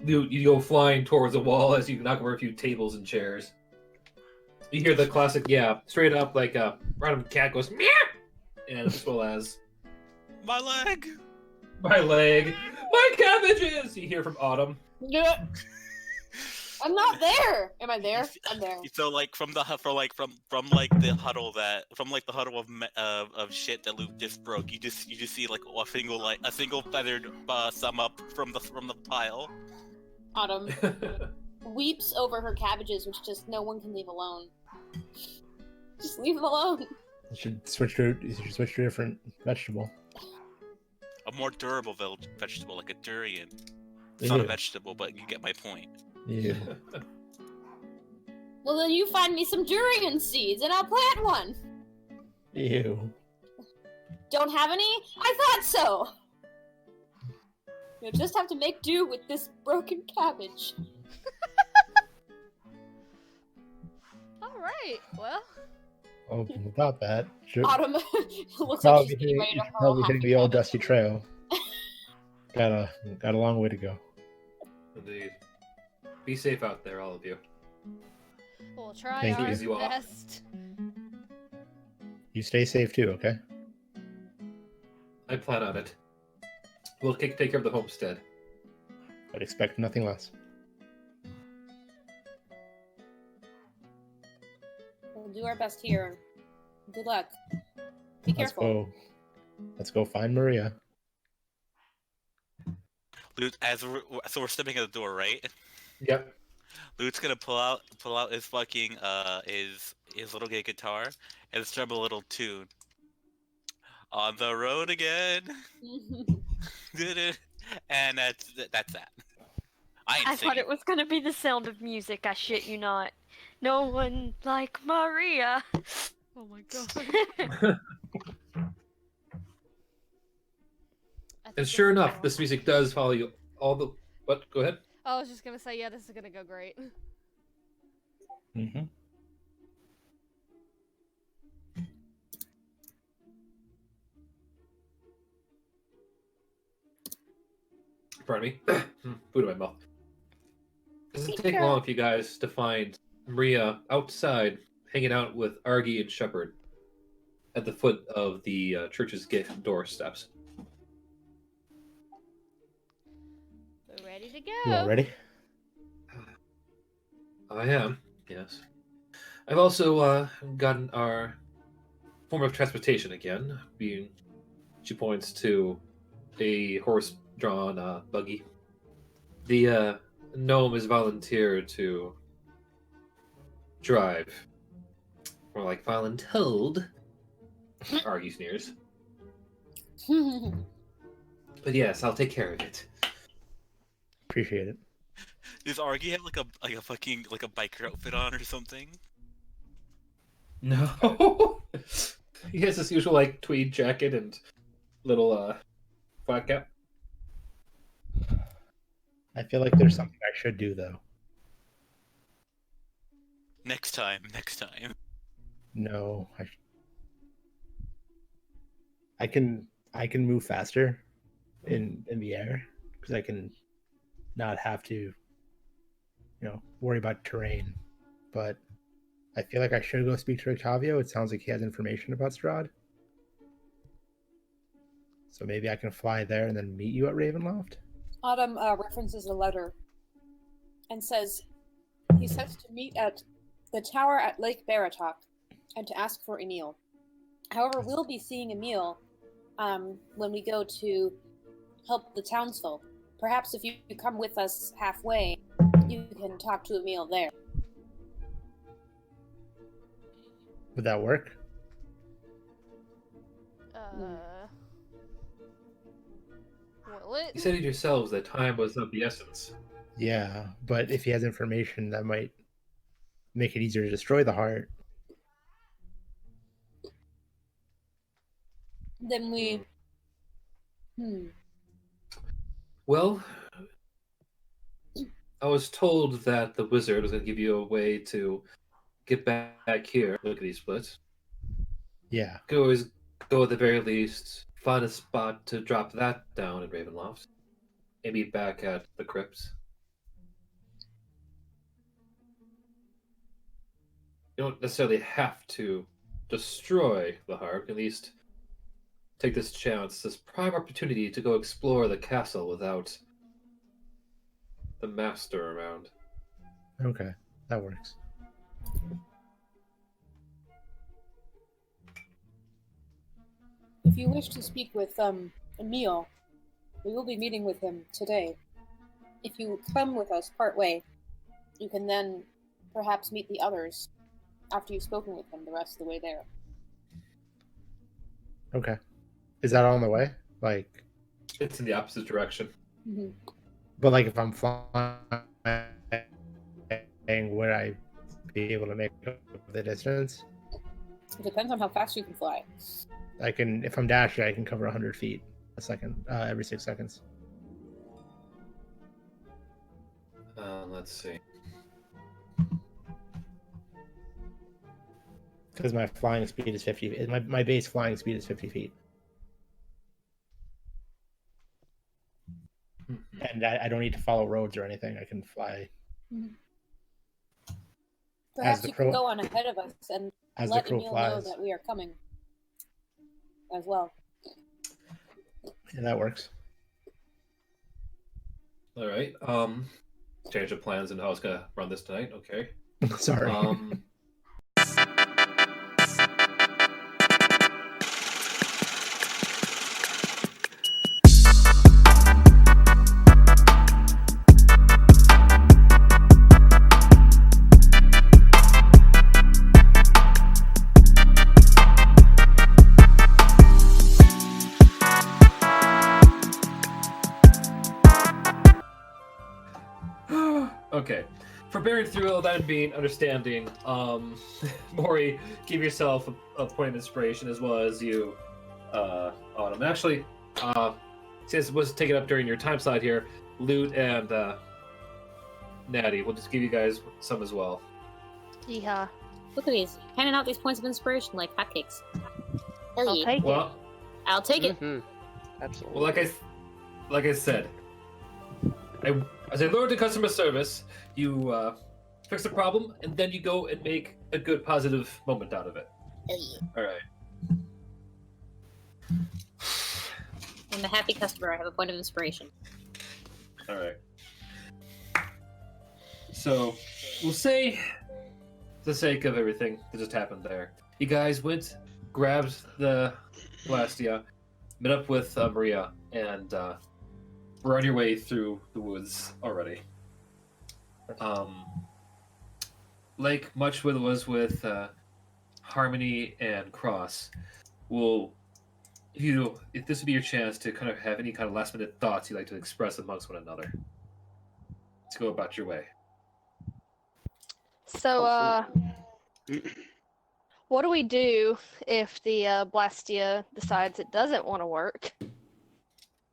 You go flying towards the wall as you knock over a few tables and chairs. You hear the classic, straight up like a random cat goes meow, and as well as My leg. my leg, my cabbages. You hear from Autumn. Yeah. I'm not there. Am I there? I'm there. So like from the huddle of shit that Luke just broke, you just see like a single feathered sum up from the pile. Autumn weeps over her cabbages, which just no one can leave alone. Just leave them alone. You should switch to a different vegetable. A more durable vegetable, like a durian. It's not a vegetable, but you get my point. Yeah. Well, then you find me some durian seeds, and I'll plant one. Ew. Don't have any? I thought so. You'll just have to make do with this broken cabbage. Alright, well. Oh, without that, Autumn looks like probably she's getting ready to hurl probably half hitting the the old cabbage. dusty trail. Got a long way to go. Indeed. Be safe out there, all of you. We'll try Thank our you. best. You stay safe too, okay? I plan on it. We'll take care of the homestead. I'd expect nothing less. We'll do our best here. Good luck. Be careful. Let's go find Maria. Luke, so we're stepping at the door, right? Yep. Luke's gonna pull out his fucking his little gay guitar and strum a little tune. On the road again. And that's that. I thought it was gonna be the sound of music. I shit you not. No one like Maria. Oh my god. And sure enough, this music does follow you all the. What? Go ahead. I was just gonna say, yeah, this is gonna go great. Mm-hmm. Pardon me. Food in my mouth. Doesn't take long for you guys to find Maria outside, hanging out with Argy and Shepard at the foot of the church's doorsteps. We're ready to You all go. ready? I am, yes. I've also gotten our form of transportation again, being she points to a horse-drawn buggy. The gnome has volunteered to drive. More like voluntold. Argy sneers. But yes, I'll take care of it. Appreciate it. Does Argy have like a fucking like a biker outfit on or something? No. He has this usual like tweed jacket and little flat cap. I feel like there's something I should do though. Next time. No, I can move faster in the air because I can not have to, worry about terrain. But I feel like I should go speak to Octavio. It sounds like he has information about Strahd. So maybe I can fly there and then meet you at Ravenloft? Autumn references a letter and says he says to meet at the tower at Lake Baratok and to ask for Emil. However, we'll be seeing Emil when we go to help the townsfolk. Perhaps if you come with us halfway, you can talk to Emil there. Would that work? Will it? You said it yourselves that time was of the essence. Yeah, but if he has information, that might make it easier to destroy the heart. Then we. Well, I was told that the wizard was going to give you a way to get back here. Look at these splits. Yeah. Could always go at the very least, find a spot to drop that down in Ravenloft. Maybe back at the crypts. You don't necessarily have to destroy the heart. At least take this chance, this prime opportunity to go explore the castle without the master around. Okay, that works. If you wish to speak with Emil, we will be meeting with him today. If you come with us part way, you can then perhaps meet the others after you've spoken with them the rest of the way there. Okay. Is that on the way? Like, It's in the opposite direction. Mm-hmm. but like if I'm flying, would I be able to make up the distance? It depends on how fast you can fly. I can, if I'm dashing, I can cover 100 feet a second, every 6 seconds. Let's see. Because my flying speed is 50. My base flying speed is 50 feet. And I don't need to follow roads or anything. I can fly. Perhaps the you crow- can go on ahead of us and As the let crow Emil know flies. that we are coming as well. Yeah, that works. All right. Change of plans and how I was gonna run this tonight. Okay. Sorry. Okay. For bearing through all that and being understanding, Maury, give yourself a point of inspiration as well as you, Autumn. Actually, since it was taken up during your time slot here, Loot and Natty, we'll just give you guys some as well. Yeehaw. Look at these, handing out these points of inspiration like hotcakes. Hell I'll yeah. take it. Well, I'll take it. Absolutely. well, like I said, as I learned in customer service, you fix a problem and then you go and make a good positive moment out of it. Hell yeah. All right. I'm a happy customer. I have a point of inspiration. All right. So, we'll say, for the sake of everything that just happened there, you guys went, grabbed the Blastia, met up with Maria, and we're on your way through the woods already. Like much what it was with Harmony and Cross, if this would be your chance to kind of have any kind of last minute thoughts you'd like to express amongst one another, let's go about your way. So, what do we do if the Blastia decides it doesn't want to work?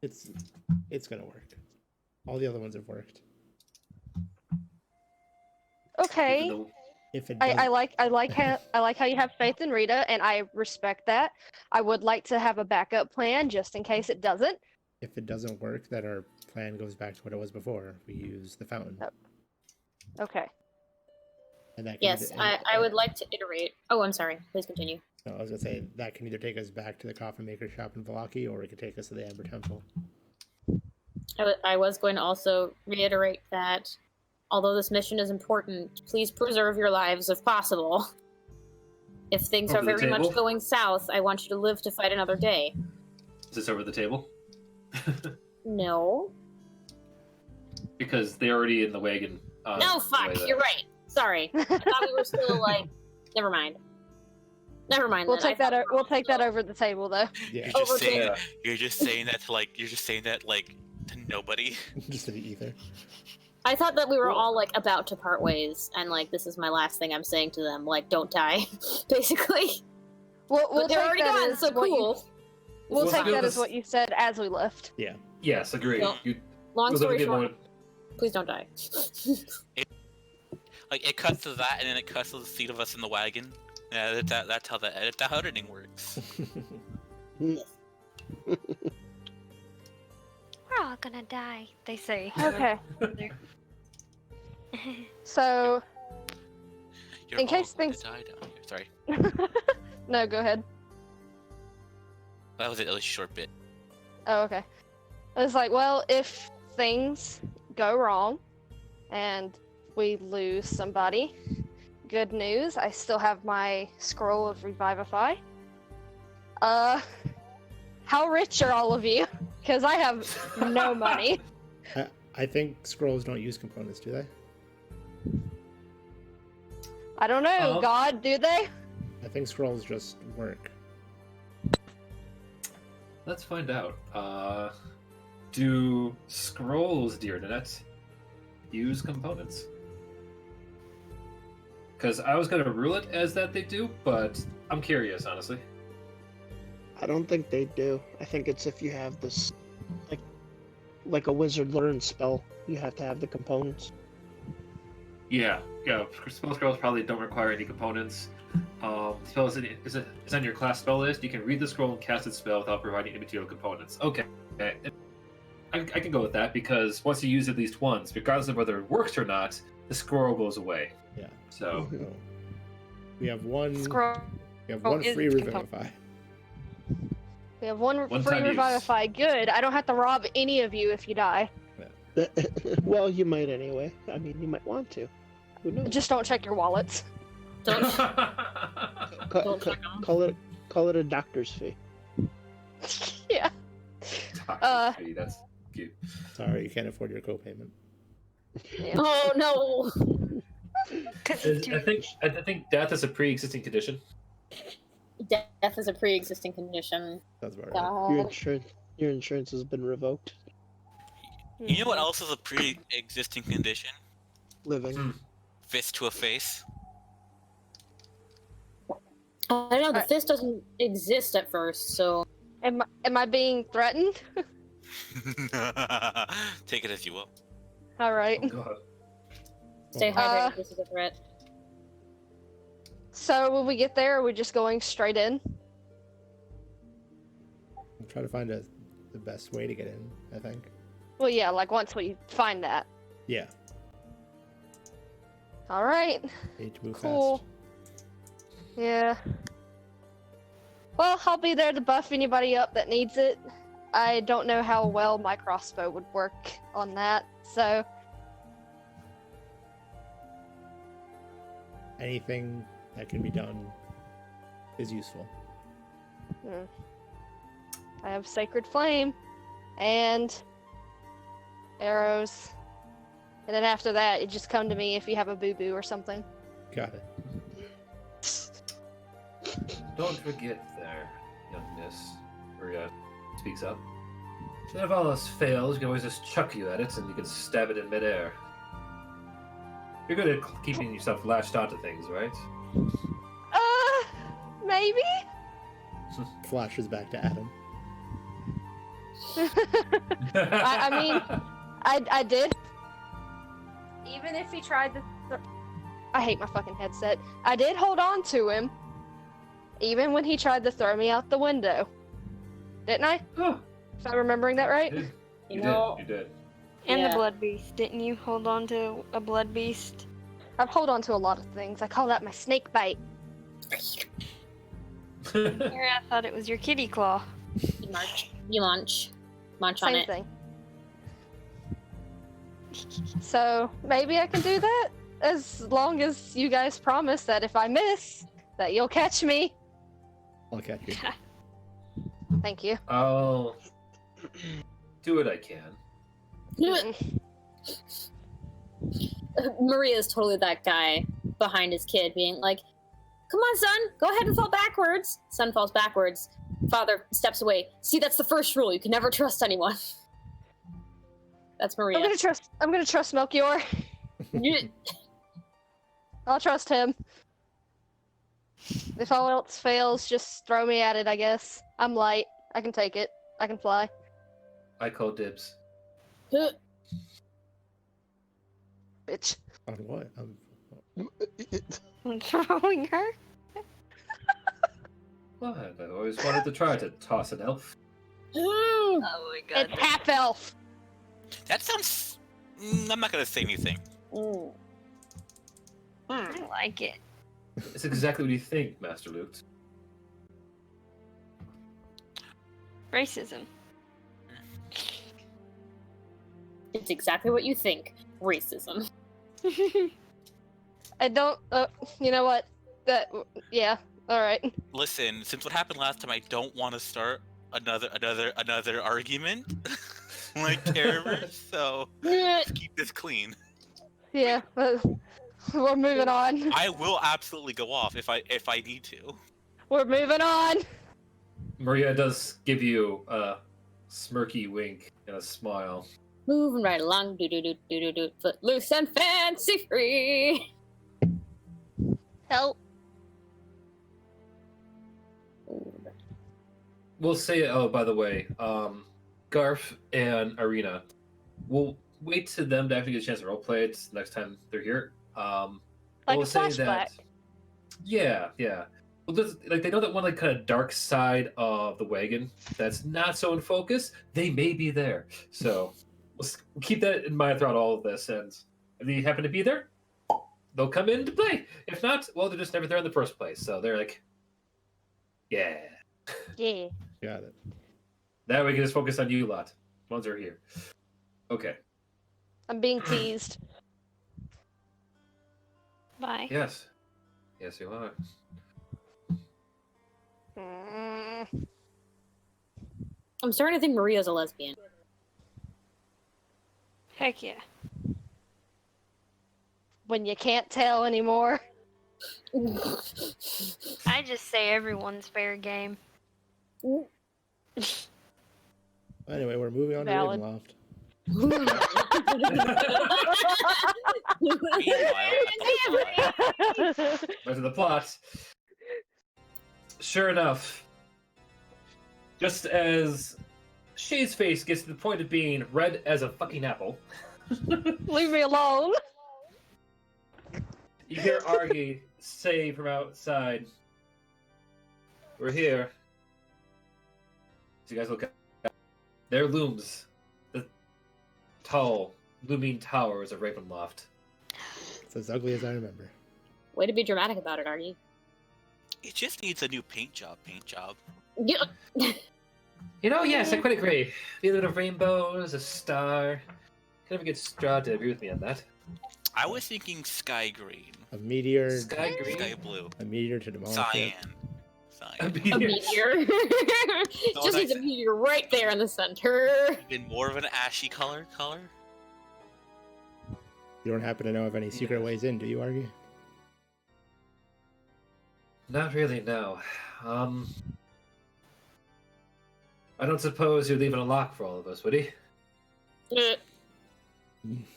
It's gonna work. All the other ones have worked. Okay. Even though- If it I does, like how you have faith in Rita, and I respect that. I would like to have a backup plan just in case it doesn't. if it doesn't work, then our plan goes back to what it was before. We use the fountain. Okay. And that can Yes, I would like to iterate. Oh, I'm sorry. Please continue. No, I was gonna say that can either take us back to the coffin maker shop in Valaki, or it could take us to the Amber Temple. I was going to also reiterate that although this mission is important, please preserve your lives if possible. If things Over are the very much table? going south, I want you to live to fight another day. Is this over the table? No. Because they're already in the wagon. No, fuck, you're right. Sorry. I thought we were still like. Never mind. Never mind. We'll then. take that. We'll take that over the table, though. Yeah, You're just saying that to nobody. just to the ether. I thought that we were all like about to part ways, and like this is my last thing I'm saying to them. Like, don't die, basically. We'll But they're take already that gone, as so what you- cool. We'll We'll take do that as this- what you said as we left. Yeah. Yes, agreed. No. You, Long we'll story get short, more- please don't die. Like it cuts to that, and then it cuts to the seat of us in the wagon. Yeah, that's how the editing works. We're all gonna die, they say. Okay. So, You're In all case going things- to die down here. Sorry, no, go ahead. that was a short bit. Oh, okay. I was like, well, if things go wrong and we lose somebody, good news, I still have my scroll of Revivify. How rich are all of you? Because I have no money. I think scrolls don't use components, do they? I don't know, God, do they? I think scrolls just work. Let's find out. Do scrolls, dear Nanette, use components? Because I was going to rule it as that they do, but I'm curious, honestly. I don't think they do. I think it's if you have this, like a wizard learn spell, you have to have the components. Yeah. Spell scrolls probably don't require any components. Spell is on your class spell list. You can read the scroll and cast its spell without providing any material components. Okay. I can go with that because once you use at least once, regardless of whether it works or not, the scroll goes away. Yeah. So So, we have one. Scroll. We have one is free component. revivify. We have one free One-time use. Revivify. Good. I don't have to rob any of you if you die. Well, you might anyway. I mean, you might want to. Who knows? Just don't check your wallets. Don't. Ca- ca- call it a doctor's fee. Yeah. That's cute. Sorry, you can't afford your co-payment. Oh no! I think death is a pre-existing condition. Death is a pre-existing condition. That's about right. God. Your insurance has been revoked. You know what else is a pre-existing condition? Living. Fist to a face. I don't know. The fist doesn't exist at first, so Am I being threatened? Take it as you will. All right. Oh, God. stay hydrated. This is a threat. So when we get there, are we just going straight in? I'm trying to find the best way to get in, I think. Well, yeah, like once we find that. Yeah. All right. Need to move Cool. fast. Yeah. Well, I'll be there to buff anybody up that needs it. I don't know how well my crossbow would work on that, so Anything that can be done is useful. I have Sacred Flame and arrows. And then after that, you just come to me if you have a boo-boo or something. Got it. Don't forget there, young miss. Maria speaks up. If all else fails, you can always just chuck you at it and you can stab it in midair. You're good at keeping yourself latched onto things, right? Maybe? Flashes back to Adam. I mean, I did. Even if he tried to... I hate my fucking headset. I did hold on to him. Even when he tried to throw me out the window. Didn't I? Oh, If I'm remembering that right? You know, you did. And Yeah. the blood beast. Didn't you hold on to a blood beast? I've hold on to a lot of things. I call that my snake bite. Here, I thought it was your kitty claw. You march. You munch. Munch on Same it. thing. So maybe I can do that as long as you guys promise that if I miss, that you'll catch me. I'll catch you. Thank you. I'll do what I can. Maria is totally that guy behind his kid being like, come on, son, go ahead and fall backwards. Son falls backwards. Father steps away. See, that's the first rule. You can never trust anyone. That's Maria. I'm gonna trust Melchior. I'll trust him. If all else fails, just throw me at it, I guess. I'm light. I can take it. I can fly. I call dibs. Bitch. On what? I'm throwing her. What? I always wanted to try to toss an elf. Oh my god. It's half elf. That sounds. I'm not gonna say anything. I like it. It's exactly what you think, Master Luke. Racism. It's exactly what you think. Racism. I don't. You know what? Yeah. All right. Listen, since what happened last time, I don't want to start another argument like terrorists. So let's keep this clean. Yeah. We're moving on. I will absolutely go off if I need to. We're moving on. Maria does give you a smirky wink and a smile. Moving right along. Do. Footloose and fancy free. Help. We'll say, oh, by the way, Garf and Irina, we'll wait to them to actually get a chance to roleplay it next time they're here. Like we'll a say flashback. that, yeah. Well, like they know that one like kind of dark side of the wagon that's not so in focus. They may be there, so we'll keep that in mind throughout all of this. And if they happen to be there, they'll come in to play. If not, well, they're just never there in the first place. So they're like, yeah. Yeah. Got it. That way we can just focus on you lot. Ones are here. Okay. I'm being teased. Bye. Yes. Yes, you are. I'm starting to think Maria's a lesbian. Heck yeah. When you can't tell anymore. I just say everyone's fair game. Anyway, we're moving on Valid. to Ravenloft. Back to the plot. Sure enough, just as Shay's face gets to the point of being red as a fucking apple, Leave me alone. you hear Argy say from outside, "We're here." So you guys look up. There looms the tall, looming towers of Ravenloft. It's as ugly as I remember. Way to be dramatic about it, Argy. It just needs a new paint job. Yeah. You know, yes, I quite agree. A little of rainbows, a star. Kind of get Strahd to agree with me on that. I was thinking sky green, A meteor. Sky green. sky blue, A meteor to demolish cyan. it. A A meteor. meteor. Just needs a meteor right there in the center. Even more of an ashy color. You don't happen to know of any secret ways in, do you, Argy? Not really, no. I don't suppose you're leaving a lock for all of us, would he?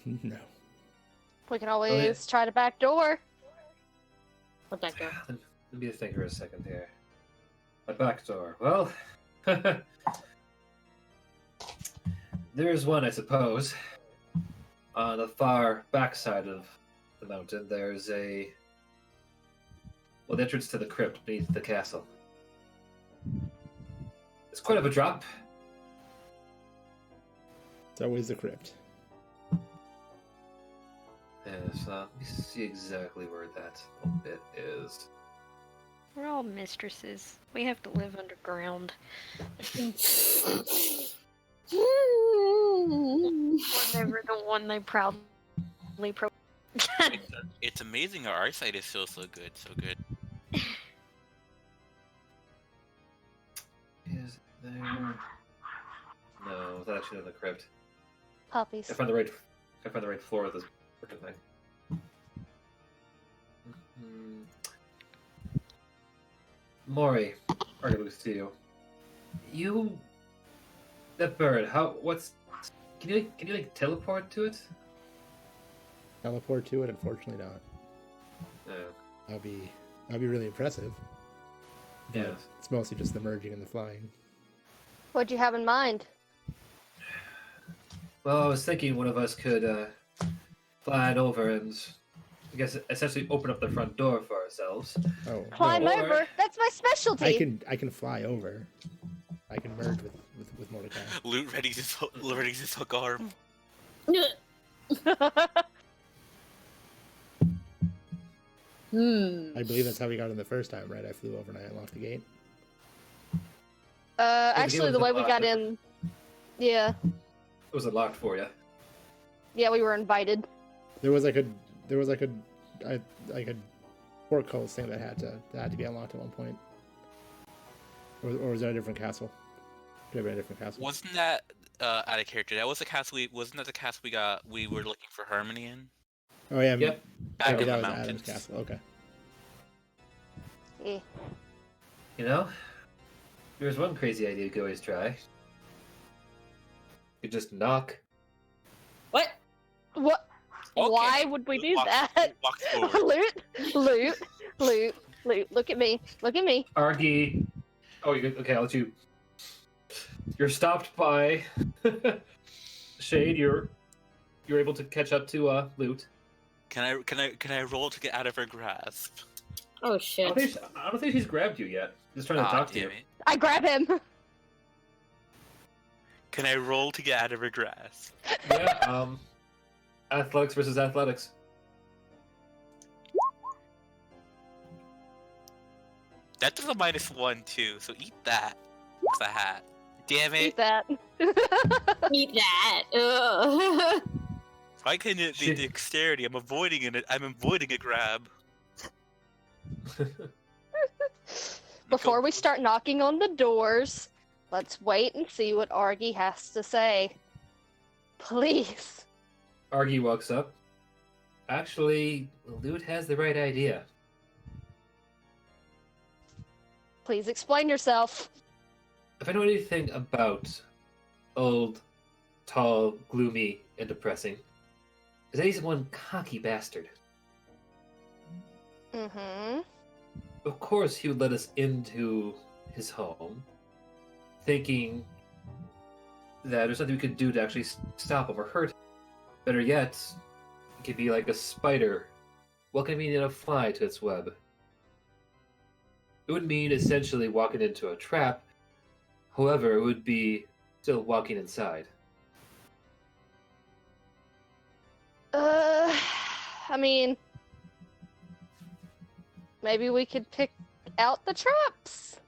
No. We can always try the back door. What that go? Let me think for a second here. A back door. Well, there's one, I suppose. On the far backside of the mountain, there's the entrance to the crypt beneath the castle. It's quite of a drop. It's always the crypt. Yes, let me see exactly where that little bit is. We're all mistresses. We have to live underground. We're never the one they proudly pro. It's amazing our eyesight is still so good, so good. Is it there? No, it's actually in the crypt. Puppies. I found the right floor of this freaking thing. Maury, Argalus to you. That bird, can you like teleport to it? Teleport to it? Unfortunately not. No. That'd be really impressive. But Yeah. it's mostly just the merging and the flying. What'd you have in mind? Well, I was thinking one of us could fly it over and, I guess, essentially open up the front door for ourselves. Oh, Climb no. over. That's my specialty. I can fly over. I can merge with Mordecai. Loot ready his hook arm. I believe that's how we got in the first time, right? I flew over and I unlocked the gate. Actually, the way we got in, yeah, It was unlocked for you. yeah, we were invited. There was like a portcullis thing that had to be unlocked at one point. Or was that a different castle? Could have been a different castle. Wasn't that out of character? That was the castle. Wasn't that the castle we got? We were looking for Harmony in. Oh yeah. Yep. Back maybe in the that was mountains. Adam's castle. Okay. Yeah. You know, there's one crazy idea you could always try. You could just knock. What? What? Okay. Why would we do Walk- that? walk forward. Loot. Look at me. Look at me. Argy. Oh, okay, I'll let you. You're stopped by Shade. You're able to catch up to Loot. Can I roll to get out of her grasp? Oh I shit. don't think she's grabbed you yet. Just trying to Ah, talk to you. damn it. I grab him. Can I roll to get out of her grasp? Yeah. Athletics versus athletics. That does a -1 too, so eat that. It's a hat. Damn Eat it! that. Eat that. Ugh. Why couldn't it be Shit. dexterity? I'm avoiding a grab. Before we start knocking on the doors, let's wait and see what Argy has to say. Please. Argy walks up. Actually, Loot has the right idea. Please explain yourself. If I know anything about old, tall, gloomy, and depressing, is that he's one cocky bastard. Mm-hmm. Of course, he would let us into his home, thinking that there's nothing we could do to actually stop him or hurt him. Better yet, it could be like a spider welcoming in a fly to its web. It would mean essentially walking into a trap. However, it would be still walking inside. I mean, maybe we could pick out the traps.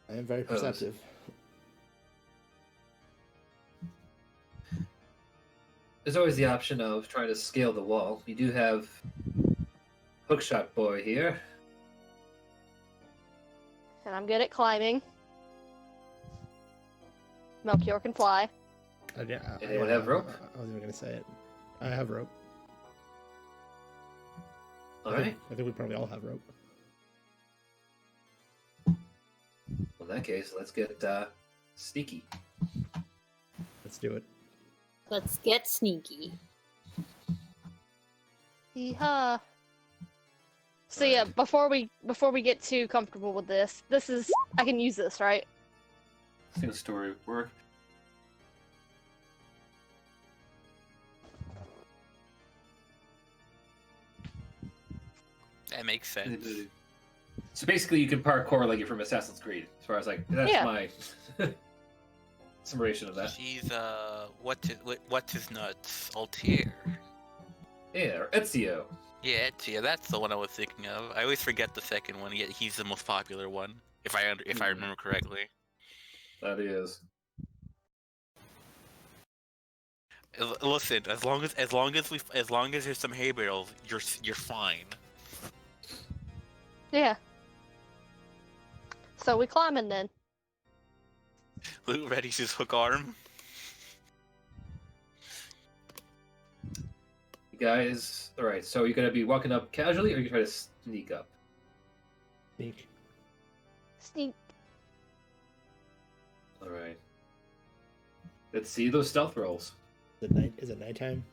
I am very perceptive. There's always the option of trying to scale the wall. You do have Hookshot Boy here. And I'm good at climbing. Melchior can fly. Anyone have rope? I wasn't even gonna say it. I have rope. Alright. I think we probably all have rope. In that case, let's get sneaky. Let's do it. Let's get sneaky. Yeehaw. So yeah, before we get too comfortable with this is I can use this, right? I think the story would work. That makes sense. So basically, you can parkour like you're from Assassin's Creed. As far as like that's Yeah. my summation of that. She's what's his nuts? Altair. Ezio. Yeah, that's the one I was thinking of. I always forget the second one, yet he's the most popular one, if I remember correctly. That is. Listen, as long as there's some hay bales, you're fine. Yeah. So we climbing then. Luke readies his hook arm. You guys, all right. So you're gonna be walking up casually, or you try to sneak up? Sneak. Sneak. All right. Let's see those stealth rolls. Is it nighttime?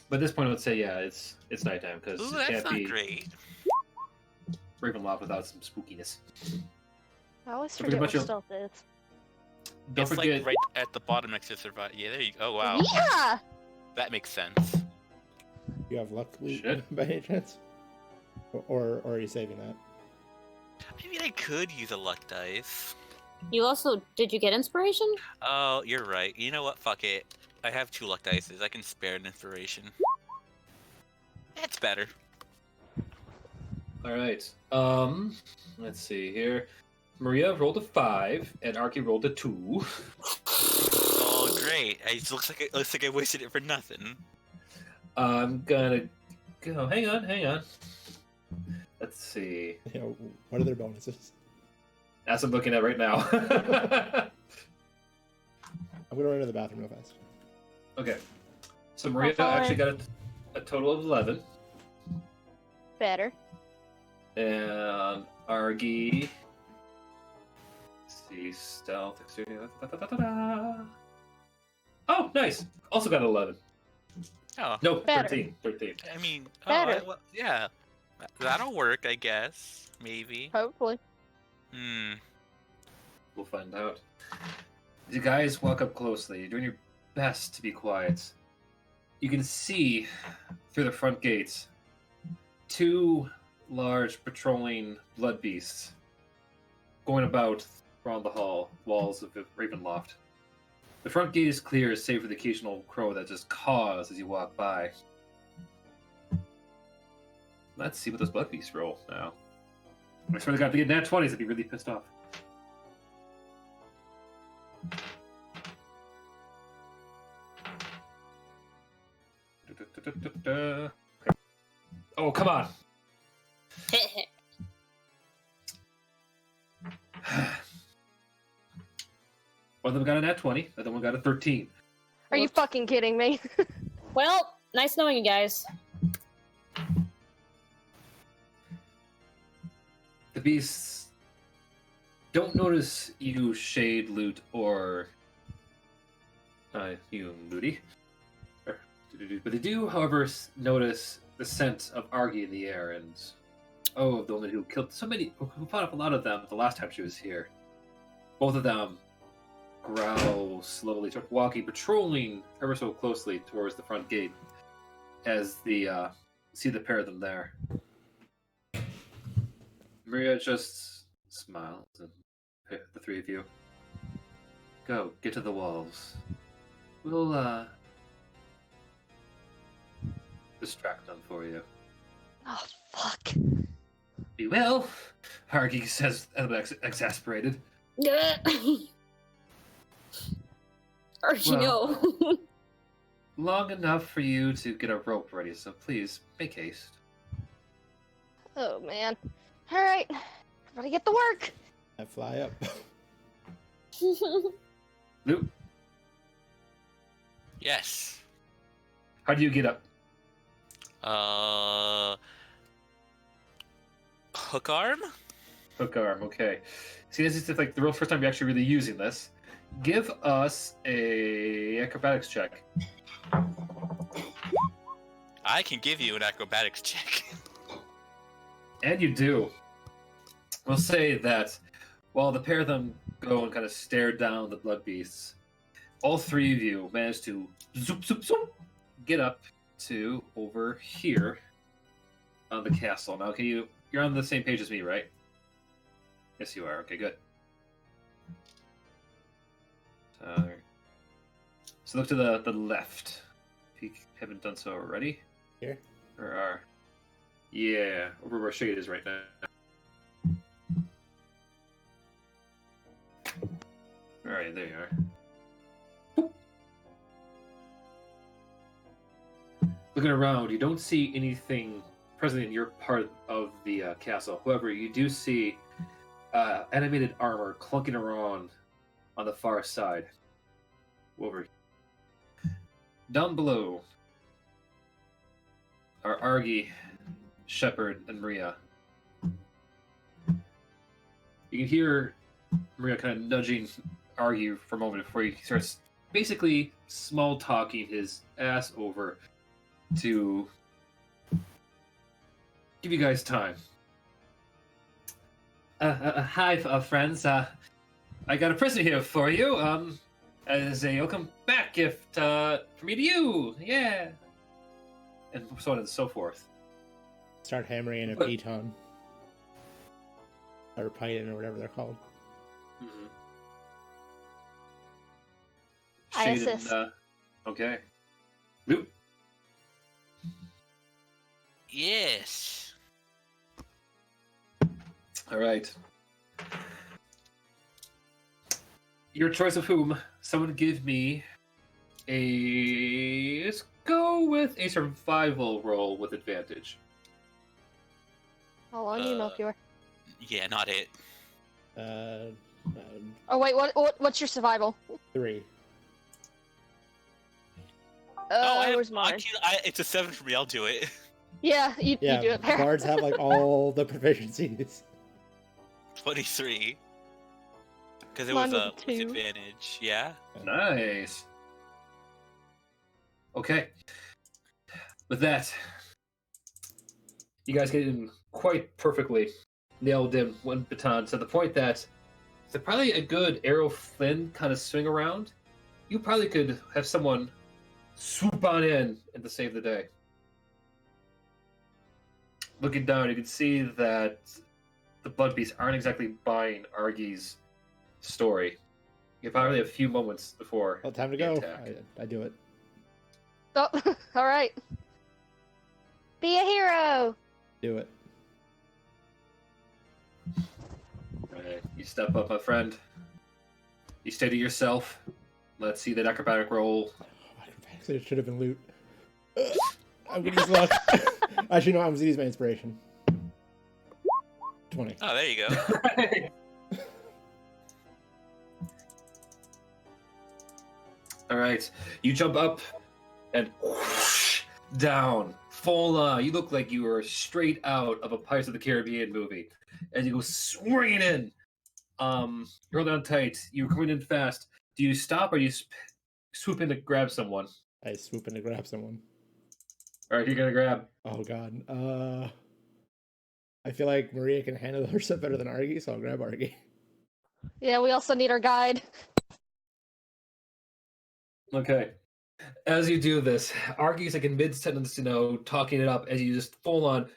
But at this point, I would say, yeah, it's nighttime because Ooh, it that's can't not be great. Ravenloft without some spookiness. I always So pretty forget what much you'll- stealth is. Don't It's forget. like right at the bottom next to survive. Yeah, there you go. Oh wow, Yeah! that makes sense. You have luck Shit. by any chance? Or are you saving that? I mean, I could use a luck dice. You also did you get inspiration? Oh, you're right. You know what? Fuck it. I have 2 luck dices. I can spare an inspiration. It's better. All right. Let's see here. Maria rolled a 5, and Arky rolled a 2. Oh, great! It looks like I wasted it for nothing. I'm gonna go. Hang on. Let's see. You know, what are their bonuses? As I'm looking at right now. I'm gonna run to the bathroom real fast. Okay. So Maria far? actually got a total of 11, Better. and Argy. Let's see, stealth, exterior. Oh, nice. Also got an 11. Oh, No, Better. 13. I mean, Better. yeah, that'll work, I guess. Maybe. Hopefully. We'll find out. As you guys walk up closely, you're doing your best to be quiet. You can see through the front gates 2 large patrolling blood beasts going about around the walls of the Ravenloft. The front gate is clear, save for the occasional crow that just caws as you walk by. Let's see what those blood beasts roll now. I swear to God, if they get nat 20s, I'd be really pissed off. Oh, come on. One of them got a nat 20, the other one got a 13. Are you fucking kidding me? Well, nice knowing you guys. The beasts don't notice you, Shade, Loot, or you, Moody. But they do, however, notice the scent of Argy in the air, and the woman who killed who fought up a lot of them the last time she was here. Both of them growl slowly, start walking, patrolling ever so closely towards the front gate as the see the pair of them there. Maria just smiles and the 3 of you. Go, get to the walls. We'll distract them for you. Oh, fuck. We will, Argy says, exasperated. Or you know. Long enough for you to get a rope ready, so please, make haste. Oh, man. Alright. Gotta get to work. I fly up. Loot, Yes. how do you get up? Hook arm? Hook arm, okay. See, this is like the real first time you're actually really using this. Give us a acrobatics check. I can give you an acrobatics check. And you do. We'll say that while the pair of them go and kind of stare down the blood beasts, all 3 of you manage to zoop, zoop, zoop, get up to over here on the castle. Now, you're on the same page as me, right? Yes, you are. Okay, good. So look to the left if you haven't done so already. Here. Yeah, over where Shade is right now. Alright, there you are. Looking around, you don't see anything present in your part of the castle. However, you do see animated armor clunking around on the far side. Over down below are Argy, Shepard, and Maria. You can hear Maria kind of nudging Argy for a moment before he starts basically small talking his ass over to give you guys time. Hi, friends. I got a present here for you. As a welcome back gift from me to you. Yeah. And so on and so forth. Start hammering in a piton. Or python, or whatever they're called. Mm-hmm. I assist. Okay. Loop. Yes. All right. Your choice of whom. Someone give me a... Let's go with a survival roll with advantage. How long do you milk your? Yeah, not it. Oh wait, what's your survival? 3. Where's mine? It's a 7 for me. I'll do it. Yeah, you do it there. Bards have like all the proficiencies. 23. Because it Mine was was a a 2. advantage. Yeah. Nice. Okay. With that, you guys get in quite perfectly nailed in one baton to the point that there's probably a good arrow Flynn kind of swing around. You probably could have someone swoop on in and to save the day. Looking down, you can see that the Bloodbeasts aren't exactly buying Argy's story. You have probably a few moments before. Well, time to the go. attack. I do it. Oh, all right. Be a hero. Do it. Alright, you step up, my friend. You steady yourself. Let's see that acrobatic roll. Acrobatics, it should have been loot. I'm gonna use luck. Actually, no, I'm gonna use my inspiration. 20. Oh, there you go. Alright, you jump up and whoosh, down. Full you look like you were straight out of a Pirates of the Caribbean movie. As you go swinging in. You're down tight. You're coming in fast. Do you stop or do you swoop in to grab someone? I swoop in to grab someone. Alright, you're gonna grab. Oh god. I feel like Maria can handle herself better than Argy, so I'll grab Argy. Yeah, we also need our guide. Okay. As you do this, Argy's like in mid-sentence, talking it up as you just full on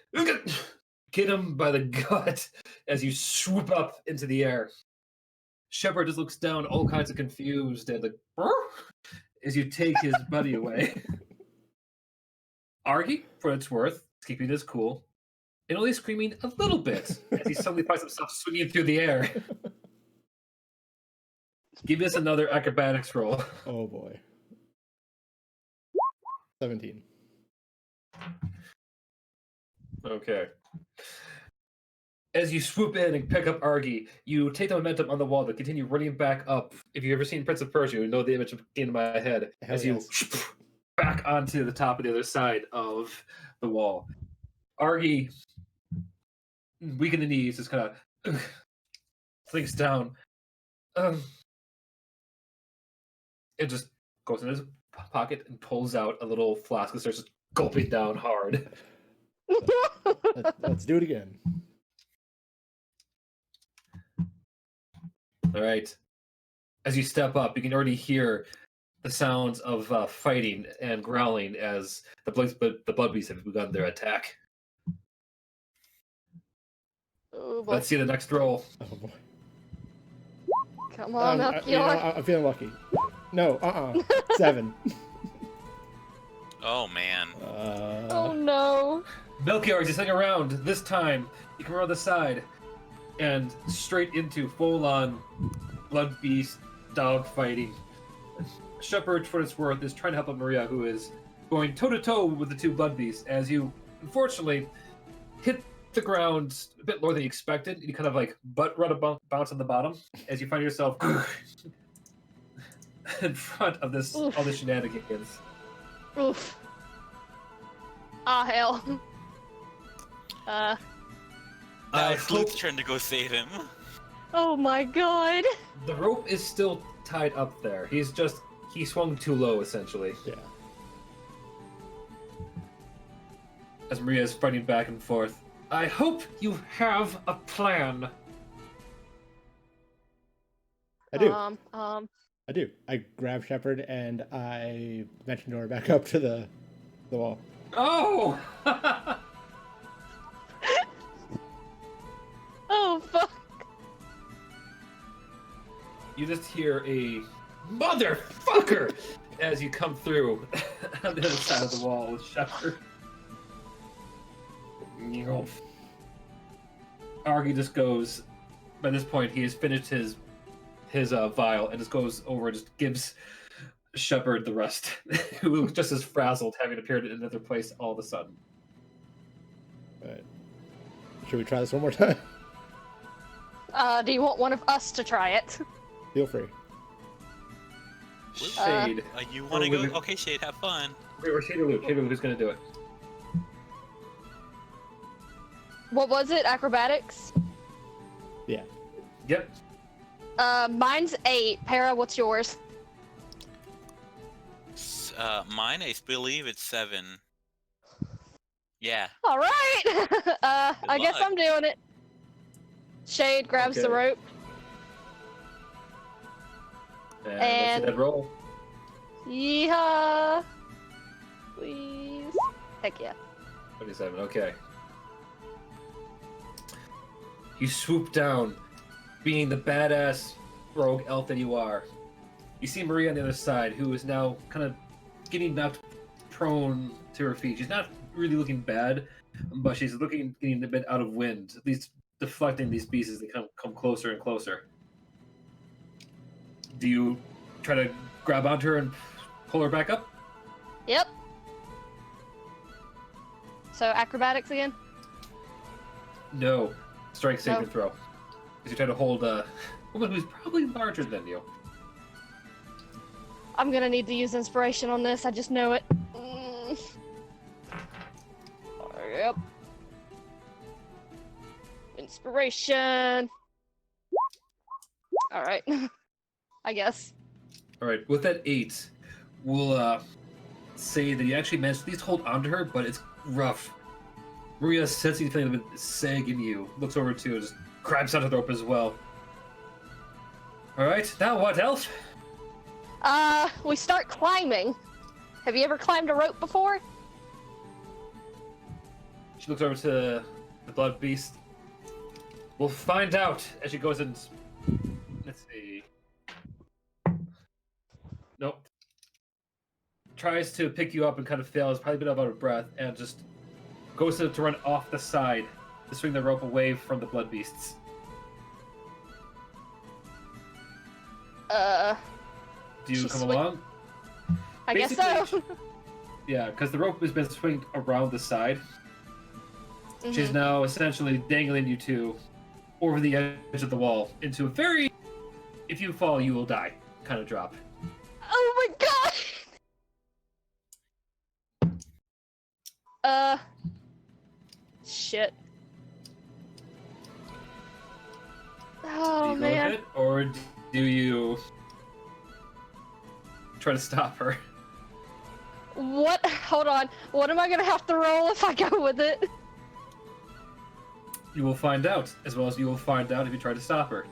get him by the gut as you swoop up into the air. Shepard just looks down, all kinds of confused, and like, as you take his buddy away. Argy, for what it's worth, is keeping his cool, and only screaming a little bit as he suddenly finds himself swinging through the air. Give us another acrobatics roll. Oh boy. 17. Okay. As you swoop in and pick up Argy, you take the momentum on the wall to continue running back up. If you've ever seen Prince of Persia, you know the image in my head. Hell as yes. you back onto the top of the other side of the wall. Argy, weak in the knees, just kind of sinks down. It just goes in his pocket and pulls out a little flask and starts just gulping down hard. Let's do it again. All right. As you step up, you can already hear the sounds of fighting and growling as the Bloodbeasts have begun their attack. Oh, boy. Let's see the next roll. Oh boy. Come on, Melchior. I'm feeling lucky. No, 7. Oh man. Oh no. Melchior is just hanging around. This time, you come around the side and straight into full-on blood beast dog fighting. Shepard, for what it's worth, is trying to help out Maria, who is going toe-to-toe with the two blood beasts, as you, unfortunately, hit the ground a bit lower than you expected, and you kind of like butt run a bounce on the bottom as you find yourself in front of this all the shenanigans. Oof. Ah, hell. Now it's Luke's turn to go save him. Oh my god. The rope is still tied up there. He swung too low, essentially. Yeah. As Maria is fighting back and forth. I hope you have a plan. I do. I do. I grab Shepard and I mention door back up to the wall. Oh! Oh, fuck. You just hear a motherfucker as you come through on the other side of the wall with Shepard. Argy just goes. By this point, he has finished his vial and just goes over and just gives Shepard the rest, who looks just as frazzled, having appeared in another place all of a sudden. Alright. Should we try this one more time? Do you want one of us to try it? Feel free. Shade. You want to go? Okay, Shade, have fun. Wait, we're Shade or Luke? Shade or Luke, who's gonna do it? What was it? Acrobatics? Yeah. Yep. Mine's 8. Para, what's yours? Mine, I believe it's 7. Yeah. All right. I guess I'm doing it. Shade grabs the rope. And let's see that roll. Yeehaw! Please. Heck yeah. 27, okay. You swoop down, being the badass rogue elf that you are. You see Maria on the other side, who is now kind of getting knocked prone to her feet. She's not really looking bad, but she's getting a bit out of wind, at least deflecting these beasts as they come closer and closer. Do you try to grab onto her and pull her back up? Yep. So acrobatics again? No. Strength saving throw. As you try to hold a woman who's probably larger than you. I'm gonna need to use inspiration on this, I just know it. Yep. Inspiration. Alright. I guess. Alright, with that 8, we'll say that you actually managed to at least hold onto her, but it's rough. Maria, sensing something a bit sag in you, looks over to and just grabs onto the rope as well. Alright, now what, Elf? We start climbing. Have you ever climbed a rope before? She looks over to the blood beast. We'll find out as she goes and... Let's see... Nope. Tries to pick you up and kind of fails, probably a bit out of breath, and just goes to run off the side to swing the rope away from the blood beasts. Do you come along? I guess so. Yeah, because the rope has been swinged around the side. Mm-hmm. She's now essentially dangling you two over the edge of the wall into a very, if you fall, you will die kind of drop. Oh my god! Shit. Oh, do you man. go with it, or do you try to stop her? What? Hold on. What am I gonna have to roll if I go with it? You will find out, as well as you will find out if you try to stop her.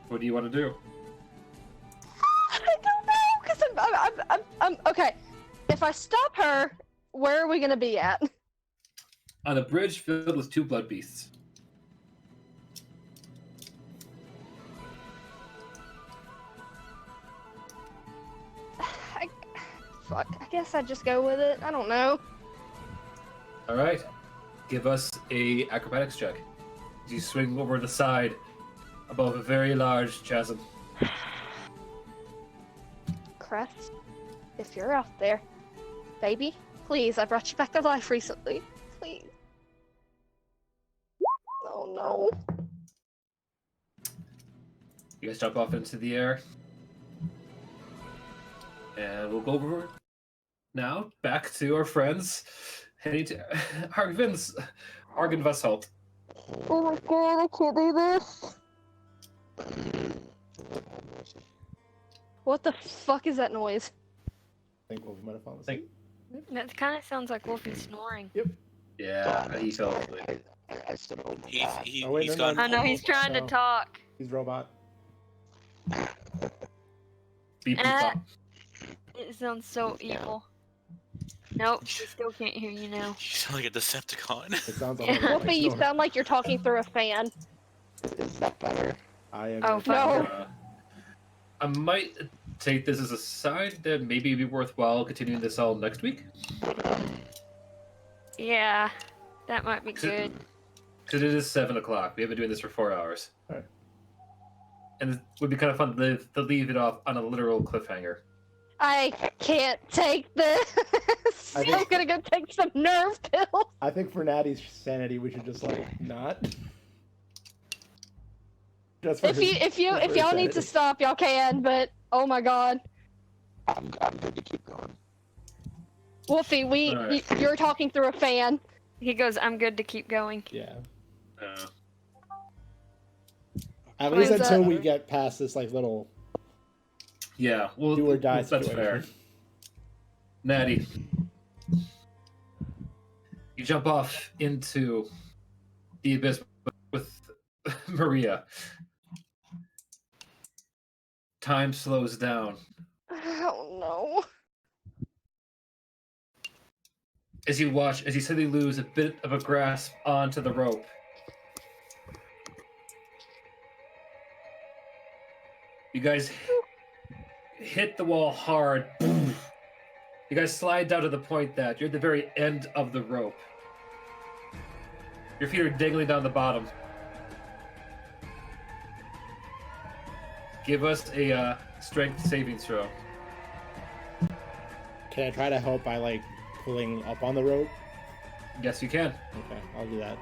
What do you want to do? I don't know, because I'm okay. If I stop her, where are we gonna be at? On a bridge filled with 2 blood beasts. fuck. I guess I'd just go with it. I don't know. All right. Give us a acrobatics check. As you swing over the side above a very large chasm. Crest, if you're out there, baby, please, I brought you back to life recently. Please. Oh no. You guys jump off into the air. And we'll go over now back to our friends heading to Argenvasholt. Oh my god, I can't do this. What the fuck is that noise? I think Wolf might have fallen Think- asleep. That kind of sounds like Wolfie snoring. Yeah, he fell asleep. I still don't know. He's Oh, wait, he's no, gone. no. I know he's trying to No. talk. He's robot. Beep, beep, Ah. pop. It sounds so evil. Nope, we still can't hear you now. You sound like a Decepticon. It sounds a Yeah. lot like Wolfie, you snoring. sound like you're talking through a fan. Is that better? I am. Oh, fuck. Uh, I might take this as a sign that maybe it'd be worthwhile continuing this all next week. Yeah, that might be good. Because it is 7 o'clock. We have been doing this for 4 hours. Alright. And it would be kind of fun to leave it off on a literal cliffhanger. I can't take this. I I'm think- gonna go take some nerve pills. I think for Natty's sanity, we should just like not. Just for If his y'all need to sanity. stop, y'all can. But oh my god, I'm good to keep going. Wolfie, Alright. you're talking through a fan. He goes, I'm good to keep going. Yeah. Uh, At What least is until that? we get past this like little yeah, well, do or die that's situation. fair. Natty, you jump off into the abyss with Maria. Time slows down. Oh no. As you suddenly lose a bit of a grasp onto the rope. You guys hit the wall hard. You guys slide down to the point that you're at the very end of the rope. Your feet are dangling down the bottom. Give us a strength saving throw. Can I try to help by like pulling up on the rope? Yes, you can. Okay, I'll do that.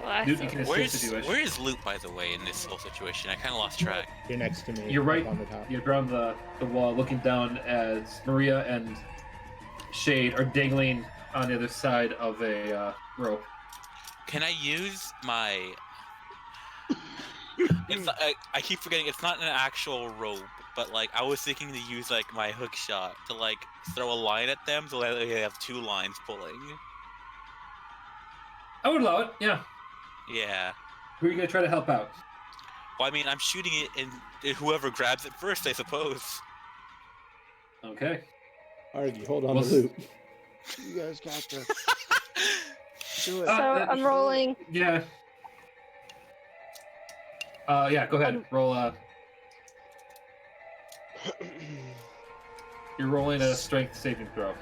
Well, I Newt, you can assist if you wish. Where is Luke, by the way, in this whole situation? I kind of lost track. You're next to me. You're right. up on the top. You're around the wall, looking down as Maria and Shade are dangling on the other side of a rope. Can I use my? It's not, I keep forgetting it's not an actual rope, but like I was thinking to use like my hook shot to like throw a line at them so that they have 2 lines pulling. I would allow it, yeah. Yeah. Who are you going to try to help out? Well, I mean, I'm shooting it, and whoever grabs it first, I suppose. Okay. Argy, hold on Well, the loop. You guys got this. Do it. So I'm rolling. Yeah. Yeah, go ahead. Roll, you're rolling a strength saving throw.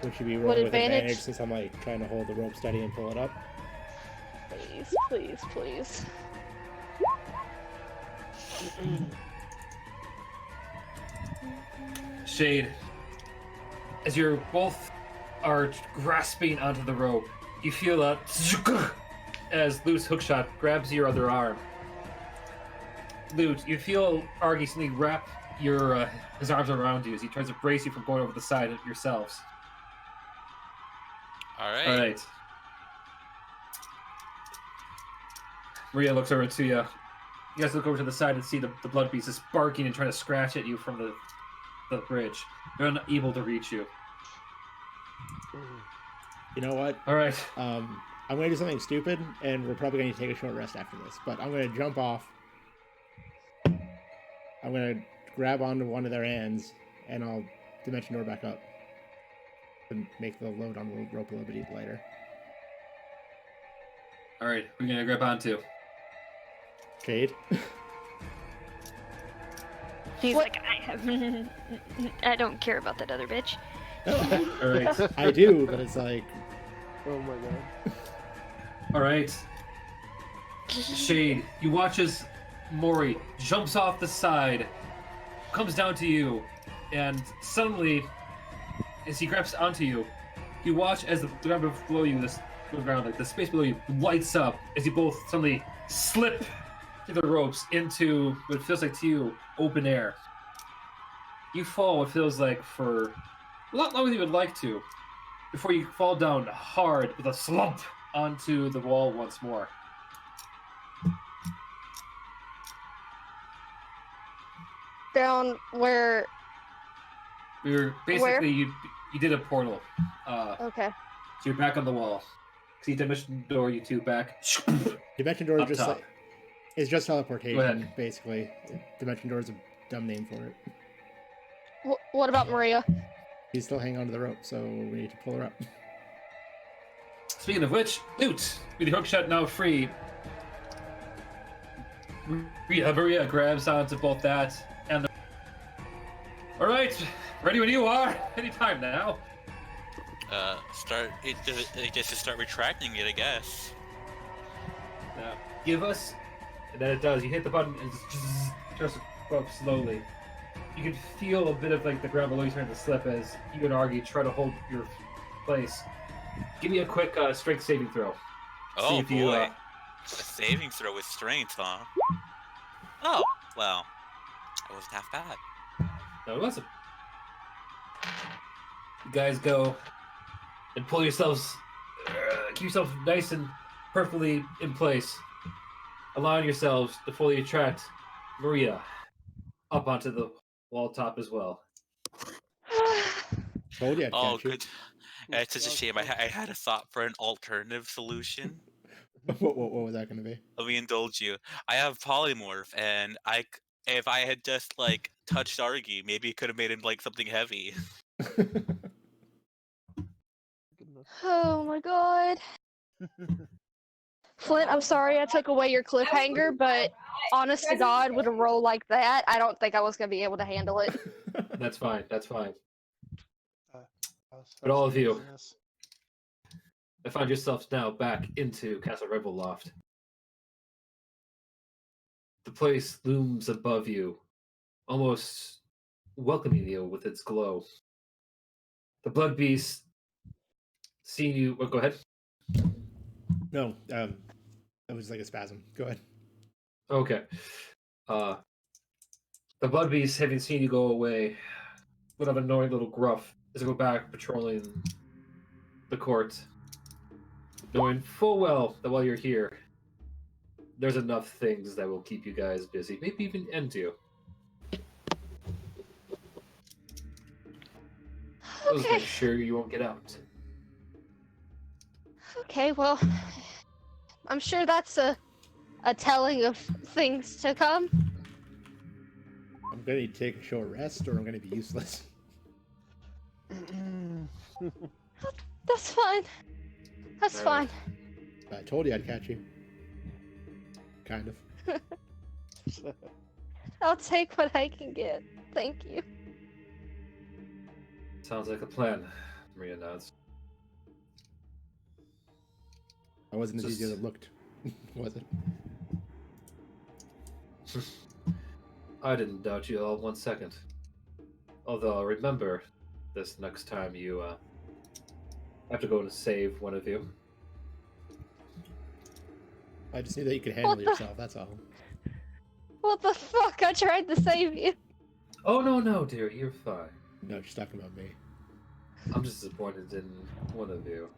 Would you be What rolling with advantage? advantage since I'm like trying to hold the rope steady and pull it up? Please, please, please. Shade, as you're both are grasping onto the rope, you feel a as Lute's hookshot grabs your other arm. Lute, you feel Argy suddenly wrap his arms around you as he tries to brace you from going over the side of yourselves. Alright. All right. Maria looks over to you. You guys look over to the side and see the blood pieces barking and trying to scratch at you from the bridge. They're unable to reach you. You know what? All right. I'm gonna do something stupid, and we're probably gonna take a short rest after this. But I'm gonna jump off. I'm gonna grab onto one of their hands, and I'll dimension door back up to make the load on the rope a little bit lighter. All right. We're gonna grab onto. Shade. He's What- like, I don't care about that other bitch. All right. I do, but it's like, Oh my god. All right. Shade, you watch as Mori jumps off the side, comes down to you, and suddenly, as he grabs onto you, you watch as the ground below you, the ground, like the space below you, lights up as you both suddenly slip through the ropes into what feels like to you open air. You fall what feels like for a lot longer than you would like to, before you fall down hard with a slump onto the wall once more. Down where? You're basically you did a portal. Okay. So you're back on the wall. See dimension door, you two back. Dimension Door Up just top. like, it's just Go teleportation, ahead. basically. Dimension Door is a dumb name for it. What about Maria? He's still hanging onto the rope, so we need to pull her up. Speaking of which, Newt, with your hookshot now free, Maria grabs onto both that and the... All right, ready when you are. Anytime now. It just to start retracting it, I guess. Now, give us, and then it does. You hit the button and just starts to go up slowly. You can feel a bit of like the ground below you starting to slip as you and Argy try to hold your place. Give me a quick strength saving throw. Oh See if you, boy, a saving throw with strength, huh? Oh well, that wasn't half bad. No, it wasn't. You guys go and pull yourselves, keep yourself nice and perfectly in place, allowing yourselves to fully attract Maria up onto the wall top as well. Told you I'd Oh, catch you. good. It's such a shame. I had a thought for an alternative solution. What was that going to be? Let me indulge you. I have polymorph, and if I had just like touched Argy, maybe it could have made him like something heavy. Goodness. Oh my god. Flint, I'm sorry I took away your cliffhanger, but honest to God, with a roll like that, I don't think I was going to be able to handle it. That's fine. That's fine. How's But all the of you- business? I find yourselves now back into Castle Ravenloft. The place looms above you, almost welcoming you with its glow. The blood beast, seeing you. Oh, go ahead. No, that was like a spasm. Go ahead. Okay. The blood beast, having seen you go away, with an annoying little gruff, as you go back patrolling the court, knowing full well that while you're here, there's enough things that will keep you guys busy, maybe even end you. I was Okay. sure you won't get out. Okay, well, I'm sure that's a telling of things to come. I'm going to need to take a short rest, or I'm going to be useless. That's fine. That's Alright. fine. I told you I'd catch you. Kind of. I'll take what I can get. Thank you. Sounds like a plan, Maria nods. I wasn't as Just- easy as it looked, was it? I didn't doubt you all 1 second. Although I'll remember this next time you have to go and save one of you. I just knew that you could handle What the- yourself, that's all. What the fuck? I tried to save you. Oh no, dear, you're fine. No, she's talking about me. I'm just disappointed in one of you.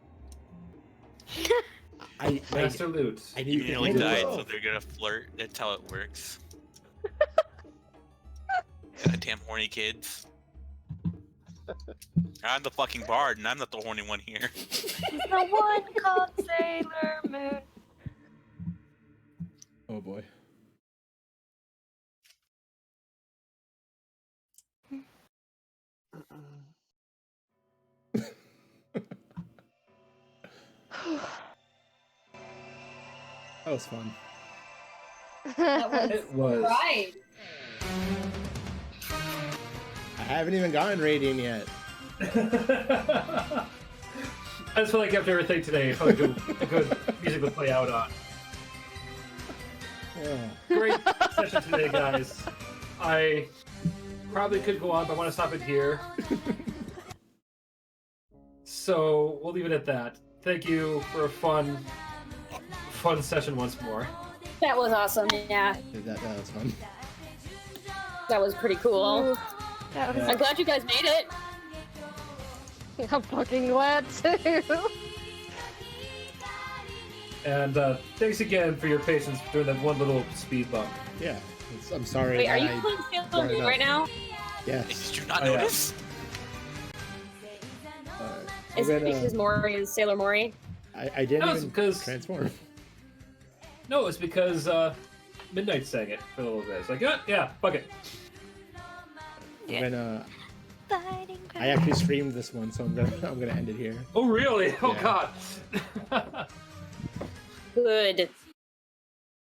I Master Loot. knew you You could nearly handle died, yourself. so they're gonna flirt. That's how it works. Damn horny kids. I'm the fucking bard, and I'm not the horny one here. The one called Sailor Moon. Oh boy. That was fun. That was It was. right. haven't even gotten Radiant yet. I just feel like after everything today, a good music would play out on. Yeah. Great session today, guys. I probably could go on, but I want to stop it here. So we'll leave it at that. Thank you for a fun session once more. That was awesome. Yeah, That was fun. that was pretty cool. Ooh, that was I'm glad you guys made it. I'm fucking glad too. And thanks again for your patience during that one little speed bump. Yeah. I'm sorry. Wait, that are you I playing brought Sailor it Moon up. right now? Yes. Did you not Oh, yeah. notice? Is it because Mori is Sailor Mori? I didn't No, it's even because- transform. No, it's because Midnight sang it for a little bit. It's like, yeah, fuck it. When Fighting I actually streamed this one, so I'm gonna end it here. Oh, really? Oh, Yeah. God. Good.